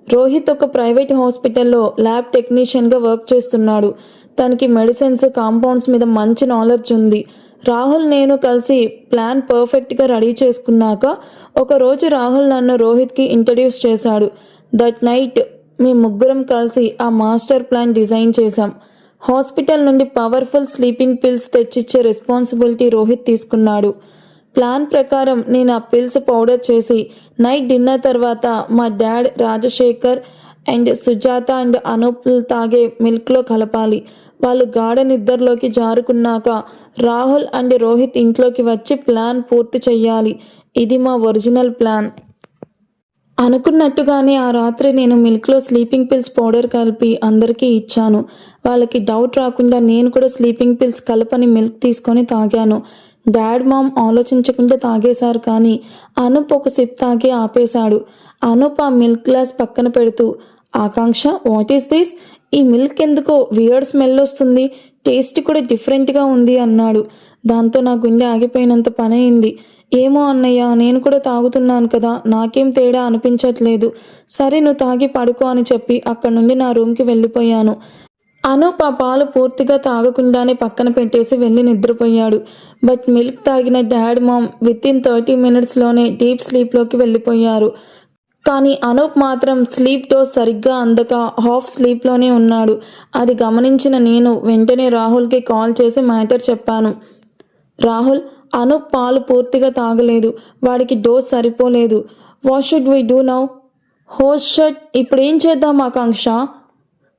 రోహిత్ ఒక ప్రైవేట్ హాస్పిటల్లో ల్యాబ్ టెక్నీషియన్గా వర్క్ చేస్తున్నాడు. తనకి మెడిసిన్స్, కాంపౌండ్స్ మీద మంచి నాలెడ్జ్ ఉంది. రాహుల్ నేను కలిసి ప్లాన్ పర్ఫెక్ట్గా రెడీ చేసుకున్నాక ఒకరోజు రాహుల్ నన్ను రోహిత్కి ఇంట్రడ్యూస్ చేశాడు. దట్ నైట్ మేము ముగ్గురం కలిసి ఆ మాస్టర్ ప్లాన్ డిజైన్ చేశాం. హాస్పిటల్ నుండి పవర్ఫుల్ స్లీపింగ్ పిల్స్ తెచ్చిచ్చే రెస్పాన్సిబిలిటీ రోహిత్ తీసుకున్నాడు. ప్లాన్ ప్రకారం నేను ఆ పిల్స్ పౌడర్ చేసి నైట్ డిన్నర్ తర్వాత మా dad, Rajasekhar and Sujatha and Anoop తాగే మిల్క్లో కలపాలి. వాళ్ళు గాఢ నిద్రలోకి జారుకున్నాక రాహుల్ అండ్ రోహిత్ ఇంట్లోకి వచ్చి ప్లాన్ పూర్తి చెయ్యాలి. ఇది మా ఒరిజినల్ ప్లాన్. అనుకున్నట్టుగానే ఆ రాత్రి నేను మిల్క్లో స్లీపింగ్ పిల్స్ పౌడర్ కలిపి అందరికీ ఇచ్చాను. వాళ్ళకి డౌట్ రాకుండా నేను కూడా స్లీపింగ్ పిల్స్ కలపని మిల్క్ తీసుకొని తాగాను. డాడ్, మామ్ ఆలోచించకుండా తాగేశారు. కానీ అనూప్ ఒక సిప్ తాగి ఆపేశాడు. అనూప్ ఆ మిల్క్ గ్లాస్ పక్కన పెడుతూ, ఆకాంక్ష, వాట్ ఈస్ దిస్? ఈ మిల్క్ ఎందుకో వియర్డ్ స్మెల్ వస్తుంది, టేస్ట్ కూడా డిఫరెంట్గా ఉంది అన్నాడు. దాంతో నా గుండె ఆగిపోయినంత పని అయింది. ఏమో అన్నయ్య, నేను కూడా తాగుతున్నాను కదా, నాకేం తేడా అనిపించట్లేదు. సరే నువ్వు తాగి పడుకో అని చెప్పి అక్కడి నుండి నా రూమ్కి వెళ్ళిపోయాను. అనూప్ ఆ పాలు పూర్తిగా తాగకుండానే పక్కన పెట్టేసి వెళ్ళి నిద్రపోయాడు. బట్ మిల్క్ తాగిన డాడ్, మామ్ వితిన్ 30 మినిట్స్లోనే డీప్ స్లీప్లోకి వెళ్ళిపోయారు. కానీ అనూప్ మాత్రం స్లీప్ డోస్ సరిగ్గా అందక హాఫ్ స్లీప్లోనే ఉన్నాడు. అది గమనించిన నేను వెంటనే రాహుల్కి కాల్ చేసి మ్యాటర్ చెప్పాను. రాహుల్, అనూప్ పాలు పూర్తిగా తాగలేదు, వాడికి డోస్ సరిపోలేదు. What should we do now? హోస్ షట్, ఇప్పుడు ఏం చేద్దాం ఆకాంక్ష?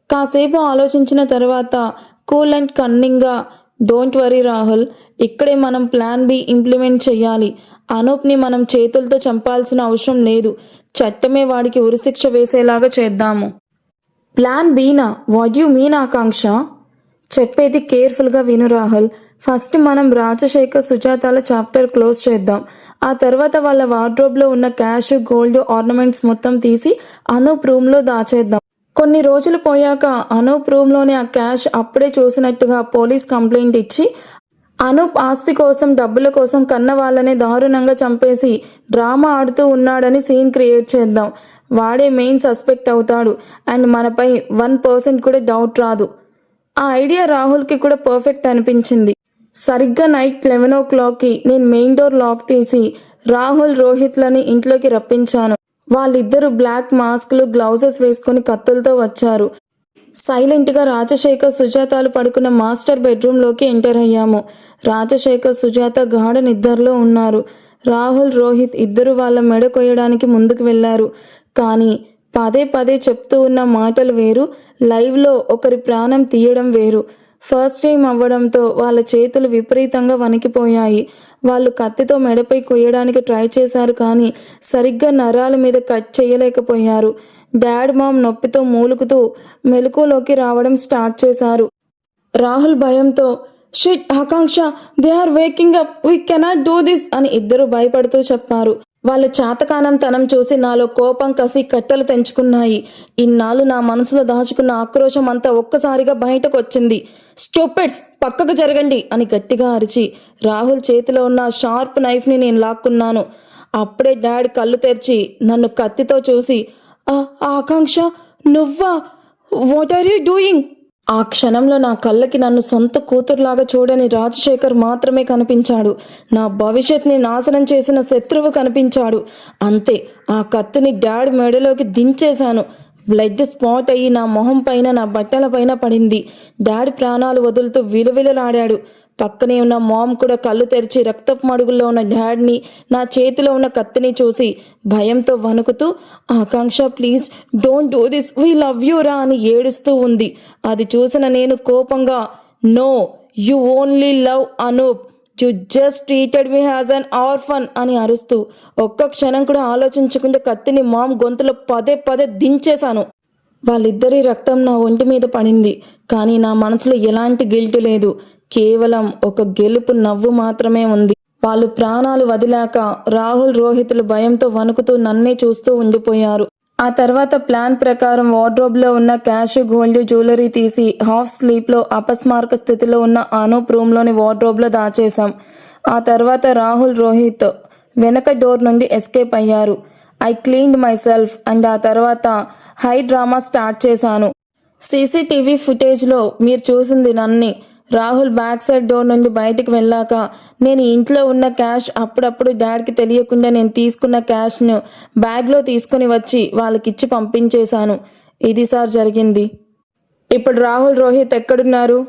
కాసేపు ఆలోచించిన తర్వాత కూల్ అండ్ కన్నింగ్గా, డోంట్ వరీ రాహుల్, ఇక్కడే మనం ప్లాన్ బి ఇంప్లిమెంట్ చెయ్యాలి. అనూప్ని మనం చేతులతో చంపాల్సిన అవసరం లేదు. చట్టమే వాడికి ఉరిశిక్ష వేసేలాగా చేద్దాము. ప్లాన్ బీనా? వాట్ యు మీన్ ఆకాంక్ష? చెప్పేది కేర్ఫుల్గా విను రాహుల్. ఫస్ట్ మనం రాజశేఖర్, సుజాతాల చాప్టర్ క్లోజ్ చేద్దాం. ఆ తర్వాత వాళ్ళ వార్డ్రోబ్లో ఉన్న క్యాష్, గోల్డ్, ఆర్నమెంట్స్ మొత్తం తీసి అనూప్ రూమ్లో దాచేద్దాం. కొన్ని రోజులు పోయాక అనూప్ రూమ్లోని ఆ క్యాష్ అప్పుడే చూసినట్టుగా పోలీస్ కంప్లైంట్ ఇచ్చి అనూప్ ఆస్తి కోసం, డబ్బుల కోసం కన్న వాళ్ళనే దారుణంగా చంపేసి డ్రామా ఆడుతూ ఉన్నాడని సీన్ క్రియేట్ చేద్దాం. వాడే మెయిన్ సస్పెక్ట్ అవుతాడు అండ్ మనపై 1% కూడా డౌట్ రాదు. ఆ ఐడియా రాహుల్కి కూడా పర్ఫెక్ట్ అనిపించింది. సరిగ్గా నైట్ 11 o'clockకి నేను మెయిన్ డోర్ లాక్ తీసి రాహుల్, రోహిత్లని ఇంట్లోకి రప్పించాను. వాళ్ళిద్దరూ బ్లాక్ మాస్క్లు, గ్లౌజెస్ వేసుకొని కత్తులతో వచ్చారు. సైలెంట్గా రాజశేఖర్, సుజాతాలు పడుకున్న మాస్టర్ బెడ్రూమ్లోకి ఎంటర్ అయ్యాము. రాజశేఖర్, సుజాత గాఢ నిద్రలో ఉన్నారు. రాహుల్, రోహిత్ ఇద్దరు వాళ్ళ మెడ కొయ్యడానికి ముందుకు వెళ్ళారు. కానీ పదే పదే చెప్తూ ఉన్న మాటలు వేరు, లైవ్లో ఒకరి ప్రాణం తీయడం వేరు. ఫస్ట్ టైం అవ్వడంతో వాళ్ళ చేతులు విపరీతంగా వణికిపోయాయి. వాళ్ళు కత్తితో మెడపై కొయ్యడానికి ట్రై చేశారు కానీ సరిగ్గా నరాల మీద కట్ చేయలేకపోయారు. డాడ్, మామ్ నొప్పితో మూలుగుతూ మెలకులోకి రావడం స్టార్ట్ చేశారు. రాహుల్ భయంతో, shit Akanksha, they are waking up, we cannot do this అని ఇద్దరు భయపడుతూ చెప్పారు. వాళ్ళ చాతకానం తనం చూసి నాలో కోపం కసి కట్టలు తెంచుకున్నాయి. ఇన్నాళ్ళు నా మనసులో దాచుకున్న ఆక్రోశం అంతా ఒక్కసారిగా బయటకు వచ్చింది. స్టూపిడ్స్, పక్కకు జరగండి అని గట్టిగా అరిచి రాహుల్ చేతిలో ఉన్న షార్ప్ నైఫ్ని నేను లాక్కున్నాను. అప్పుడే డాడ్ కళ్ళు తెరిచి నన్ను కత్తితో చూసి, ఆకాంక్ష, నువ్వా? What are you doing? ఆ క్షణంలో నా కళ్ళకి నన్ను సొంత కూతురులాగా చూడని రాజశేఖర్ మాత్రమే కనిపించాడు. నా భవిష్యత్ని నాశనం చేసిన శత్రువు కనిపించాడు. అంతే, ఆ కత్తిని డాడ్ మెడలోకి దించేశాను. బ్లడ్ స్పాట్ అయ్యి నా మొహం పైన, నా బట్టల పైన పడింది. డాడ్ ప్రాణాలు వదులుతూ విలువిలలాడాడు. పక్కనే ఉన్న మామ్ కూడా కళ్ళు తెరిచి రక్తపు మడుగుల్లో ఉన్న డాడ్ని, నా చేతిలో ఉన్న కత్తిని చూసి భయంతో వణుకుతూ, Akanksha please don't do this, we love you రా అని ఏడుస్తూ ఉంది. అది చూసిన నేను కోపంగా, no, you only love Anoop, you just treated me as an orphan అని అరుస్తూ ఒక్క క్షణం కూడా ఆలోచించకుండా కత్తిని మామ్ గొంతులో పదే పదే దించేశాను. వాళ్ళిద్దరి రక్తం నా ఒంటి మీద పడింది. కానీ నా మనసులో ఎలాంటి గిల్ట్ లేదు. కేవలం ఒక గెలుపు నవ్వు మాత్రమే ఉంది. వాళ్ళు ప్రాణాలు వదిలాక రాహుల్, రోహిత్లు భయంతో వణుకుతూ నన్నే చూస్తూ ఉండిపోయారు. ఆ తర్వాత ప్లాన్ ప్రకారం వార్డ్రోబ్లో ఉన్న క్యాష్, గోల్డ్, జ్యువెలరీ తీసి హాఫ్ స్లీప్లో అపస్మారక స్థితిలో ఉన్న అనూప్ రూమ్లోని వార్డ్రోబ్లో దాచేశాం. ఆ తర్వాత రాహుల్, రోహిత్ వెనక డోర్ నుండి ఎస్కేప్ అయ్యారు. I cleaned my self and ఆ తర్వాత హై డ్రామా స్టార్ట్ చేశాను. సీసీటీవీ ఫుటేజ్లో మీరు చూసింది నన్నే. రాహుల్ బ్యాక్ సైడ్ డోర్ నుండి బయటికి వెళ్ళాక నేను ఇంట్లో ఉన్న క్యాష్ అప్పుడప్పుడు డాడ్కి తెలియకుండా నేను తీసుకున్న క్యాష్ను బ్యాగ్లో తీసుకుని వచ్చి వాళ్ళకిచ్చి పంపించేశాను. ఇది సార్ జరిగింది. ఇప్పుడు రాహుల్, రోహిత్ ఎక్కడున్నారు?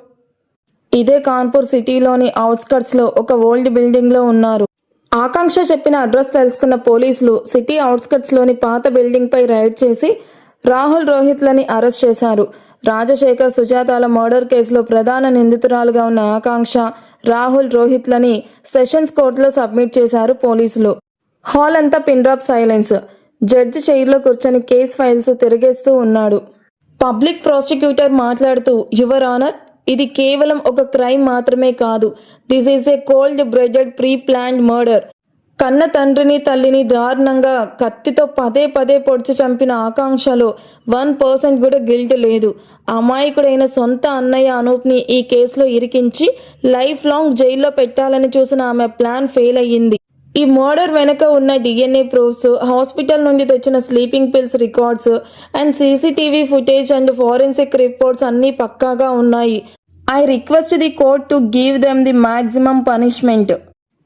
ఇదే కాన్పూర్ సిటీలోని అవుట్స్కట్స్లో ఒక ఓల్డ్ బిల్డింగ్లో ఉన్నారు. ఆకాంక్ష చెప్పిన అడ్రస్ తెలుసుకున్న పోలీసులు సిటీ అవుట్స్కట్స్లోని పాత బిల్డింగ్పై రైడ్ చేసి రాహుల్, రోహిత్లని అరెస్ట్ చేశారు. రాజశేఖర్, సుజాతాల మర్డర్ కేసులో ప్రధాన నిందితురాలుగా ఉన్న ఆకాంక్ష, రాహుల్, రోహిత్లని సెషన్స్ కోర్టులో సబ్మిట్ చేశారు పోలీసులు. హాల్ అంతా పిన్ డ్రాప్ సైలెన్స్. జడ్జి చైర్లో కూర్చొని కేస్ ఫైల్స్ తిరిగేస్తూ ఉన్నాడు. పబ్లిక్ ప్రాసిక్యూటర్ మాట్లాడుతూ, యువర్ ఆనర్, ఇది కేవలం ఒక క్రైమ్ మాత్రమే కాదు. This is a cold blooded pre planned murder. కన్న తండ్రిని, తల్లిని దారుణంగా కత్తితో పదే పదే పొడిచి చంపిన ఆకాంక్షలో 1% కూడా గిల్ట్ లేదు. అమాయకుడైన సొంత అన్నయ్య అనూప్ని ఈ కేసులో ఇరికించి లైఫ్ లాంగ్ జైల్లో పెట్టాలని చూసిన ఆమె ప్లాన్ ఫెయిల్ అయ్యింది. ఈ మర్డర్ వెనక ఉన్న DNA ప్రూఫ్స్, హాస్పిటల్ నుండి తెచ్చిన sleeping pills records and CCTV footage and forensic reports అన్నీ పక్కాగా ఉన్నాయి. I request the court to give them the maximum punishment.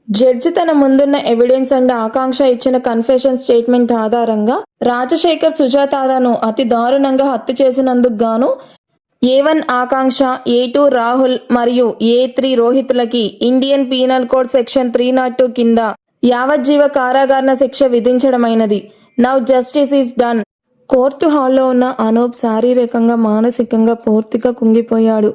Judge తన ముందున్న ఎవిడెన్స్ అండ్ ఆకాంక్ష ఇచ్చిన కన్ఫెషన్ స్టేట్మెంట్ ఆధారంగా రాజశేఖర్, సుజాతాలను అతి దారుణంగా హత్య చేసినందుకు గాను A1 ఆకాంక్ష, A2 రాహుల్ మరియు A3 రోహిత్లకి ఇండియన్ పీనల్ కోడ్ సెక్షన్ 302 కింద యావజ్జీవ కారాగార శిక్ష విధించడమైనది. Now justice is done. Court హాల్లో ఉన్న అనూప్ శారీరకంగా, మానసికంగా పూర్తిగా కుంగిపోయాడు.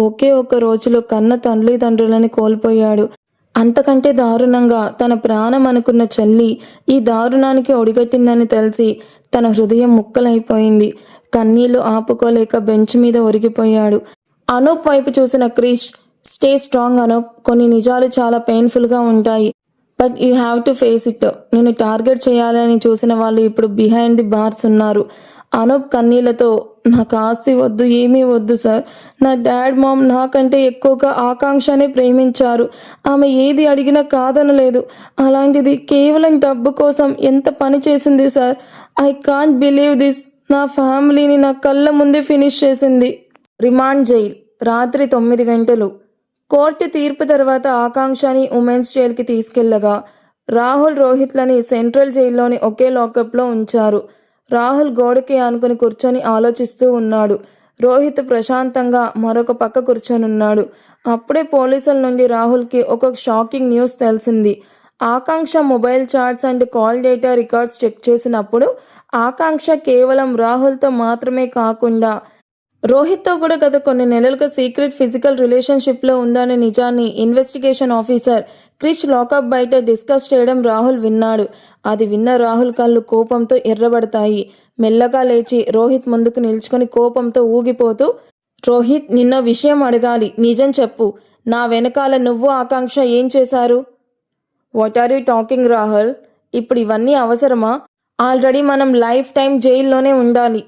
ఒకే ఒక్క రోజులో కన్న తల్లిదండ్రులని కోల్పోయాడు. అంతకంటే దారుణంగా తన ప్రాణం అనుకున్న చెల్లి ఈ దారుణానికి ఒడిగట్టిందని తెలిసి తన హృదయం ముక్కలైపోయింది. కన్నీళ్లు ఆపుకోలేక బెంచ్ మీద ఒరిగిపోయాడు. అనూప్ వైపు చూసిన క్రిష్, స్టే స్ట్రాంగ్ అనూప్, కొన్ని నిజాలు చాలా పెయిన్ఫుల్గా ఉంటాయి, but you have to face it. నేను టార్గెట్ చేయాలని చూసిన వాళ్ళు ఇప్పుడు బిహైండ్ ది బార్స్ ఉన్నారు. అనూప్ కన్నీళ్లతో, నాకు ఆస్తి వద్దు, ఏమీ వద్దు సార్. నా డాడ్, మామ్ నాకంటే ఎక్కువగా ఆకాంక్షనే ప్రేమించారు. ఆమె ఏది అడిగినా కాదనలేదు. అలాంటిది కేవలం డబ్బు కోసం ఎంత పని చేసింది sir. I can't believe this. నా ఫ్యామిలీని నా కళ్ళ ముందే ఫినిష్ చేసింది. Remand jail. రాత్రి 9 గంటలు. కోర్టు తీర్పు తర్వాత ఆకాంక్షని ఉమెన్స్ జైలుకి తీసుకెళ్లగా రాహుల్, రోహిత్లని సెంట్రల్ జైల్లోని ఒకే లాకప్లో ఉంచారు. రాహుల్ గోడకి ఆనుకుని కూర్చొని ఆలోచిస్తూ ఉన్నాడు. రోహిత్ ప్రశాంతంగా మరొక పక్క కూర్చొనున్నాడు. అప్పుడే పోలీసుల నుండి రాహుల్కి ఒక షాకింగ్ న్యూస్ తెలిసింది. Akanksha mobile chats and call data records check చేసినప్పుడు ఆకాంక్ష కేవలం రాహుల్తో మాత్రమే కాకుండా రోహిత్తో కూడా గత కొన్ని నెలలుగా సీక్రెట్ ఫిజికల్ రిలేషన్షిప్లో ఉందనే నిజాన్ని ఇన్వెస్టిగేషన్ ఆఫీసర్ క్రిష్ లాకప్ బయట డిస్కస్ చేయడం రాహుల్ విన్నాడు. అది విన్న రాహుల్ కళ్ళు కోపంతో ఎర్రబడతాయి. మెల్లగా లేచి రోహిత్ ముందుకు నిల్చుకొని కోపంతో ఊగిపోతూ, రోహిత్, నిన్న విషయం అడగాలి, నిజం చెప్పు. నా వెనకాల నువ్వు, ఆకాంక్ష ఏం చేశారు? What are you talking Rahul? ఇప్పుడు ఇవన్నీ అవసరమా? ఆల్రెడీ మనం లైఫ్ టైం జైల్లోనే ఉండాలి.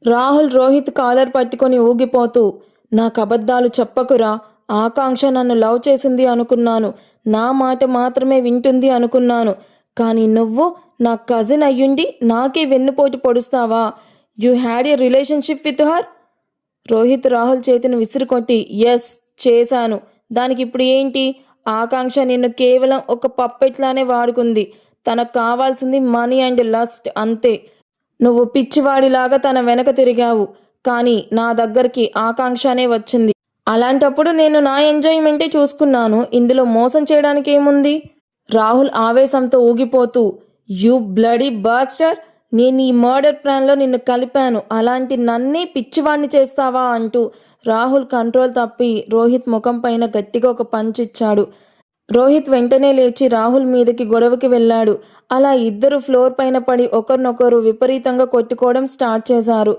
రాహుల్ రోహిత్ కాలర్ పట్టుకొని ఊగిపోతూ, నాకు అబద్ధాలు చెప్పకురా. ఆకాంక్ష నన్ను లవ్ చేసింది అనుకున్నాను. నా మాట మాత్రమే వింటుంది అనుకున్నాను. కానీ నువ్వు నా కజిన్ అయ్యుండి నాకే వెన్నుపోటు పొడుస్తావా? You had a relationship with her? Rohit Rahul చేతిని విసిరుకొట్టి, ఎస్ చేశాను. దానికి ఇప్పుడు ఏంటి? ఆకాంక్ష నిన్ను కేవలం ఒక పప్పెట్లానే వాడుకుంది. తనకు కావాల్సింది మనీ అండ్ లస్ట్ అంతే. నువ్వు పిచ్చివాడిలాగా తన వెనక తిరిగావు. కానీ నా దగ్గరికి ఆకాంక్షనే వచ్చింది. అలాంటప్పుడు నేను నా ఎంజాయ్మెంటే చూసుకున్నాను. ఇందులో మోసం చేయడానికి ఏముంది? రాహుల్ ఆవేశంతో ఊగిపోతూ, యూ బ్లడీ బాస్టర్, నేను ఈ మర్డర్ ప్లాన్లో నిన్ను కలిపాను. అలాంటి నన్నే పిచ్చివాణ్ణి చేస్తావా అంటూ రాహుల్ కంట్రోల్ తప్పి రోహిత్ ముఖం పైన గట్టిగా ఒక పంచ్ ఇచ్చాడు. రోహిత్ వెంటనే లేచి రాహుల్ మీదకి గొడవకి వెళ్ళాడు. అలా ఇద్దరు ఫ్లోర్ పైన పడి ఒకరినొకరు విపరీతంగా కొట్టుకోవడం స్టార్ట్ చేశారు.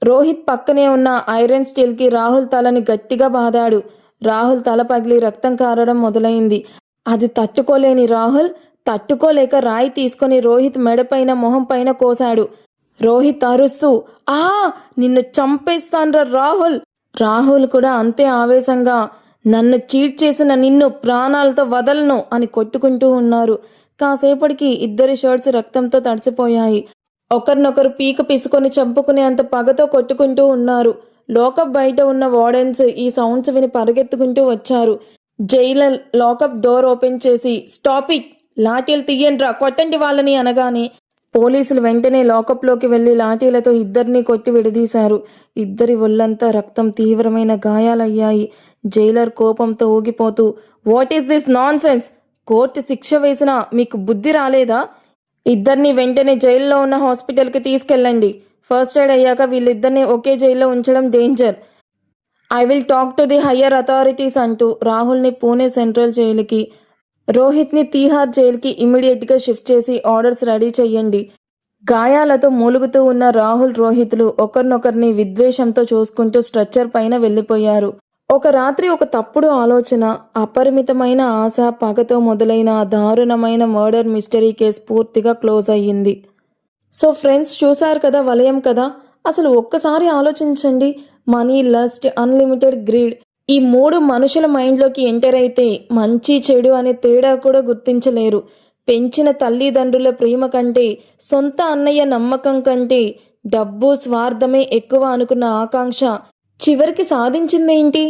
రోహిత్ పక్కనే ఉన్న ఐరన్ స్టీల్కి రాహుల్ తలని గట్టిగా బాదాడు. రాహుల్ తల పగిలి రక్తం కారడం మొదలైంది. అది తట్టుకోలేని రాహుల్ తట్టుకోలేక రాయి తీసుకొని రోహిత్ మెడపైన మొహం పైన కోశాడు. రోహిత్ అరుస్తూ, ఆ నిన్ను చంపేస్తాన్రా రాహుల్. రాహుల్ కూడా అంతే ఆవేశంగా, నన్ను చీట్ చేసిన నిన్ను ప్రాణాలతో వదలను అని కొట్టుకుంటూ ఉన్నారు. కాసేపటికి ఇద్దరి షర్ట్స్ రక్తంతో తడిసిపోయాయి. ఒకరినొకరు పీక పిసుకొని చంపుకునే అంత పగతో కొట్టుకుంటూ ఉన్నారు. లోకప్ బయట ఉన్న వార్డెన్స్ ఈ సౌండ్స్ విని పరిగెత్తుకుంటూ వచ్చారు. జైలర్ లాకప్ డోర్ ఓపెన్ చేసి, స్టాప్ ఇట్, లాఠీలు తీయండ్రా, కొట్టండి వాళ్ళని అనగానే పోలీసులు వెంటనే లాకప్లోకి వెళ్లి లాఠీలతో ఇద్దరిని కొట్టి విడదీశారు. ఇద్దరి ఒళ్ళంతా రక్తం, తీవ్రమైన గాయాలయ్యాయి. జైలర్ కోపంతో ఊగిపోతూ, what is this nonsense? Court శిక్ష వేసినా మీకు బుద్ధి రాలేదా? ఇద్దరిని వెంటనే జైల్లో ఉన్న హాస్పిటల్కి తీసుకెళ్ళండి. ఫస్ట్ ఎయిడ్ అయ్యాక వీళ్ళిద్దరిని ఒకే జైల్లో ఉంచడం danger. I will talk to the higher authorities అంటూ రాహుల్ని పూణే సెంట్రల్ జైలుకి, రోహిత్ని తీహార్ జైలుకి ఇమీడియట్గా షిఫ్ట్ చేసి ఆర్డర్స్ రెడీ చెయ్యండి. గాయాలతో మూలుగుతూ ఉన్న రాహుల్, రోహిత్లు ఒకరినొకరిని విద్వేషంతో చూసుకుంటూ స్ట్రెచ్చర్ పైన వెళ్ళిపోయారు. ఒక రాత్రి ఒక తప్పుడు ఆలోచన, అపరిమితమైన ఆశ, పగతో మొదలైన ఆ దారుణమైన మర్డర్ మిస్టరీ కేసు పూర్తిగా క్లోజ్ అయ్యింది. సో ఫ్రెండ్స్, చూశారు కదా వలయం కదా. అసలు ఒక్కసారి ఆలోచించండి. మనీ, లస్ట్, అన్లిమిటెడ్ గ్రీడ్, ఈ మూడు మనుషుల మైండ్లోకి ఎంటర్ అయితే మంచి చెడు అనే తేడా కూడా గుర్తించలేరు. పెంచిన తల్లిదండ్రుల ప్రేమ కంటే, సొంత అన్నయ్య నమ్మకం కంటే డబ్బు, స్వార్థమే ఎక్కువ అనుకున్న ఆకాంక్ష చివరికి సాధించిందేంటి?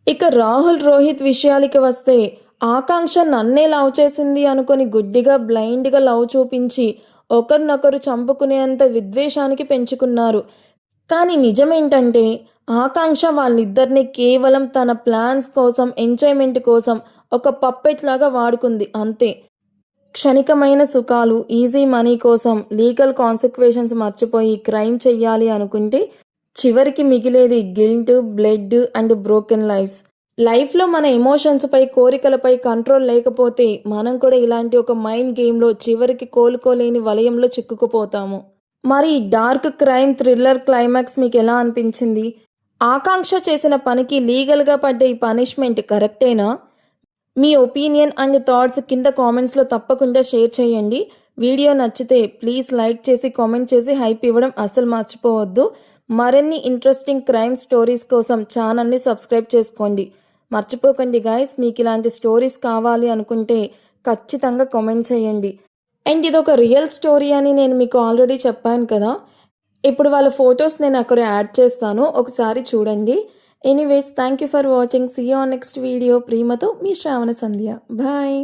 ఇక రాహుల్, రోహిత్ విషయాలకి వస్తే, ఆకాంక్ష నన్నే లవ్ చేసింది అనుకొని గుడ్డిగా బ్లైండ్గా లవ్ చూపించి ఒకరినొకరు చంపుకునేంత విద్వేషానికి పెంచుకున్నారు. కానీ నిజమేంటంటే ఆకాంక్ష వాళ్ళిద్దరిని కేవలం తన ప్లాన్స్ కోసం, ఎంజాయ్మెంట్ కోసం ఒక పప్పెట్ లాగా వాడుకుంది అంతే. క్షణికమైన సుఖాలు, ఈజీ మనీ కోసం లీగల్ కాన్సిక్వెన్సెస్ మర్చిపోయి క్రైమ్ చెయ్యాలి అనుకుంటే చివరికి మిగిలేది guilt, blood and broken lives. లైఫ్లో మన ఎమోషన్స్పై, కోరికలపై కంట్రోల్ లేకపోతే మనం కూడా ఇలాంటి ఒక మైండ్ గేమ్లో చివరికి కోలుకోలేని వలయంలో చిక్కుకుపోతాము. మరి డార్క్ క్రైమ్ థ్రిల్లర్ క్లైమాక్స్ మీకు ఎలా అనిపించింది? ఆకాంక్ష చేసిన పనికి లీగల్గా పడ్డ ఈ పనిష్మెంట్ కరెక్టేనా? మీ ఒపీనియన్ అండ్ థాట్స్ కింద కామెంట్స్లో తప్పకుండా షేర్ చేయండి. వీడియో నచ్చితే ప్లీజ్ లైక్ చేసి, కామెంట్ చేసి హైప్ ఇవ్వడం అస్సలు మర్చిపోవద్దు. మరిన్ని ఇంట్రెస్టింగ్ క్రైమ్ స్టోరీస్ కోసం ఛానల్ని సబ్స్క్రైబ్ చేసుకోండి. మర్చిపోకండి గైస్, మీకు ఇలాంటి స్టోరీస్ కావాలి అనుకుంటే ఖచ్చితంగా కామెంట్ చేయండి. అండ్ ఇది ఒక రియల్ స్టోరీ అని నేను మీకు ఆల్రెడీ చెప్పాను కదా. ఇప్పుడు వాళ్ళ ఫొటోస్ నేను అక్కడ యాడ్ చేస్తాను, ఒకసారి చూడండి. Anyways, thank you for watching. See you on next video. ప్రేమతో మీ శ్రావణ సంధ్య. బాయ్.